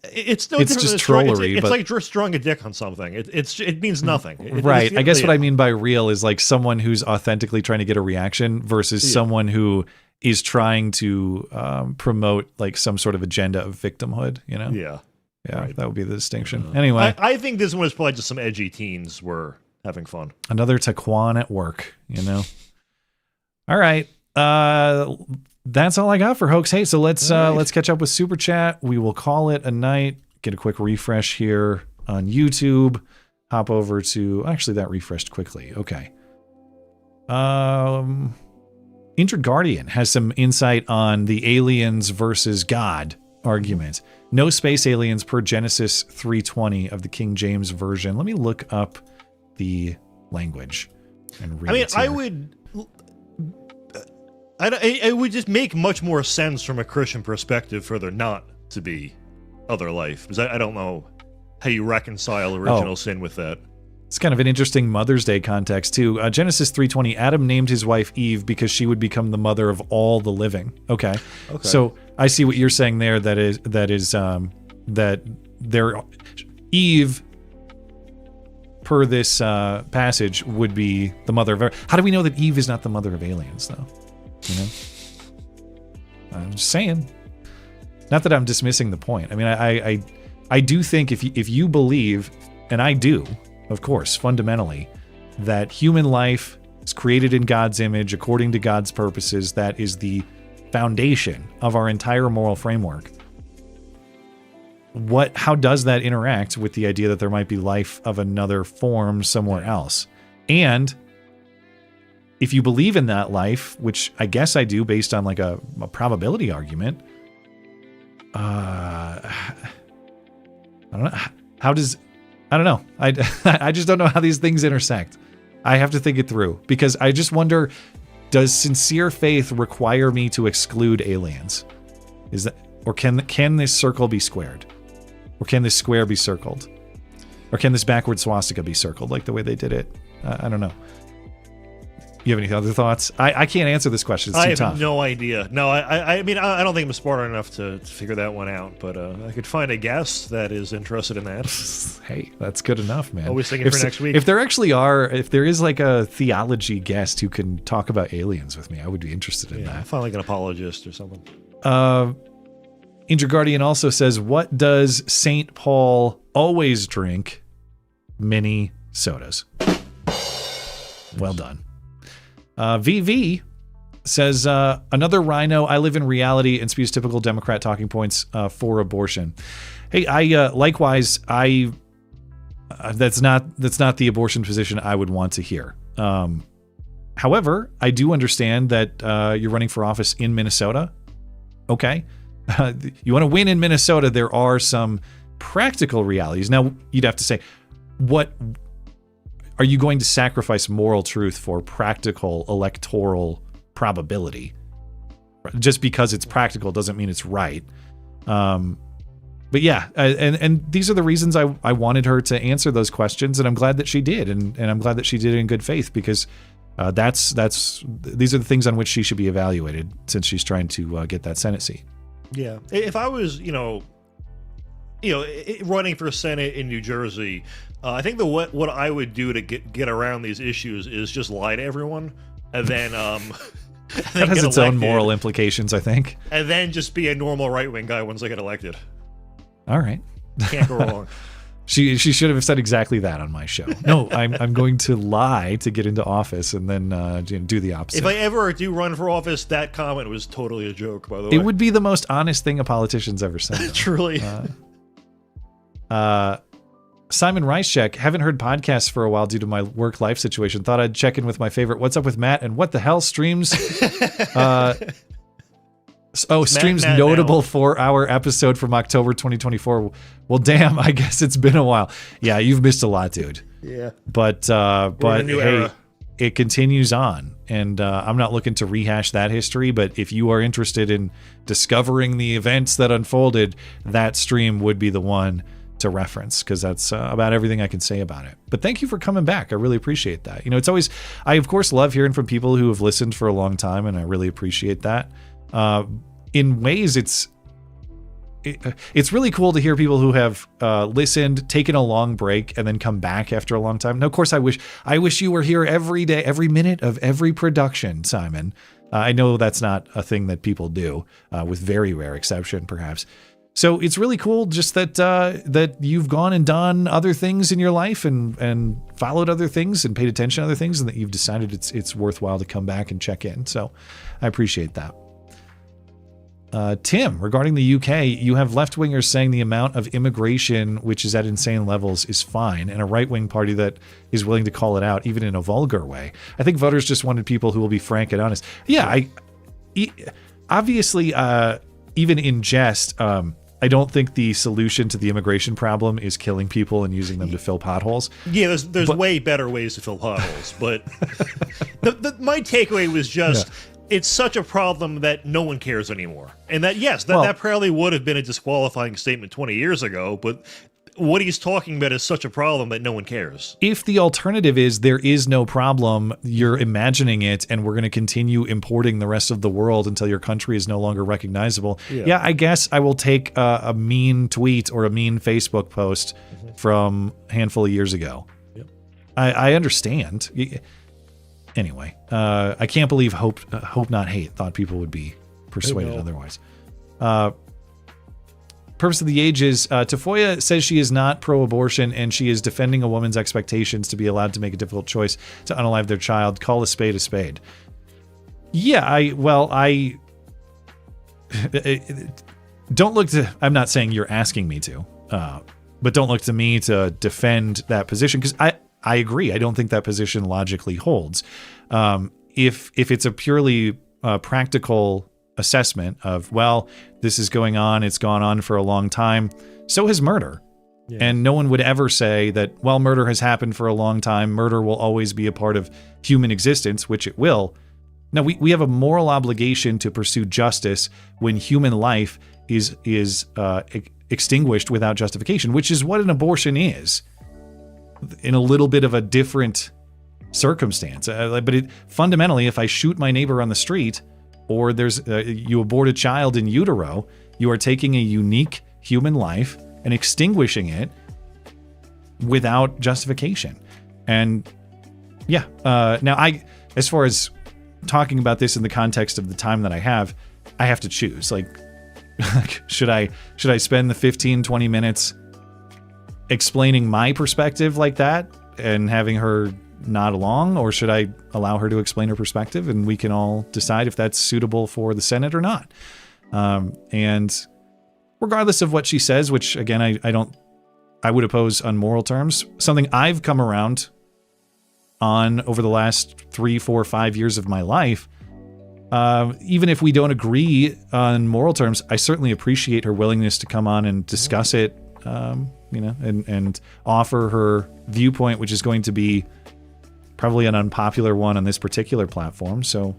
it's no it's different just than trollery. It's like just drawing a dick on something. It means nothing. Right. I guess what I mean by real is like someone who's authentically trying to get a reaction versus someone who is trying to promote like some sort of agenda of victimhood. You know. Yeah. Yeah. Right. That would be the distinction. Anyway, I think this one was probably just some edgy teens were having fun. Another Taquan at work. You know. All right. That's all I got for Hoax Hate. So let's catch up with Super Chat. We will call it a night. Get a quick refresh here on YouTube. Hop over to actually that refreshed quickly. Okay. Injured Guardian has some insight on the aliens versus God argument. No space aliens per Genesis 3:20 of the King James version. Let me look up the language and read it here. It would just make much more sense from a Christian perspective for there not to be other life. Because I don't know how you reconcile original sin with that. It's kind of an interesting Mother's Day context, too. Genesis 3:20, Adam named his wife Eve because she would become the mother of all the living. Okay. So I see what you're saying there. That Eve, per this passage, would be the mother of... How do we know that Eve is not the mother of aliens, though? You know, I'm just saying. Not that I'm dismissing the point. I mean, I do think if you believe, and I do, of course, fundamentally, that human life is created in God's image according to God's purposes, that is the foundation of our entire moral framework. How does that interact with the idea that there might be life of another form somewhere else? And if you believe in that life, which I guess I do based on like a probability argument, I don't know. I don't know. I just don't know how these things intersect. I have to think it through because I just wonder, does sincere faith require me to exclude aliens? Is that, or can this circle be squared? Or can this square be circled? Or can this backward swastika be circled like the way they did it? I don't know. You have any other thoughts? I can't answer this question. It's too tough. I have no idea. No, I mean, I don't think I'm smart enough to figure that one out, but I could find a guest that is interested in that. Hey, that's good enough, man. Always thinking for next week. If there is like a theology guest who can talk about aliens with me, I would be interested in that. I find like an apologist or something. Injured Guardian also says, what does St. Paul always drink? Mini sodas. Well done. VV says, another rhino. I live in reality and spews typical Democrat talking points for abortion. Hey, likewise, that's not the abortion position I would want to hear. However, I do understand that you're running for office in Minnesota. Okay. You want to win in Minnesota, there are some practical realities. Now, you'd have to say, what are you going to sacrifice moral truth for practical electoral probability? Just because it's practical doesn't mean it's right. But yeah, and these are the reasons I wanted her to answer those questions, and I'm glad that she did, and I'm glad that she did it in good faith, because these are the things on which she should be evaluated since she's trying to get that Senate seat. Yeah, if I was, running for Senate in New Jersey, I think what I would do to get around these issues is just lie to everyone, and then that has its own moral implications, I think. And then just be a normal right-wing guy once I get elected. All right. Can't go wrong. She should have said exactly that on my show. No, I'm going to lie to get into office and then do the opposite. If I ever do run for office, that comment was totally a joke, by the way. It would be the most honest thing a politician's ever said. Truly. Simon Reischek, haven't heard podcasts for a while due to my work-life situation. Thought I'd check in with my favorite What's Up with Matt and What the Hell streams. Streams Matt notable 4-hour episode from October 2024. Well, damn, I guess it's been a while. Yeah, you've missed a lot, dude. Yeah. But new hey, era. it continues on, and I'm not looking to rehash that history, but if you are interested in discovering the events that unfolded, that stream would be the one to reference, because that's about everything I can say about it. But thank you for coming back. I really appreciate that. It's always, I of course love hearing from people who have listened for a long time, and I really appreciate that. In ways, it's really cool to hear people who have listened, taken a long break, and then come back after a long time. Now, of course, I wish you were here every day, every minute of every production, Simon. I know that's not a thing that people do, with very rare exception, perhaps. So it's really cool just that you've gone and done other things in your life and followed other things and paid attention to other things, and that you've decided it's worthwhile to come back and check in. So I appreciate that. Tim, regarding the UK, you have left-wingers saying the amount of immigration, which is at insane levels, is fine, and a right-wing party that is willing to call it out, even in a vulgar way. I think voters just wanted people who will be frank and honest. Yeah, obviously, even in jest, I don't think the solution to the immigration problem is killing people and using them to fill potholes. Yeah, there's way better ways to fill potholes, but my takeaway was just... Yeah. It's such a problem that no one cares anymore. And that, yes, that probably would have been a disqualifying statement 20 years ago, but what he's talking about is such a problem that no one cares. If the alternative is there is no problem, you're imagining it, and we're going to continue importing the rest of the world until your country is no longer recognizable. Yeah, I guess I will take a mean tweet or a mean Facebook post from a handful of years ago. Yep. I understand. Anyway, I can't believe Hope Not Hate thought people would be persuaded otherwise. Purpose of the Age is Tafoya says she is not pro-abortion, and she is defending a woman's expectations to be allowed to make a difficult choice to unalive their child. Call a spade a spade. Yeah, I don't look to... I'm not saying you're asking me to, but don't look to me to defend that position, because I agree. I don't think that position logically holds. If it's a purely practical assessment of, well, this is going on, it's gone on for a long time, so has murder. Yeah. And no one would ever say that, well, murder has happened for a long time, murder will always be a part of human existence, which it will. No, we have a moral obligation to pursue justice when human life is extinguished without justification, which is what an abortion is. In a little bit of a different circumstance. But fundamentally, if I shoot my neighbor on the street, or you abort a child in utero, you are taking a unique human life and extinguishing it without justification. And yeah, now as far as talking about this in the context of the time that I have to choose. Like, should I spend the 15-20 minutes explaining my perspective like that and having her nod along, or should I allow her to explain her perspective and we can all decide if that's suitable for the Senate or not? And regardless of what she says, which again, I would oppose on moral terms, something I've come around on over the last 3, 4, 5 years of my life, even if we don't agree on moral terms, I certainly appreciate her willingness to come on and discuss it, and offer her viewpoint, which is going to be probably an unpopular one on this particular platform. So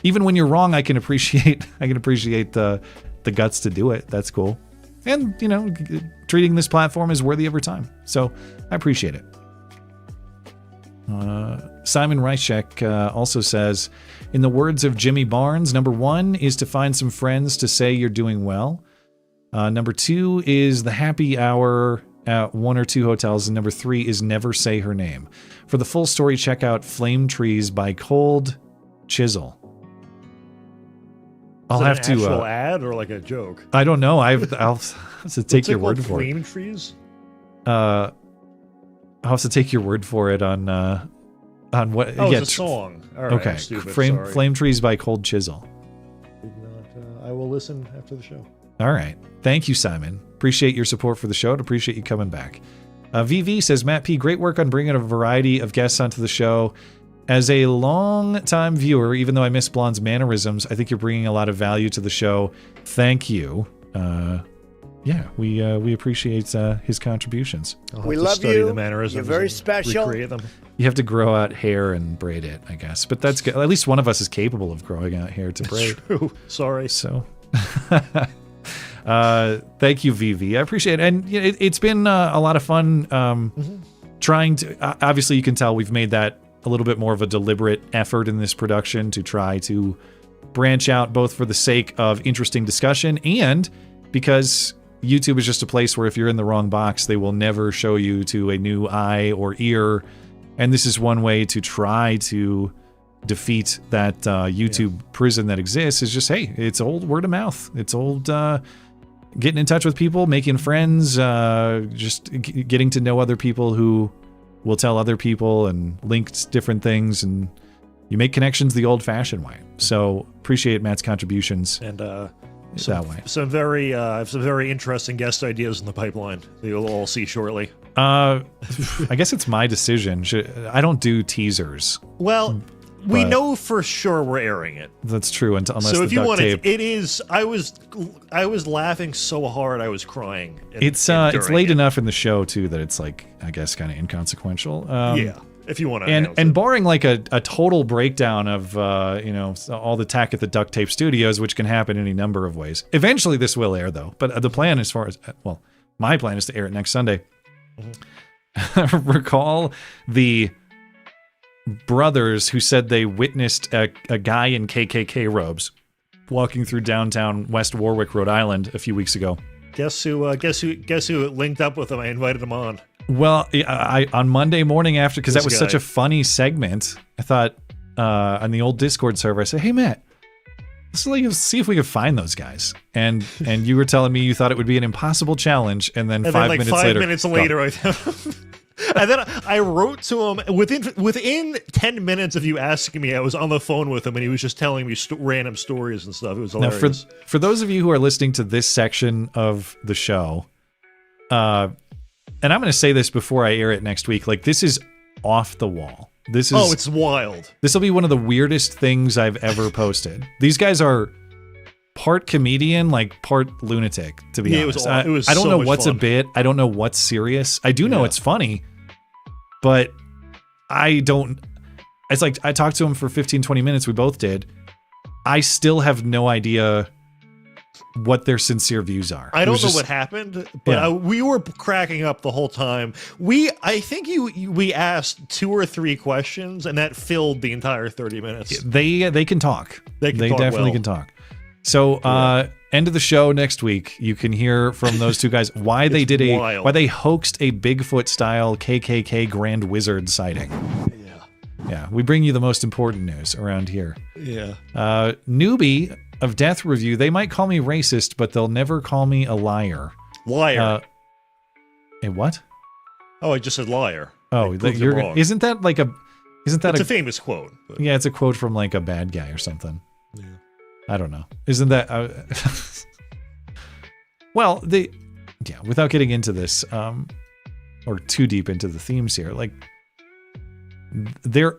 even when you're wrong, I can appreciate the guts to do it. That's cool. And, treating this platform as worthy of her time. So I appreciate it. Simon Reischek also says, in the words of Jimmy Barnes, number 1 is to find some friends to say you're doing well. Number 2 is the happy hour at 1 or 2 hotels. And number 3 is never say her name. For the full story, check out Flame Trees by Cold Chisel. I'll Is it have an to actual ad or like a joke? I don't know. I'll have to take your word for it. Flame trees? I'll have to take your word for it on what. Oh, yeah, it's a song. All right, okay. I'm stupid, Flame Trees by Cold Chisel. I will listen after the show. All right. Thank you, Simon. Appreciate your support for the show and appreciate you coming back. VV says, Matt P., great work on bringing a variety of guests onto the show. As a long-time viewer, even though I miss Blonde's mannerisms, I think you're bringing a lot of value to the show. Thank you. Yeah, we appreciate his contributions. We love you. You're very special. Recreate them. You have to grow out hair and braid it, I guess. But that's good. At least one of us is capable of growing out hair to braid. True. Sorry. So, thank you, VV. I appreciate it. And it's been a lot of fun trying to... obviously, you can tell we've made that a little bit more of a deliberate effort in this production to try to branch out, both for the sake of interesting discussion and because YouTube is just a place where if you're in the wrong box, they will never show you to a new eye or ear. And this is one way to try to defeat that YouTube prison that exists, is just, hey, it's old word of mouth. It's old getting in touch with people, making friends, just getting to know other people who will tell other people and links different things, and you make connections the old-fashioned way. So appreciate Matt's contributions. And that way. Some very interesting guest ideas in the pipeline that you'll all see shortly. I guess it's my decision. I don't do teasers. Well, we know for sure we're airing it. That's true. Unless so the if you duct want tape. it is. I was laughing so hard I was crying. It's late enough in the show too that it's like, I guess, kind of inconsequential. Yeah, if you want to. And barring like a total breakdown of all the tech at the Duct Tape Studios, which can happen any number of ways. Eventually, this will air though. But the plan, as far as my plan is to air it next Sunday. Recall the brothers who said they witnessed a guy in KKK robes walking through downtown West Warwick, Rhode Island a few weeks ago. Guess who linked up with them? I invited them on. Well, I on Monday morning after, because that was guy. such a funny segment, I thought on the old Discord server, I said, "Hey Matt, let's see if we can find those guys." And you were telling me you thought it would be an impossible challenge, and then And 5 then, like, minutes 5 later, minutes later, and then I wrote to him within 10 minutes of you asking me. I was on the phone with him, and he was just telling me random stories and stuff. It was hilarious. Now, for those of you who are listening to this section of the show, and I'm going to say this before I air it next week, like, this is off the wall. It's wild. This will be one of the weirdest things I've ever posted. These guys are part comedian, like part lunatic, to be honest. It was I don't so know much what's fun. a bit. I don't know what's serious. I do know it's funny, but I don't. It's like I talked to him for 15, 20 minutes. We both did. I still have no idea what their sincere views are. I don't know what happened, but we were cracking up the whole time. I think we asked 2 or 3 questions, and that filled the entire 30 minutes. They can talk. They definitely can talk. So end of the show next week, you can hear from those two guys why they hoaxed a Bigfoot style KKK Grand Wizard sighting. Yeah, we bring you the most important news around here. Yeah. Newbie of Death Review, they might call me racist, but they'll never call me a liar. Liar. A what? Oh, I just said liar. Oh, isn't that It's a famous quote. But. Yeah, it's a quote from like a bad guy or something. Yeah. I don't know. Isn't that well, without getting into this or too deep into the themes here, like there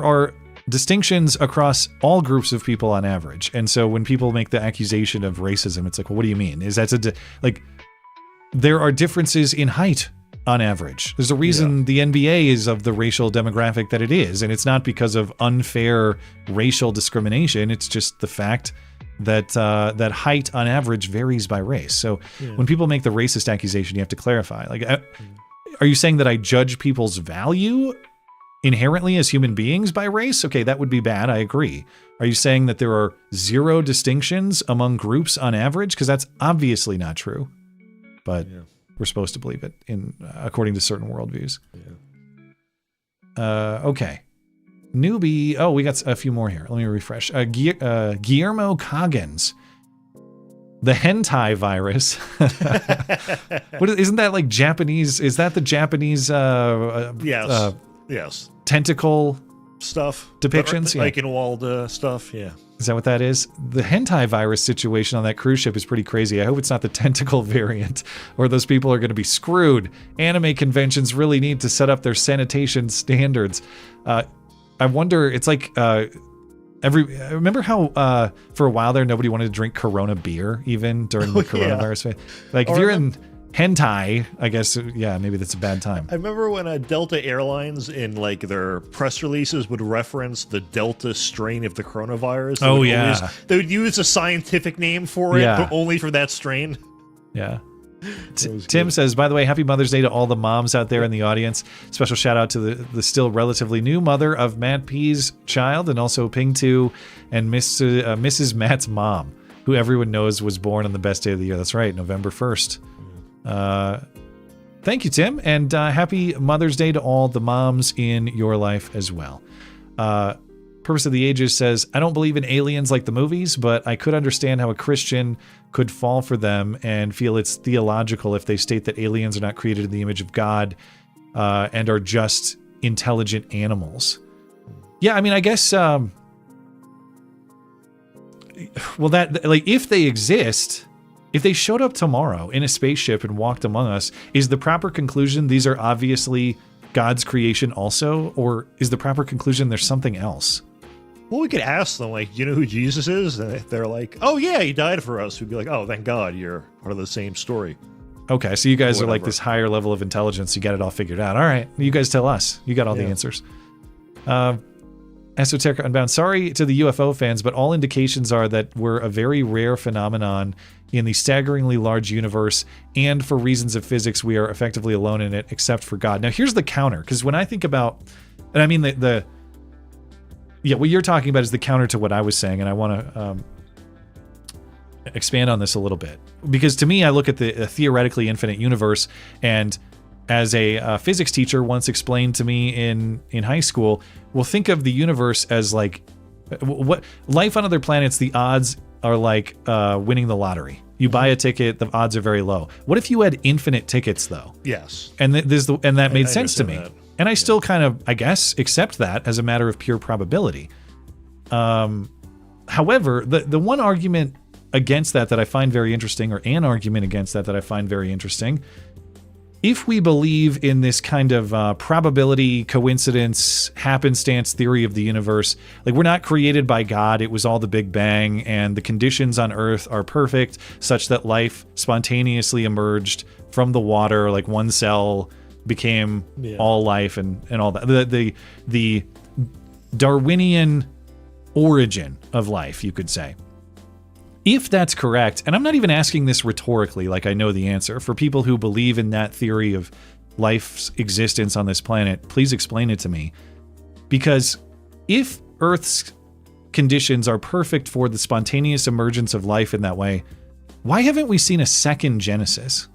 are distinctions across all groups of people on average. And so when people make the accusation of racism, it's like, well, what do you mean? Is that there are differences in height on average. There's a reason the NBA is of the racial demographic that it is, and it's not because of unfair racial discrimination. It's just the fact that that height on average varies by race. So when people make the racist accusation, you have to clarify. Like, are you saying that I judge people's value inherently as human beings by race? Okay, that would be bad. I agree. Are you saying that there are 0 distinctions among groups on average? Because that's obviously not true. But we're supposed to believe it according to certain worldviews. Okay. Newbie. Oh, we got a few more here. Let me refresh. Guillermo Coggins. The Hantavirus. Isn't that like Japanese? Is that the Japanese yes. Tentacle stuff? Depictions? Like in Eichenwald stuff, yeah. Is that what that is? The Hantavirus situation on that cruise ship is pretty crazy. I hope it's not the tentacle variant, or those people are going to be screwed. Anime conventions really need to set up their sanitation standards. I wonder, it's like... remember how for a while there nobody wanted to drink Corona beer even during the coronavirus phase? Like if you're in hentai, I guess maybe that's a bad time. I remember when Delta Airlines in like their press releases would reference the Delta strain of the coronavirus. They would use a scientific name for it, but only for that strain. Yeah. Tim says, by the way, happy Mother's Day to all the moms out there in the audience. Special shout out to the still relatively new mother of Matt P's child, and also Ping 2 and Mrs. Matt's mom, who everyone knows was born on the best day of the year. That's right, November 1st. Thank you, Tim, and happy Mother's Day to all the moms in your life as well. Purpose of the Ages says, I don't believe in aliens like the movies, but I could understand how a Christian could fall for them and feel it's theological if they state that aliens are not created in the image of God and are just intelligent animals. Yeah, I mean, I guess, well, that, like, if they exist, if they showed up tomorrow in a spaceship and walked among us, is the proper conclusion these are obviously God's creation also, or is the proper conclusion there's something else? Well, we could ask them, like, do you know who Jesus is? And if they're like, oh, yeah, he died for us. We'd be like, oh, thank God, you're part of the same story. Okay, so you guys are like this higher level of intelligence. You got it all figured out. All right, you guys tell us. You got all the answers. Esoteric Unbound, sorry to the UFO fans, but all indications are that we're a very rare phenomenon in the staggeringly large universe, and for reasons of physics, we are effectively alone in it, except for God. Now, here's the counter, because when I think about, and I mean what you're talking about is the counter to what I was saying, and I want to expand on this a little bit. Because to me, I look at the theoretically infinite universe, and as a physics teacher once explained to me in high school, well, think of the universe as like, what life on other planets, the odds are like winning the lottery. You buy a ticket, the odds are very low. What if you had infinite tickets, though? Yes. And that made sense to me. That. And I still kind of, I guess, accept that as a matter of pure probability. However, the one argument against that I find very interesting, or an argument against that I find very interesting, if we believe in this kind of probability, coincidence, happenstance theory of the universe, like we're not created by God, it was all the Big Bang, and the conditions on Earth are perfect, such that life spontaneously emerged from the water, like one cell became all life and all that. The Darwinian origin of life, you could say. If that's correct, and I'm not even asking this rhetorically like I know the answer, for people who believe in that theory of life's existence on this planet, please explain it to me. Because if Earth's conditions are perfect for the spontaneous emergence of life in that way, why haven't we seen a second Genesis?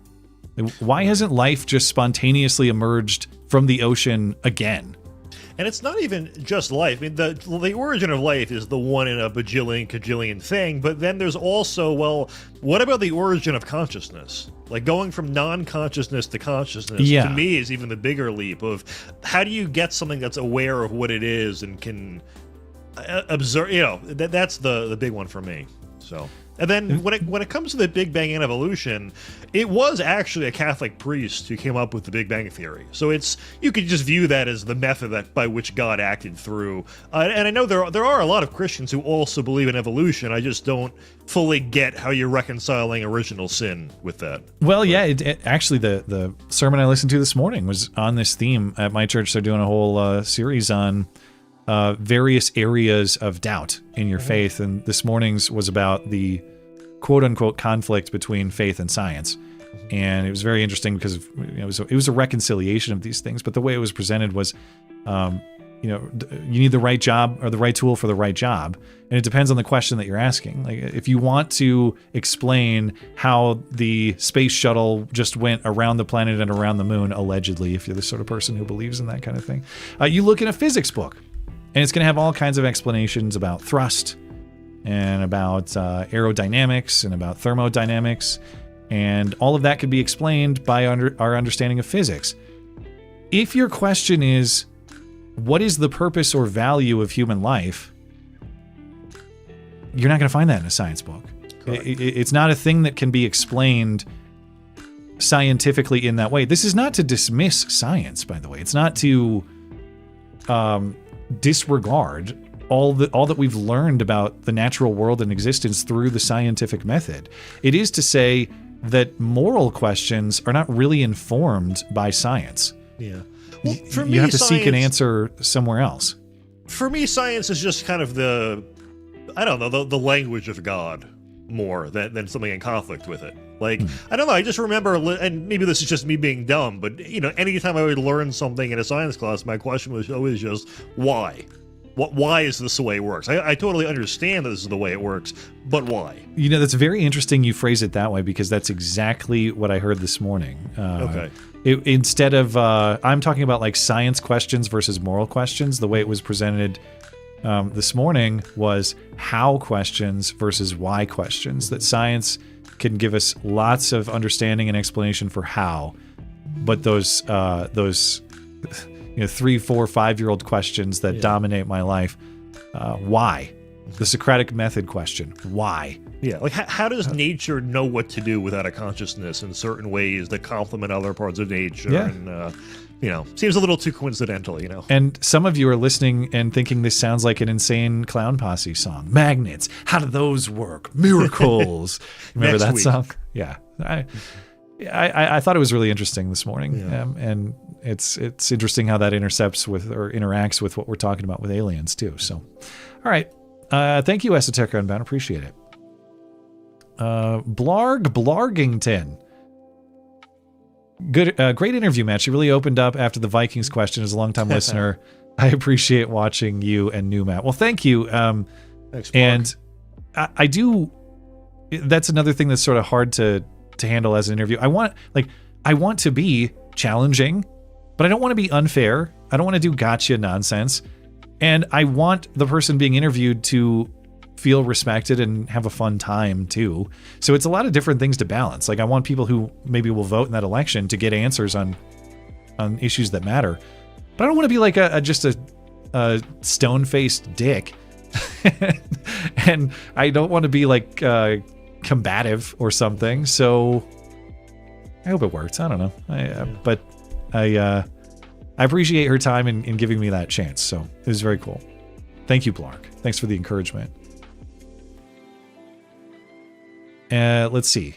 Why hasn't life just spontaneously emerged from the ocean again? And it's not even just life. I mean, the origin of life is the one in a cajillion thing, but then there's also, well, what about the origin of consciousness? Like going from non-consciousness to consciousness, to me, is even the bigger leap of how do you get something that's aware of what it is and can observe, that's the big one for me. So... And then when it comes to the Big Bang and evolution, it was actually a Catholic priest who came up with the Big Bang Theory. So you could just view that as the method by which God acted through. And I know there are a lot of Christians who also believe in evolution. I just don't fully get how you're reconciling original sin with that. Well, yeah, actually the sermon I listened to this morning was on this theme. At my church, they're doing a whole series on various areas of doubt in your faith, and this morning's was about the quote-unquote conflict between faith and science, and it was very interesting because it was a reconciliation of these things, but the way it was presented was you need the right job or the right tool for the right job, and it depends on the question that you're asking. Like if you want to explain how the space shuttle just went around the planet and around the moon, allegedly, if you're the sort of person who believes in that kind of thing, you look in a physics book. And it's going to have all kinds of explanations about thrust and about aerodynamics and about thermodynamics. And all of that could be explained by our understanding of physics. If your question is, what is the purpose or value of human life? You're not going to find that in a science book. It's not a thing that can be explained scientifically in that way. This is not to dismiss science, by the way. It's not to disregard all that we've learned about the natural world and existence through the scientific method. It is to say that moral questions are not really informed by science. Yeah. Well, for me, you have to seek an answer somewhere else. For me, science is just kind of the language of God more than something in conflict with it. Like, I don't know, I just remember, and maybe this is just me being dumb, but, anytime I would learn something in a science class, my question was always just, why? Why is this the way it works? I totally understand that this is the way it works, but why? That's very interesting you phrase it that way, because that's exactly what I heard this morning. Okay. Instead of, I'm talking about like science questions versus moral questions, the way it was presented this morning was how questions versus why questions. That science can give us lots of understanding and explanation for how, but those 3, 4, 5-year-old questions that dominate my life, why? The Socratic method question, why? Yeah, like how does nature know what to do without a consciousness in certain ways that complement other parts of nature? Yeah. And seems a little too coincidental, And some of you are listening and thinking this sounds like an insane Clown Posse song. Magnets, how do those work? Miracles. Remember that song? Yeah. I thought it was really interesting this morning. Yeah. And it's interesting how that intercepts with or interacts with what we're talking about with aliens too. So, all right. Thank you, Esoterica Unbound. Appreciate it. Blargington. Good, great interview, Matt. She really opened up after the Vikings question. As a longtime listener, I appreciate watching you and new Matt. Well, thank you. Thanks, and I do. That's another thing that's sort of hard to handle as an interview. I want to be challenging, but I don't want to be unfair. I don't want to do gotcha nonsense, and I want the person being interviewed to feel respected and have a fun time too. So it's a lot of different things to balance. Like I want people who maybe will vote in that election to get answers on issues that matter. But I don't want to be like just a stone-faced dick. And I don't want to be like combative or something. So I hope it works. I don't know. But I appreciate her time in giving me that chance. So it was very cool. Thank you, Blark. Thanks for the encouragement. Let's see.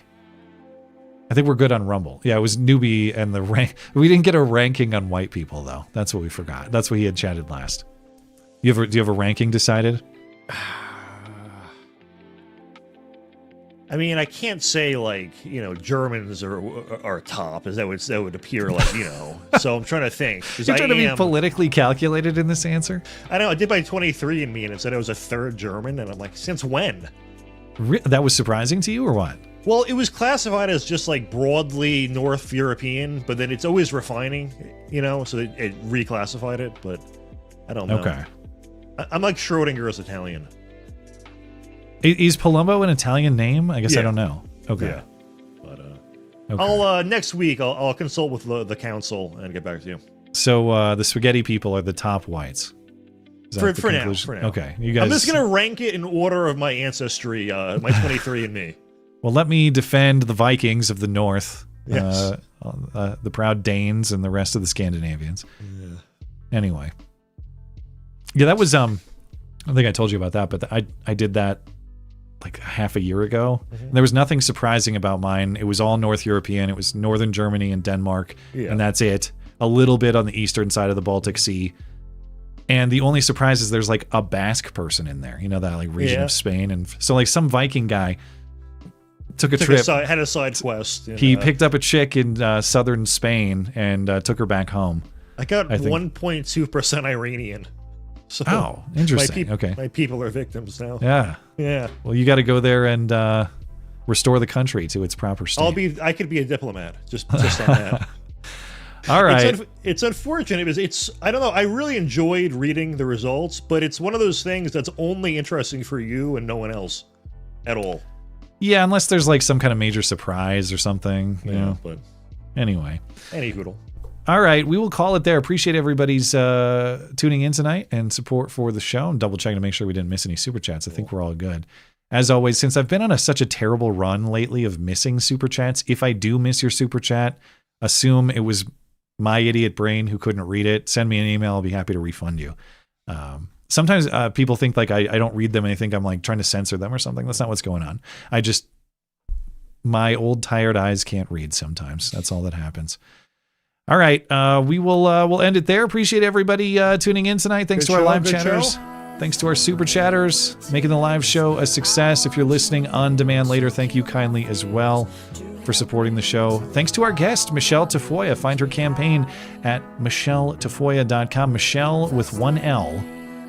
I think we're good on Rumble. Yeah, it was newbie and the rank. We didn't get a ranking on white people though. That's what we forgot. That's what he had chatted last. Do you have a ranking decided? I mean, I can't say like Germans are top, as that would appear like So I'm trying to think. You're trying to be politically calculated in this answer. I know. I did my 23andMe and it said I was a third German, and I'm like, since when? That was surprising to you, or what? Well, it was classified as just like broadly North European, but then it's always refining, so it reclassified it. But I don't know. Okay. I'm like Schrodinger's Italian. Is Palumbo an Italian name? I guess I don't know. Okay. Yeah. But I'll next week I'll consult with the council and get back to you. So the spaghetti people are the top whites. For now. Okay, you guys. I'm just gonna rank it in order of my ancestry, my 23andMe. Well, let me defend the Vikings of the North, yes. The proud Danes, and the rest of the Scandinavians. Yeah. Anyway, yeah, that was I think I told you about that, but I did that like half a year ago. Mm-hmm. There was nothing surprising about mine. It was all North European. It was northern Germany and Denmark, and that's it. A little bit on the eastern side of the Baltic Sea. And the only surprise is there's like a Basque person in there, that like region of Spain. And so like some Viking guy took a trip. Had a side quest. He picked up a chick in southern Spain and took her back home. I got 1.2% Iranian. So oh, interesting. Okay. My people are victims now. Yeah. Yeah. Well, you got to go there and restore the country to its proper state. I could be a diplomat just on that. All right. It's unfortunate because I don't know, I really enjoyed reading the results, but it's one of those things that's only interesting for you and no one else at all. Yeah, unless there's like some kind of major surprise or something. You know? But anyway. Any hoodle. All right, we will call it there. Appreciate everybody's tuning in tonight and support for the show, and double checking to make sure we didn't miss any super chats. I think we're all good. As always, since I've been on such a terrible run lately of missing super chats, if I do miss your super chat, assume it was my idiot brain who couldn't read it. Send me an email. I'll be happy to refund you. Sometimes people think like I don't read them and they think I'm like trying to censor them or something. That's not what's going on. My old tired eyes can't read sometimes. That's all that happens. All right, we'll end it there. Appreciate everybody tuning in tonight. Thanks to our live chatters. Thanks to our super chatters, making the live show a success. If you're listening on demand later, thank you kindly as well for supporting the show. Thanks to our guest, Michele Tafoya. Find her campaign at micheletatafoya.com. Michele with one L,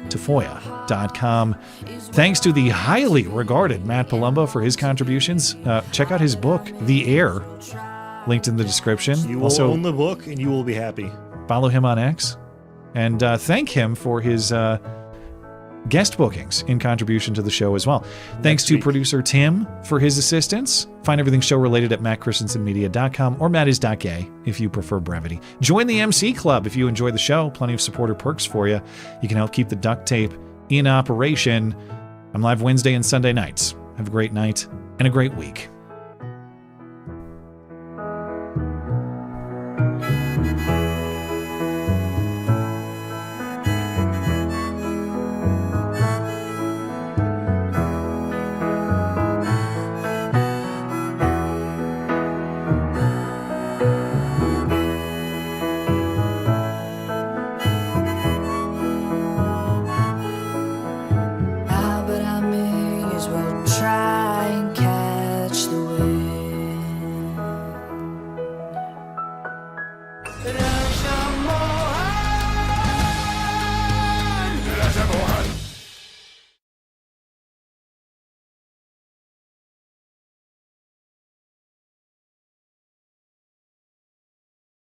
Tafoya.com. Thanks to the highly regarded Matt Palumbo for his contributions. Check out his book, The Air, linked in the description. You will also own the book and you will be happy. Follow him on X. And thank him for his guest bookings in contribution to the show as well. Thanks to producer Tim for his assistance. Find everything show related at mattchristiansenmedia.com or mattis.gay if you prefer brevity. Join the MC Club if you enjoy the show. Plenty of supporter perks for you. You can help keep the duct tape in operation. I'm live Wednesday and Sunday nights. Have a great night and a great week.